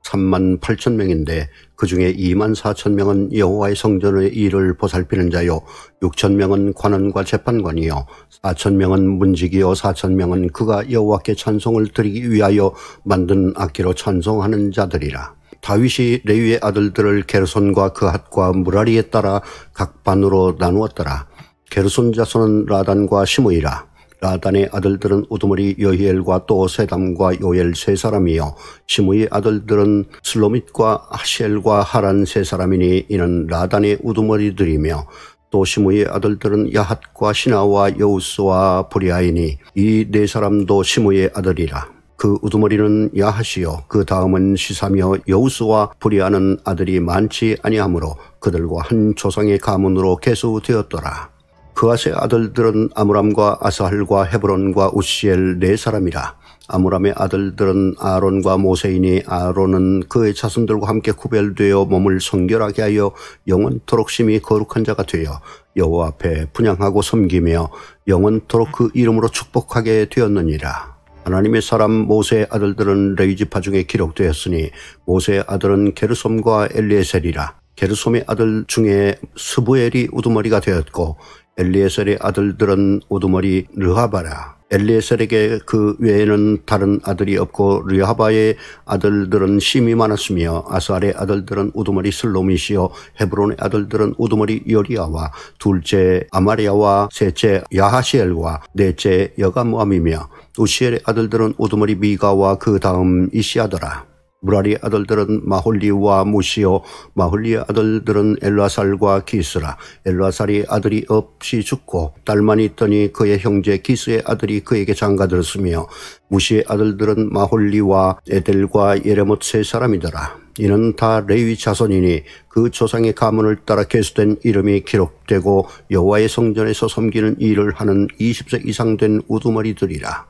A: 38,000명인데 그 중에 24,000명은 여호와의 성전의 일을 보살피는 자요 6,000명은 관원과 재판관이요 4,000명은 문지기요 4,000명은 그가 여호와께 찬송을 드리기 위하여 만든 악기로 찬송하는 자들이라. 다윗이 레위의 아들들을 게르손과 그핫과 무라리에 따라 각 반으로 나누었더라. 게르손 자손은 라단과 시므이라. 라단의 아들들은 우두머리 여히엘과 또 세담과 요엘 세 사람이요 시므이의 아들들은 슬로밋과 하시엘과 하란 세 사람이니 이는 라단의 우두머리들이며 또 시므이의 아들들은 야핫과 시나와 여우스와 브리아이니 이 네 사람도 시므이의 아들이라. 그 우두머리는 야핫이요 그 다음은 시사며 여우스와 브리아는 아들이 많지 아니하므로 그들과 한 조상의 가문으로 계수되었더라. 그앗의 아들들은 아므람과 아사할과 헤브론과 우시엘 네 사람이라. 아므람의 아들들은 아론과 모세이니 아론은 그의 자손들과 함께 구별되어 몸을 성결하게 하여 영원토록 심히 거룩한 자가 되어 여호와 앞에 분향하고 섬기며 영원토록 그 이름으로 축복하게 되었느니라. 하나님의 사람 모세의 아들들은 레위 지파 중에 기록되었으니 모세의 아들은 게르솜과 엘리에셀이라. 게르솜의 아들 중에 스부엘이 우두머리가 되었고 엘리에셀의 아들들은 우두머리 르하바라. 엘리에셀에게 그 외에는 다른 아들이 없고 르하바의 아들들은 심이 많았으며 아살의 아들들은 우두머리 슬로밋이요 헤브론의 아들들은 우두머리 요리아와 둘째 아마리아와 셋째 야하시엘과 넷째 여가모함이며 우시엘의 아들들은 우두머리 미가와 그 다음 이시아더라. 무라리의 아들들은 마홀리와 무시요 마홀리의 아들들은 엘라살과 기스라. 엘라살이 아들이 없이 죽고 딸만 있더니 그의 형제 기스의 아들이 그에게 장가들었으며 무시의 아들들은 마홀리와 에델과 예레못 세 사람이더라. 이는 다 레위 자손이니 그 조상의 가문을 따라 계수된 이름이 기록되고 여호와의 성전에서 섬기는 일을 하는 20세 이상 된 우두머리들이라.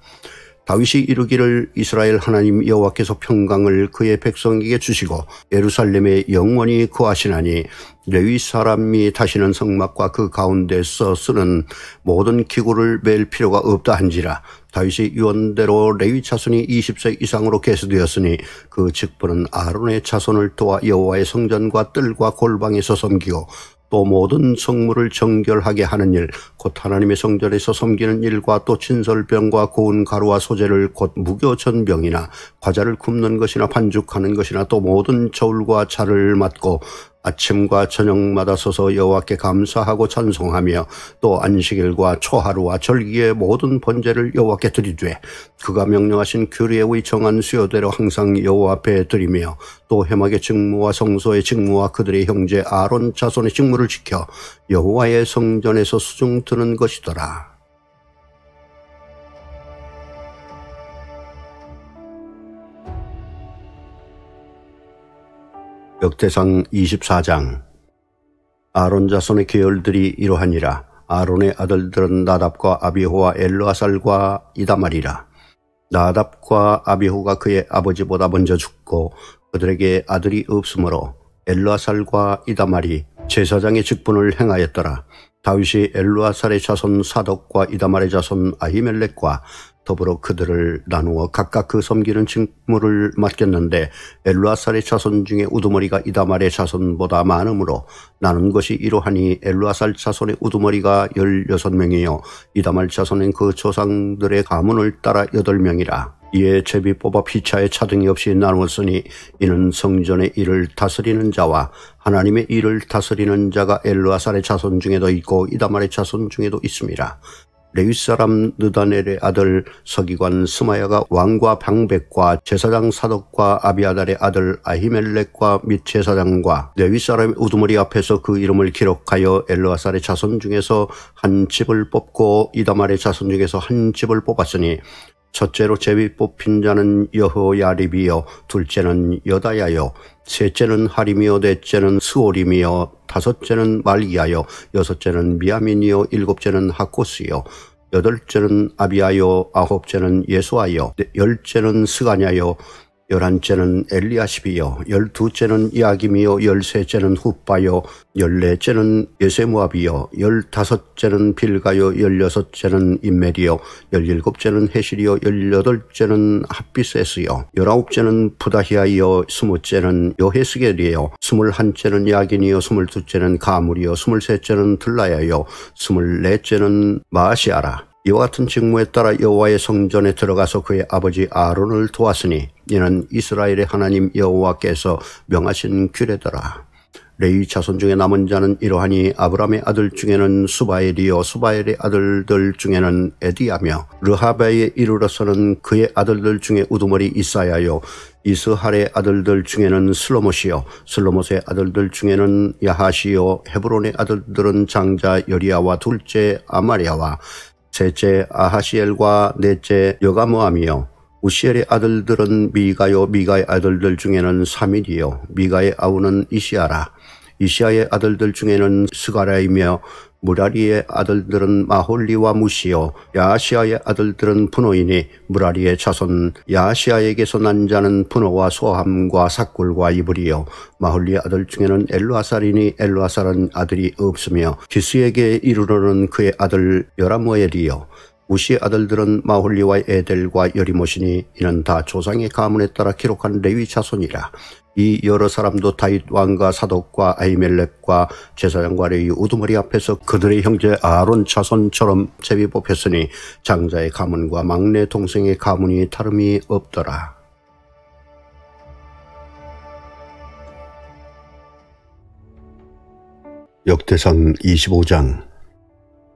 A: 다윗이 이르기를 이스라엘 하나님 여호와께서 평강을 그의 백성에게 주시고 예루살렘에 영원히 거하시나니 레위 사람이 다시는 성막과 그 가운데서 쓰는 모든 기구를 맬 필요가 없다 한지라. 다윗이 유언대로 레위 자손이 20세 이상으로 계수되었으니 그 직분은 아론의 자손을 도와 여호와의 성전과 뜰과 골방에서 섬기고 또 모든 성물을 정결하게 하는 일, 곧 하나님의 성전에서 섬기는 일과 또 진설병과 고운 가루와 소재를 곧 무교전병이나 과자를 굽는 것이나 반죽하는 것이나 또 모든 저울과 차를 맡고 아침과 저녁마다 서서 여호와께 감사하고 찬송하며 또 안식일과 초하루와 절기의 모든 번제를 여호와께 드리되 그가 명령하신 규례의 정한 수요대로 항상 여호와 앞에 드리며 또 회막의 직무와 성소의 직무와 그들의 형제 아론 자손의 직무를 지켜 여호와의 성전에서 수중 드는 것이더라. 역대상 24장. 아론 자손의 계열들이 이러하니라. 아론의 아들들은 나답과 아비후와 엘르아살과 이다말이라. 나답과 아비후가 그의 아버지보다 먼저 죽고 그들에게 아들이 없으므로 엘르아살과 이다말이 제사장의 직분을 행하였더라. 다윗이 엘르아살의 자손 사독과 이다말의 자손 아히멜렉과 더불어 그들을 나누어 각각 그 섬기는 직무를 맡겼는데 엘르아살의 자손 중에 우두머리가 이다말의 자손보다 많으므로 나눈 것이 이러하니 엘르아살 자손의 우두머리가 16명이요 이다말 자손은 그 조상들의 가문을 따라 8명이라. 이에 제비 뽑아 피차에 차등이 없이 나누었으니 이는 성전의 일을 다스리는 자와 하나님의 일을 다스리는 자가 엘르아살의 자손 중에도 있고 이다말의 자손 중에도 있습니다. 레위 사람 느다넬의 아들 서기관 스마야가 왕과 방백과 제사장 사독과 아비아달의 아들 아히멜렉과 및 제사장과 레위 사람의 우두머리 앞에서 그 이름을 기록하여 엘르아살의 자손 중에서 한 집을 뽑고 이다말의 자손 중에서 한 집을 뽑았으니 첫째로 제비 뽑힌 자는 여호야립이요 둘째는 여다야요 셋째는 하림이요 넷째는 스오림이요 다섯째는 말기야요 여섯째는 미야민이요 일곱째는 하코스요 여덟째는 아비야요 아홉째는 예수아요 열째는 스가냐요 열한째는 엘리야십이요 열두째는 야김이요 열셋째는 훗바요 열넷째는 예세모압이요 열다섯째는 빌가요 열여섯째는 임멜이요 열일곱째는 헤실이요 열여덟째는 핫비세스요 열아홉째는 부다히아이요 스무째는 여헤스겔이요 스물한째는 야긴이요 스물두째는 가물이요 스물셋째는 들라야요 스물넷째는 마아시아라. 이와 같은 직무에 따라 여호와의 성전에 들어가서 그의 아버지 아론을 도왔으니 이는 이스라엘의 하나님 여호와께서 명하신 규례더라. 레위 자손 중에 남은 자는 이러하니 아브람의 아들 중에는 수바엘이요 수바엘의 아들들 중에는 에디야며 르하바에 이르러서는 그의 아들들 중에 우두머리 이사야요 이스할의 아들들 중에는 슬로못이요 슬로못의 아들들 중에는 야하시요 헤브론의 아들들은 장자 여리야와 둘째 아마리아와 셋째 아하시엘과 넷째 여가모함이요 우시엘의 아들들은 미가요 미가의 아들들 중에는 사밀이요 미가의 아우는 이시아라. 이시아의 아들들 중에는 스가랴이며 무라리의 아들들은 마홀리와 무시요 야하시아의 아들들은 분노이니 무라리의 자손 야하시아에게서 난 자는 분노와 소함과 삭굴과 이불이요 마홀리의 아들 중에는 엘루아살이니 엘루아살은 아들이 없으며 기스에게 이르러는 그의 아들 여라모엘이요 우시의 아들들은 마홀리와 에델과 여리못이니 이는 다 조상의 가문에 따라 기록한 레위 자손이라. 이 여러 사람도 다윗 왕과 사독과 아히멜렉과 제사장과 레위 우두머리 앞에서 그들의 형제 아론 자손처럼 제비 뽑혔으니 장자의 가문과 막내 동생의 가문이 다름이 없더라. 역대상 25장.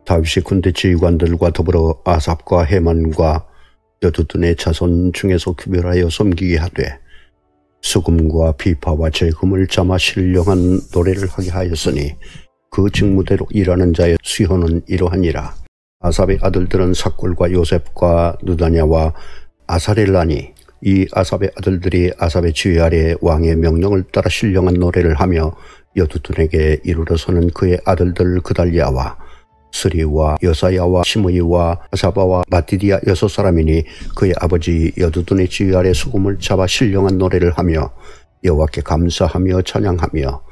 A: 다윗이 군대 지휘관들과 더불어 아삽과 헤만과 여두둔의 자손 중에서 구별하여 섬기게 하되 수금과 비파와 재금을 잠아 신령한 노래를 하게 하였으니 그 직무대로 일하는 자의 수효는 이러하니라. 아삽의 아들들은 삭굴과 요셉과 느다냐와 아사렐라니 이 아삽의 아들들이 아삽의 지휘 아래 왕의 명령을 따라 신령한 노래를 하며 여두둔에게 이르러서는 그의 아들들 그달리아와 스리와 여사야와 시므이와 아사바와 마디디아 6사람이니 그의 아버지 여두둔의 지휘 아래 수금을 잡아 신령한 노래를 하며 여호와께 감사하며 찬양하며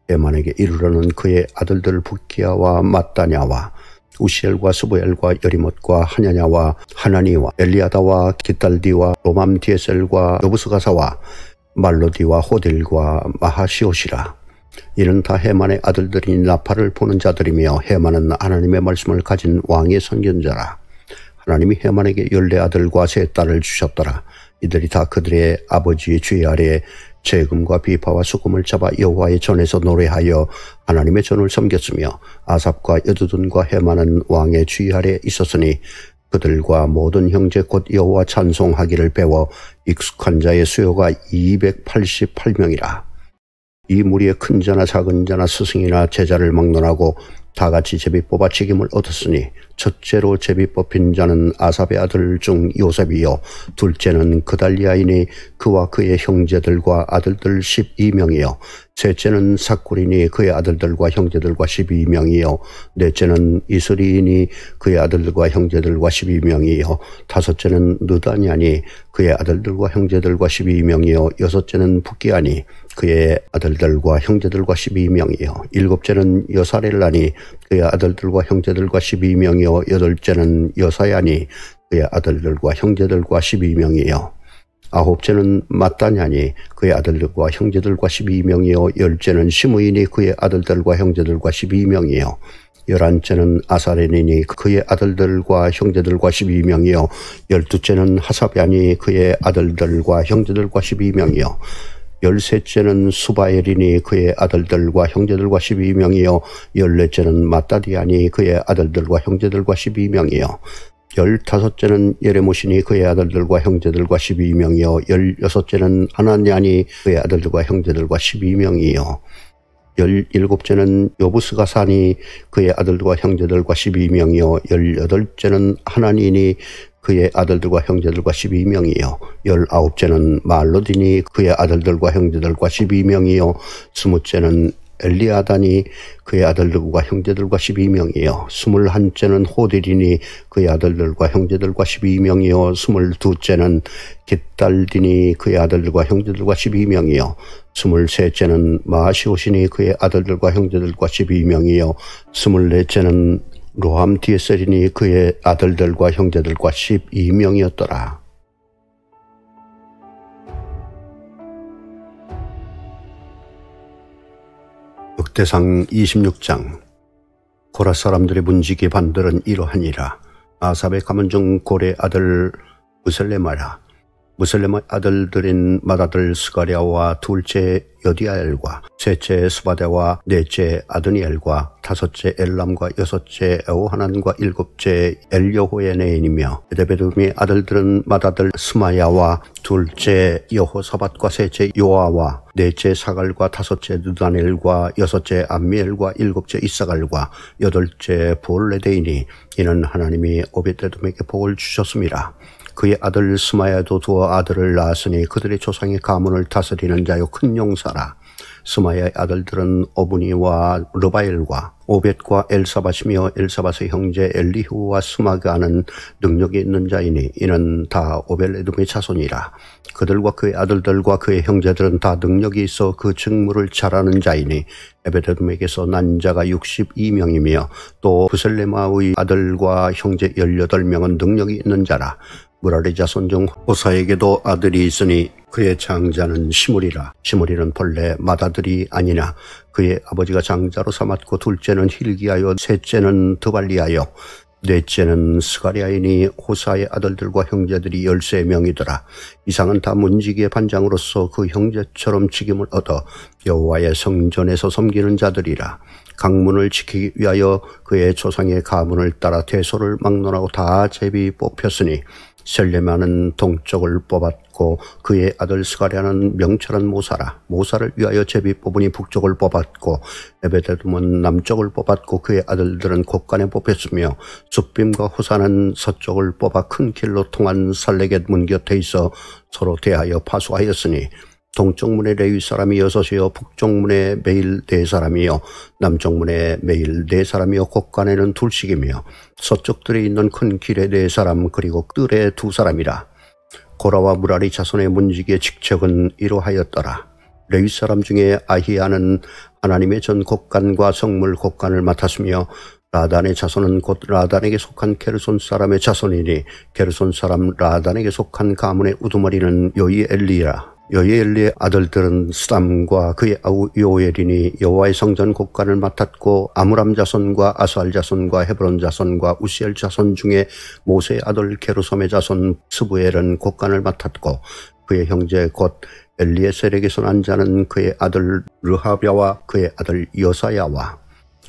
A: 에만에게 이르러는 그의 아들들 북기야와 mat다냐와 우시엘과 스부엘과 여리못과 하냐냐와 하나니와 엘리아다와 기딸디와 로맘디에셀과 여부스가사와 말로디와 호딜과 마하시옷이라. 이는 다 헤만의 아들들이 나팔을 부는 자들이며 헤만은 하나님의 말씀을 가진 왕의 선견자라. 하나님이 헤만에게 14아들과 3딸을 주셨더라. 이들이 다 그들의 아버지의 주의 아래에 재금과 비파와 수금을 잡아 여호와의 전에서 노래하여 하나님의 전을 섬겼으며 아삽과 여두둔과 헤만은 왕의 주의 아래에 있었으니 그들과 모든 형제 곧 여호와 찬송하기를 배워 익숙한 자의 수요가 288명이라. 이 무리에 큰 자나 작은 자나 스승이나 제자를 막론하고 다 같이 제비 뽑아 책임을 얻었으니 첫째로 제비 뽑힌 자는 아삽의 아들 중 요셉이요 둘째는 그달리아이니 그와 그의 형제들과 아들들 12명이요 셋째는 삭굴이니 그의 아들들과 형제들과 12명이요 넷째는 이스리이니 그의 아들들과 형제들과 12명이요 다섯째는 느다냐니 그의 아들들과 형제들과 12명이요 여섯째는 북기아니 그의 아들들과 형제들과 12명이요 일곱째는 여사렐라니 그의 아들들과 형제들과 12명이요 여덟째는 여사야니 그의 아들들과 형제들과 12명이요 아홉째는 mat다냐니 그의 아들들과 형제들과 12명이요 열째는 시므이니 그의 아들들과 형제들과 12명이요 열한째는 아사렐이니 그의 아들들과 형제들과 12명이요 열두째는 하사랴니 그의 아들들과 형제들과 12명이요 열셋째는 수바엘이니 그의 아들들과 형제들과 12명이요 열넷째는 마따디아니 그의 아들들과 형제들과 12명이요 열다섯째는 예레모시니 그의 아들들과 형제들과 12명이요 열여섯째는 하나냐니 그의 아들들과 형제들과 12명이요 열일곱째는 여부스가사니 그의 아들들과 형제들과 12명이요 열여덟째는 하나니니 그의 아들들과 형제들과 12명이요 열아홉째는 말로디니 그의 아들들과 형제들과 12명이요 스무째는 엘리아단이 그의 아들들과 형제들과 12명이요 21째는 호딜이니 그의 아들들과 형제들과 12명이요 22째는 깃달디니 그의 아들들과 형제들과 12명이요 23째는 마시옷이니 그의 아들들과 형제들과 12명이요 24째는 로함디에셀이니 그의 아들들과 형제들과 12명이었더라. 역대상 26장. 고라 사람들의 문지기 반들은 이러하니라. 아삽의 가문 중 고레 아들 무셀레마라. 무셀레마 아들들인 맏아들 스가랴와 둘째 여디아엘과 셋째 스바데와 넷째 아드니엘과 다섯째 엘람과 여섯째 에오하난과 일곱째 엘여호에네인이며 에데베돔의 아들들은 맏아들 스마야와 둘째 여호사밧과 셋째 요아와 넷째 사갈과 다섯째 느다넬과 여섯째 암미엘과 일곱째 이사갈과 여덟째 볼레데이니 이는 하나님이 오벳에돔에게 복을 주셨음이라. 그의 아들 스마야도 두어 아들을 낳았으니 그들의 조상의 가문을 다스리는 자요 큰 용사라. 스마야의 아들들은 오브니와 르바엘과 오벳과 엘사밧이며 엘사밧의 형제 엘리후와 스마가는 능력이 있는 자이니 이는 다 오벨에돔의 자손이라. 그들과 그의 아들들과 그의 형제들은 다 능력이 있어 그 직무를 잘하는 자이니 에베데돔에게서 난 자가 62명이며 또 부셀레마의 아들과 형제 18명은 능력이 있는 자라. 무라리 자손 중 호사에게도 아들이 있으니 그의 장자는 시므리라. 시므리는 본래 맏아들이 아니나 그의 아버지가 장자로 삼았고 둘째는 힐기하여 셋째는 드발리하여 넷째는 스가랴이니 호사의 아들들과 형제들이 13명이더라. 이상은 다 문지기의 반장으로서 그 형제처럼 직임을 얻어 여호와의 성전에서 섬기는 자들이라. 강문을 지키기 위하여 그의 조상의 가문을 따라 대소를 막론하고 다 제비 뽑혔으니 셀레마는 동쪽을 뽑았고 그의 아들 스가랴는 명철한 모사라. 모사를 위하여 제비 뽑으니 북쪽을 뽑았고 에베데돔은 남쪽을 뽑았고 그의 아들들은 곳간에 뽑혔으며 숫빔과 호사는 서쪽을 뽑아 큰 길로 통한 살레겟 문 곁에 있어 서로 대하여 파수하였으니 동쪽문에 레위 사람이 6이요 북쪽문에 매일 4사람이요 남쪽문에 매일 4사람이요 곳간에는 2씩이며 서쪽들에 있는 큰 길에 4사람 그리고 뜰에 2사람이라. 고라와 무라리 자손의 문지기의 직책은 이러하였더라. 레위 사람 중에 아히야는 하나님의 전 곳간과 성물 곳간을 맡았으며 라단의 자손은 곧 라단에게 속한 게르손 사람의 자손이니 게르손 사람 라단에게 속한 가문의 우두머리는 요이엘리라. 여이엘리의 아들들은 스담과 그의 아우 요엘이니 여호와의 성전 곳간을 맡았고 아므람 자손과 아스알 자손과 헤브론 자손과 우시엘 자손 중에 모세의 아들 게르솜의 자손 스부엘은 곳간을 맡았고 그의 형제 곧 엘리에셀에게서 난 자는 그의 아들 르하랴와 그의 아들 여사야와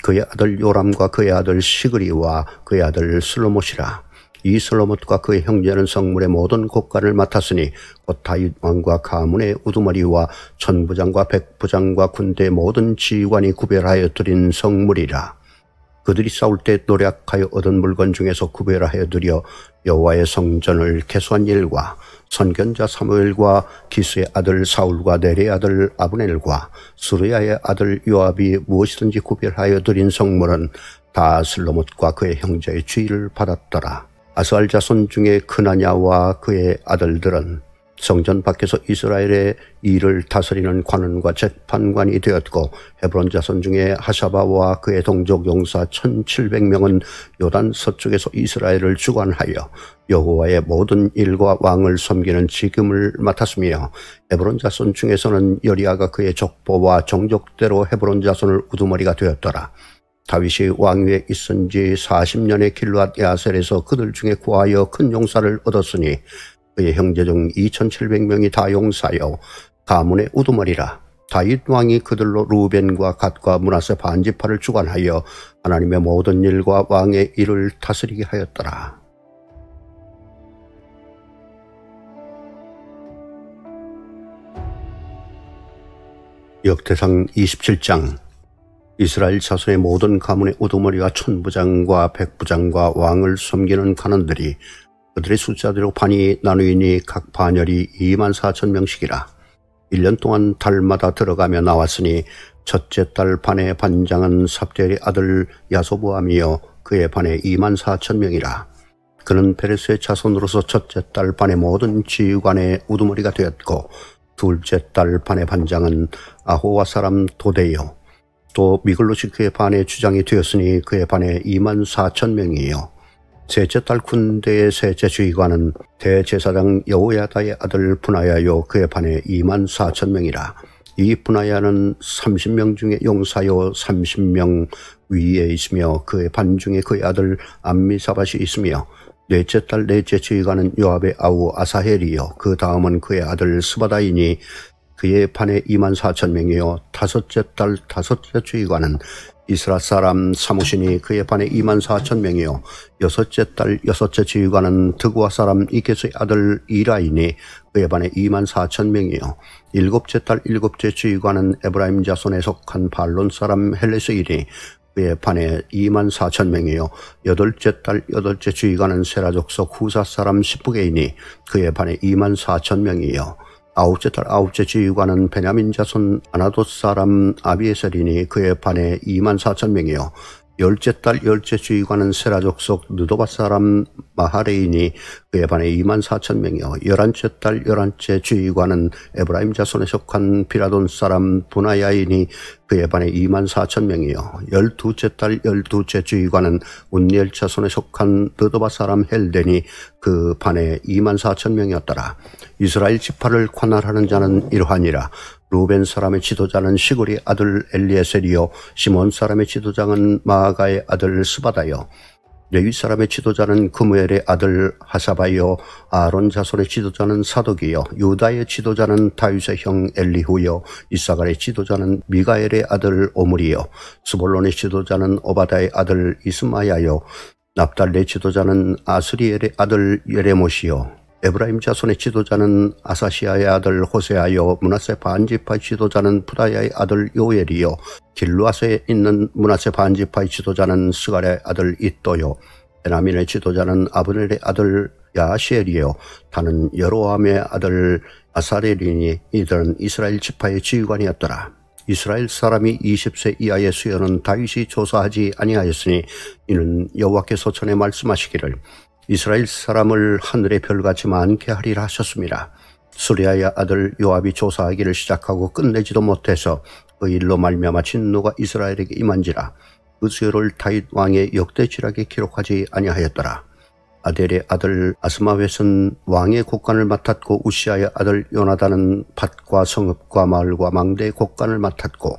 A: 그의 아들 요람과 그의 아들 시그리와 그의 아들 슬로못이라. 이 슬로못과 그의 형제는 성물의 모든 곳간을 맡았으니 곧 다윗 왕과 가문의 우두머리와 천부장과 백부장과 군대의 모든 지휘관이 구별하여 드린 성물이라. 그들이 싸울 때 노력하여 얻은 물건 중에서 구별하여 드려 여호와의 성전을 개수한 일과 선견자 사무엘과 기스의 아들 사울과 네리의 아들 아브넬과 수르야의 아들 요압이 무엇이든지 구별하여 드린 성물은 다 슬로못과 그의 형제의 주의를 받았더라. 아스알 자손 중에 크나냐와 그의 아들들은 성전 밖에서 이스라엘의 일을 다스리는 관원과 재판관이 되었고 헤브론 자손 중에 하샤바와 그의 동족 용사 1700명은 요단 서쪽에서 이스라엘을 주관하여 여호와의 모든 일과 왕을 섬기는 직임을 맡았으며 헤브론 자손 중에서는 여리야가 그의 족보와 종족대로 헤브론 자손을 우두머리가 되었더라. 다윗이 왕위에 있은 지 40년의 길르앗 야셀에서 그들 중에 구하여 큰 용사를 얻었으니 그의 형제 중 2700명이 다 용사여 가문의 우두머리라. 다윗 왕이 그들로 루벤과 갓과 므낫세 반지파를 주관하여 하나님의 모든 일과 왕의 일을 다스리게 하였더라. 역대상 27장. 이스라엘 자손의 모든 가문의 우두머리와 천부장과 백부장과 왕을 섬기는 관원들이 그들의 숫자대로 반이 나누이니 각 반열이 24,000명씩이라. 1년 동안 달마다 들어가며 나왔으니 첫째 달 반의 반장은 삽대의 아들 야소보암이요 그의 반에 24,000명이라. 그는 페레스의 자손으로서 첫째 달 반의 모든 지휘관의 우두머리가 되었고 둘째 달 반의 반장은 아호와 사람 도대요. 또 미글롯이 그의 반의 주장이 되었으니 그의 반에 24,000명이에요. 셋째 달 군대의 셋째 주의관은 대제사장 여호야다의 아들 분하야요 그의 반에 24,000명이라. 이 분하야는 30명 중에 용사요 30명 위에 있으며 그의 반 중에 그의 아들 암미사밧이 있으며 넷째 달 넷째 주의관은 요압의 아우 아사헬이요 그 다음은 그의 아들 스바다이니 그의 반에 24,000명이요 다섯째 달 다섯째 주의관은 이스라 사람 사무신이 그의 반에 24,000명이요 여섯째 달 여섯째 주의관은 드구아 사람 이게스의 아들 이라이니 그의 반에 24,000명이요 일곱째 달 일곱째 주의관은 에브라임 자손에 속한 발론 사람 헬레스이니 그의 반에 24,000명이요 여덟째 달 여덟째 주의관은 세라 족속 후사 사람 시프게이니 그의 반에 24,000명이요 아홉째 달 아홉째 주의관은 베냐민 자손 아나돗 사람 아비에셀이니 그의 반에 24,000명이요 열째 달 열째 주의관은 세라 족속 느도바 사람 마하레이니 그의 반에 24,000명이요 열한째 달 열한째 주의관은 에브라임 자손에 속한 비라돈 사람 분하야이니 그의 반에 24,000명이요 열두째 달 열두째 주의관은 운니엘 자손에 속한 느도바 사람 헬덴이 그 반에 24,000명이었더라. 이스라엘 지파를 관할하는 자는 이러하니라. 루벤 사람의 지도자는 시그리 아들 엘리에셀이요 시몬 사람의 지도자는 마아가의 아들 스바다요 레위 사람의 지도자는 그무엘의 아들 하사바요 아론 자손의 지도자는 사독이요 유다의 지도자는 다윗의 형 엘리후요 이사갈의 지도자는 미가엘의 아들 오므리요 스볼론의 지도자는 오바다의 아들 이스마야요 납달리의 지도자는 아스리엘의 아들 예레못이요 에브라임 자손의 지도자는 아사시아의 아들 호세아요 므낫세 반지파의 지도자는 푸다야의 아들 요엘이요 길루앗에 있는 므낫세 반지파의 지도자는 스갈의 아들 이또요 베냐민의 지도자는 아브넬의 아들 야시엘이요 다는 여로함의 아들 아사렐이니 이들은 이스라엘 지파의 지휘관이었더라. 이스라엘 사람이 20세 이하의 수여는 다윗이 조사하지 아니하였으니 이는 여호와께서 전에 말씀하시기를 이스라엘 사람을 하늘의 별같이 많게 하리라 하셨습니다. 수리아의 아들 요압이 조사하기를 시작하고 끝내지도 못해서 그 일로 말미암아 진노가 이스라엘에게 임한지라. 그 수요를 다윗 왕의 역대지략에 기록하지 아니하였더라. 아델의 아들 아스마웻은 왕의 곡간을 맡았고 우시아의 아들 요나단은 밭과 성읍과 마을과 망대의 곡간을 맡았고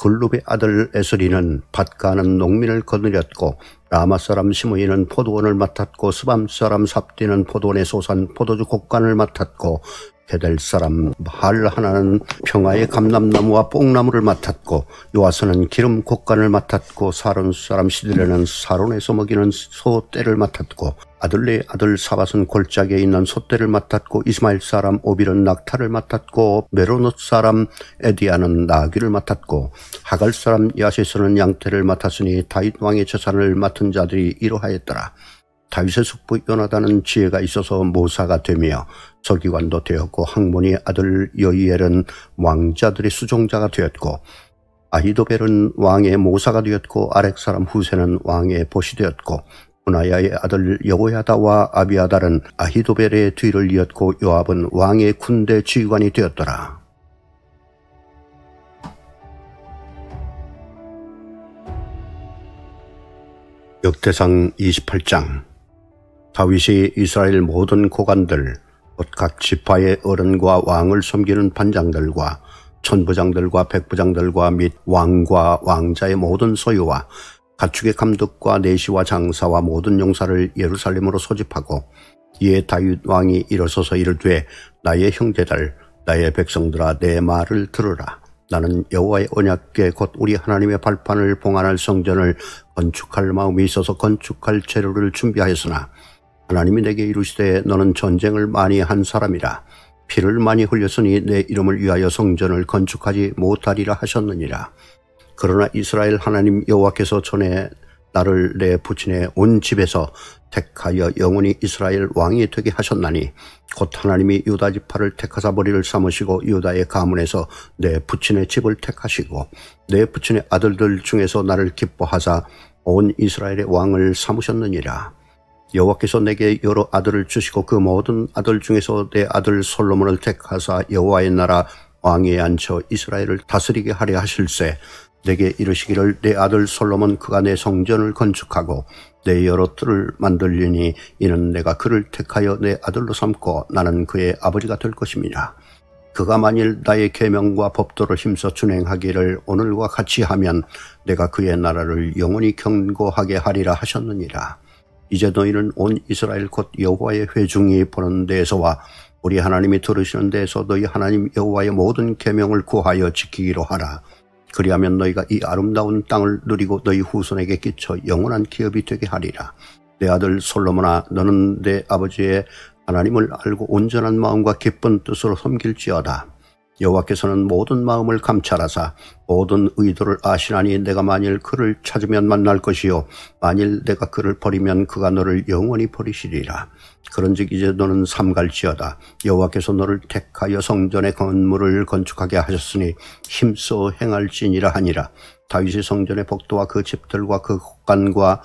A: 글룹의 아들 에스리는 밭가는 농민을 거느렸고 라마 사람 시므이는 포도원을 맡았고 스밤 사람 삽디는 포도원의 소산 포도주 곡간을 맡았고 게델 사람 바알하나는 평화의 감람나무와 뽕나무를 맡았고 요아스는 기름 곡간을 맡았고 사론 사람 시드레는 사론에서 먹이는 소떼를 맡았고 아들레의 아들 사밧은 골짜기에 있는 소떼를 맡았고 이스마엘 사람 오빌은 낙타를 맡았고 메로노트 사람 에디아는 나귀를 맡았고 하갈 사람 야시스는 양떼를 맡았으니 다윗 왕의 재산을 맡은 자들이 이러하였더라. 다윗의 숙부 요나단은 지혜가 있어서 모사가 되며 서기관도 되었고 항몬의 아들 여이엘은 왕자들의 수종자가 되었고 아히도벨은 왕의 모사가 되었고 아렉 사람 후세는 왕의 보시 되었고 분하야의 아들 여호야다와 아비아달은 아히도벨의 뒤를 이었고 요압은 왕의 군대 지휘관이 되었더라. 역대상 28장. 다윗이 이스라엘 모든 고관들 곧 각 지파의 어른과 왕을 섬기는 반장들과 천부장들과 백부장들과 및 왕과 왕자의 모든 소유와 가축의 감독과 내시와 장사와 모든 용사를 예루살렘으로 소집하고 이에 다윗 왕이 일어서서 이르되 나의 형제들 나의 백성들아 내 말을 들으라. 나는 여호와의 언약궤 곧 우리 하나님의 발판을 봉안할 성전을 건축할 마음이 있어서 건축할 재료를 준비하였으나 하나님이 내게 이르시되 너는 전쟁을 많이 한 사람이라 피를 많이 흘렸으니 내 이름을 위하여 성전을 건축하지 못하리라 하셨느니라. 그러나 이스라엘 하나님 여호와께서 전에 나를 내 부친의 온 집에서 택하여 영원히 이스라엘 왕이 되게 하셨나니 곧 하나님이 유다 지파를 택하사 머리를 삼으시고 유다의 가문에서 내 부친의 집을 택하시고 내 부친의 아들들 중에서 나를 기뻐하사 온 이스라엘의 왕을 삼으셨느니라. 여호와께서 내게 여러 아들을 주시고 그 모든 아들 중에서 내 아들 솔로몬을 택하사 여호와의 나라 왕위에 앉혀 이스라엘을 다스리게 하려 하실세. 내게 이르시기를 내 아들 솔로몬 그가 내 성전을 건축하고 내 여러 뜰을 만들리니 이는 내가 그를 택하여 내 아들로 삼고 나는 그의 아버지가 될 것임이라. 그가 만일 나의 계명과 법도를 힘써 준행하기를 오늘과 같이 하면 내가 그의 나라를 영원히 견고하게 하리라 하셨느니라. 이제 너희는 온 이스라엘 곧 여호와의 회중이 보는 데에서와 우리 하나님이 들으시는 데에서 너희 하나님 여호와의 모든 계명을 구하여 지키기로 하라. 그리하면 너희가 이 아름다운 땅을 누리고 너희 후손에게 끼쳐 영원한 기업이 되게 하리라. 내 아들 솔로몬아, 너는 내 아버지의 하나님을 알고 온전한 마음과 기쁜 뜻으로 섬길지어다. 여호와께서는 모든 마음을 감찰하사 모든 의도를 아시나니 내가 만일 그를 찾으면 만날 것이요 만일 내가 그를 버리면 그가 너를 영원히 버리시리라. 그런즉 이제 너는 삼갈지어다. 여호와께서 너를 택하여 성전의 건물을 건축하게 하셨으니 힘써 행할지니라 하니라. 다윗의 성전의 복도와 그 집들과 그 곳간과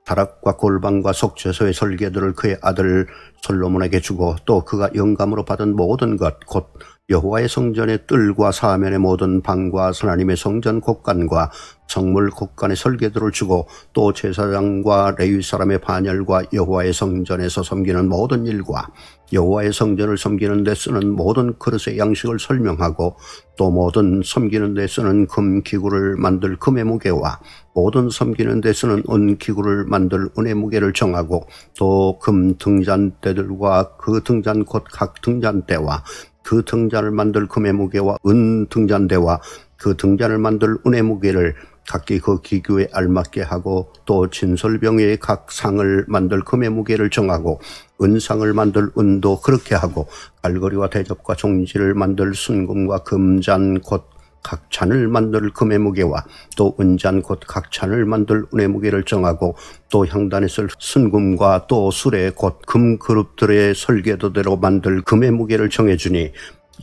A: 다락과 골방과 속죄소의 설계들을 그의 아들 솔로몬에게 주고 또 그가 영감으로 받은 모든 것 곧 여호와의 성전의 뜰과 사면의 모든 방과 하나님의 성전 곳간과 성물 곳간의 설계들을 주고 또 제사장과 레위 사람의 반열과 여호와의 성전에서 섬기는 모든 일과 여호와의 성전을 섬기는 데 쓰는 모든 그릇의 양식을 설명하고 또 모든 섬기는 데 쓰는 금 기구를 만들 금의 무게와 모든 섬기는 데 쓰는 은 기구를 만들 은의 무게를 정하고 또 금 등잔대들과 그 등잔 곧 각 등잔대와 그 등잔을 만들 금의 무게와 은 등잔대와 그 등잔을 만들 은의 무게를 각기 그 기구에 알맞게 하고 또 진설병의 각 상을 만들 금의 무게를 정하고 은상을 만들 은도 그렇게 하고 갈거리와 대접과 종지를 만들 순금과 금잔 곧 각 잔을 만들 금의 무게와 또 은잔 곧 각 잔을 만들 은의 무게를 정하고 또 향단에 쓸 순금과 또 수레 곧 금 그룹들의 설계도대로 만들 금의 무게를 정해주니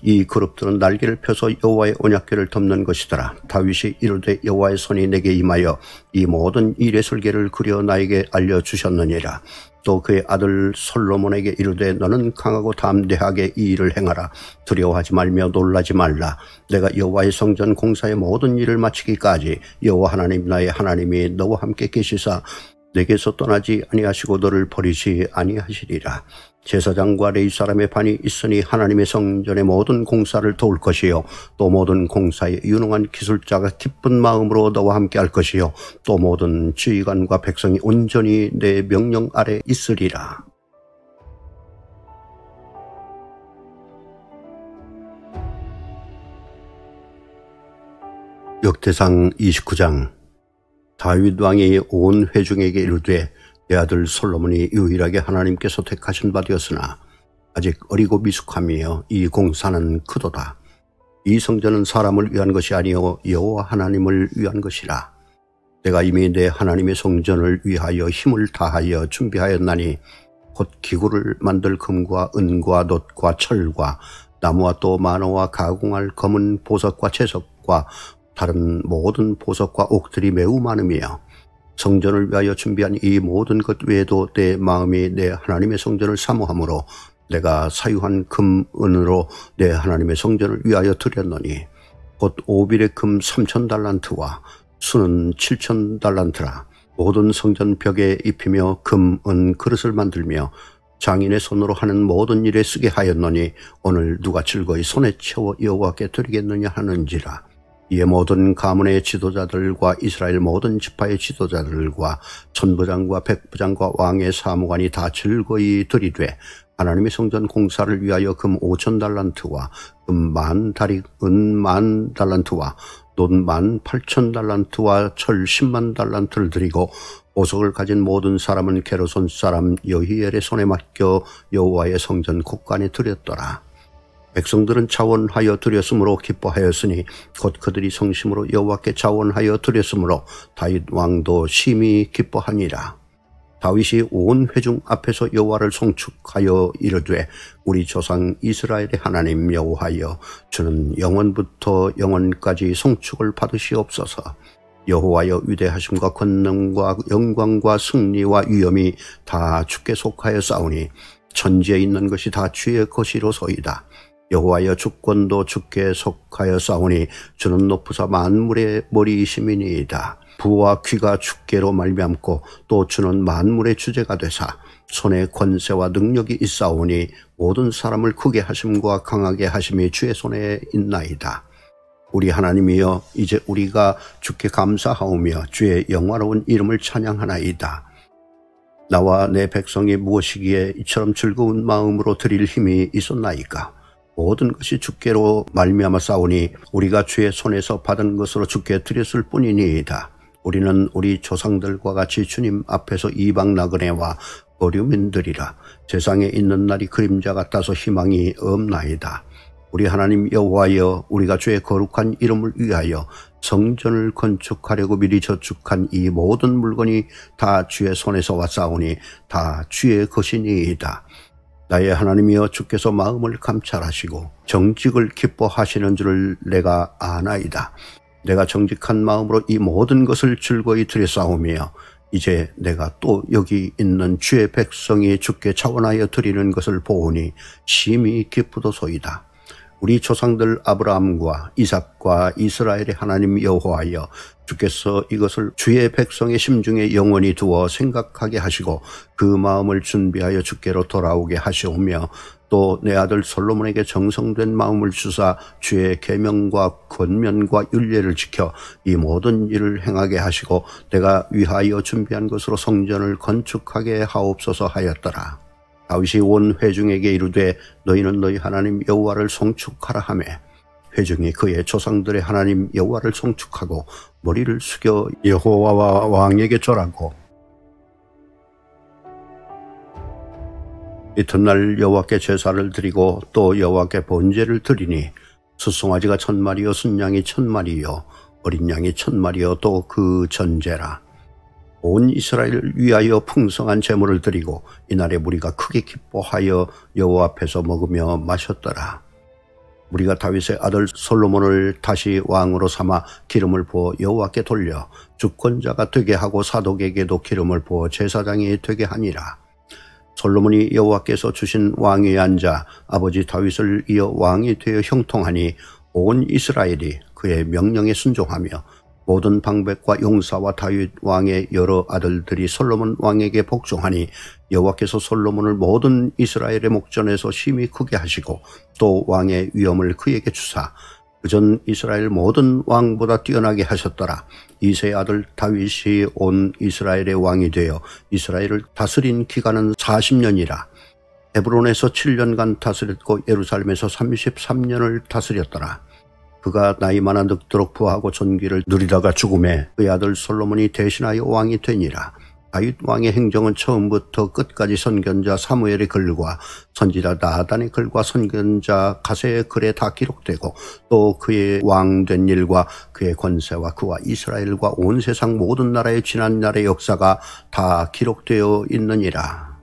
A: 이 그룹들은 날개를 펴서 여호와의 언약궤를 덮는 것이더라. 다윗이 이르되 여호와의 손이 내게 임하여 이 모든 일의 설계를 그려 나에게 알려주셨느니라. 또 그의 아들 솔로몬에게 이르되 너는 강하고 담대하게 이 일을 행하라. 두려워하지 말며 놀라지 말라. 내가 여호와의 성전 공사의 모든 일을 마치기까지 여호와 하나님 나의 하나님이 너와 함께 계시사 내게서 떠나지 아니하시고 너를 버리지 아니하시리라. 제사장과 레위 사람의 반이 있으니 하나님의 성전의 모든 공사를 도울 것이요 또 모든 공사에 유능한 기술자가 기쁜 마음으로 너와 함께 할 것이요 또 모든 지휘관과 백성이 온전히 내 명령 아래 있으리라. 역대상 29장. 다윗 왕이 온 회중에게 이르되 내 아들 솔로몬이 유일하게 하나님께서 택하신 바 되었으나 아직 어리고 미숙하며 이 공사는 크도다. 이 성전은 사람을 위한 것이 아니요 여호와 하나님을 위한 것이라. 내가 이미 내 하나님의 성전을 위하여 힘을 다하여 준비하였나니 곧 기구를 만들 금과 은과 놋과 철과 나무와 또 만화와 가공할 검은 보석과 채석과 다른 모든 보석과 옥들이 매우 많으며 성전을 위하여 준비한 이 모든 것 외에도 내 마음이 내 하나님의 성전을 사모하므로 내가 사유한 금, 은으로 내 하나님의 성전을 위하여 드렸노니 곧 오빌의 금 3,000달란트와 수는 7,000달란트라. 모든 성전 벽에 입히며 금, 은 그릇을 만들며 장인의 손으로 하는 모든 일에 쓰게 하였노니 오늘 누가 즐거이 손에 채워 여호와께 드리겠느냐 하는지라. 이에 모든 가문의 지도자들과 이스라엘 모든 지파의 지도자들과 천부장과 백부장과 왕의 사무관이 다 즐거이 들이되 하나님의 성전 공사를 위하여 금 5,000달란트와 금 10,000다리, 은 10,000달란트와 놋 18,000달란트와 철 100,000달란트를 드리고 보석을 가진 모든 사람은 게르손 사람 여히엘의 손에 맡겨 여호와의 성전 곳간에 드렸더라. 백성들은 자원하여 드렸으므로 기뻐하였으니 곧 그들이 성심으로 여호와께 자원하여 드렸으므로 다윗 왕도 심히 기뻐하니라. 다윗이 온 회중 앞에서 여호와를 송축하여 이르되 우리 조상 이스라엘의 하나님 여호와여 주는 영원부터 영원까지 송축을 받으시옵소서. 여호와여 위대하심과 권능과 영광과 승리와 위엄이 다 주께 속하여 싸우니 천지에 있는 것이 다 주의 것이로소이다. 여호와여 주권도 주께 속하여 싸우니 주는 높으사 만물의 머리이심이니이다. 부와 귀가 주께로 말미암고 또 주는 만물의 주제가 되사 손에 권세와 능력이 있사오니 모든 사람을 크게 하심과 강하게 하심이 주의 손에 있나이다. 우리 하나님이여 이제 우리가 주께 감사하오며 주의 영화로운 이름을 찬양하나이다. 나와 내 백성이 무엇이기에 이처럼 즐거운 마음으로 드릴 힘이 있었나이까. 모든 것이 주께로 말미암아 싸우니 우리가 주의 손에서 받은 것으로 주께 드렸을 뿐이니이다. 우리는 우리 조상들과 같이 주님 앞에서 이방 나그네와 거류민들이라. 세상에 있는 날이 그림자 같아서 희망이 없나이다. 우리 하나님 여호와여 우리가 주의 거룩한 이름을 위하여 성전을 건축하려고 미리 저축한 이 모든 물건이 다 주의 손에서 왔사오니 다 주의 것이니이다. 나의 하나님이여 주께서 마음을 감찰하시고 정직을 기뻐하시는 줄을 내가 아나이다. 내가 정직한 마음으로 이 모든 것을 즐거이 드렸사오며 이제 내가 또 여기 있는 주의 백성이 주께 자원하여 드리는 것을 보오니 심히 기쁘도소이다. 우리 조상들 아브라함과 이삭과 이스라엘의 하나님 여호와여 주께서 이것을 주의 백성의 심중에 영원히 두어 생각하게 하시고 그 마음을 준비하여 주께로 돌아오게 하시오며 또 내 아들 솔로몬에게 정성된 마음을 주사 주의 계명과 권면과 율례를 지켜 이 모든 일을 행하게 하시고 내가 위하여 준비한 것으로 성전을 건축하게 하옵소서 하였더라. 다윗이 온 회중에게 이르되 너희는 너희 하나님 여호와를 송축하라 하매 회중이 그의 조상들의 하나님 여호와를 송축하고 머리를 숙여 여호와와 왕에게 절하고 이튿날 여호와께 제사를 드리고 또 여호와께 번제를 드리니 수송아지가 1000마리요 순양이 1000마리요 어린 양이 1000마리요 또 그 전제라. 온 이스라엘을 위하여 풍성한 제물을 드리고 이날에 무리가 크게 기뻐하여 여호와 앞에서 먹으며 마셨더라. 무리가 다윗의 아들 솔로몬을 다시 왕으로 삼아 기름을 부어 여호와께 돌려 주권자가 되게 하고 사독에게도 기름을 부어 제사장이 되게 하니라. 솔로몬이 여호와께서 주신 왕위에 앉아 아버지 다윗을 이어 왕이 되어 형통하니 온 이스라엘이 그의 명령에 순종하며 모든 방백과 용사와 다윗 왕의 여러 아들들이 솔로몬 왕에게 복종하니 여호와께서 솔로몬을 모든 이스라엘의 목전에서 심히 크게 하시고 또 왕의 위엄을 그에게 주사 그전 이스라엘 모든 왕보다 뛰어나게 하셨더라. 이새의 아들 다윗이 온 이스라엘의 왕이 되어 이스라엘을 다스린 기간은 40년이라. 헤브론에서 7년간 다스렸고 예루살렘에서 33년을 다스렸더라. 그가 나이 많아 늙도록 부하고 존귀를 누리다가 죽음에 그의 아들 솔로몬이 대신하여 왕이 되니라. 다윗 왕의 행정은 처음부터 끝까지 선견자 사무엘의 글과 선지자 나단의 글과 선견자 가세의 글에 다 기록되고 또 그의 왕된 일과 그의 권세와 그와 이스라엘과 온 세상 모든 나라의 지난 날의 역사가 다 기록되어 있느니라.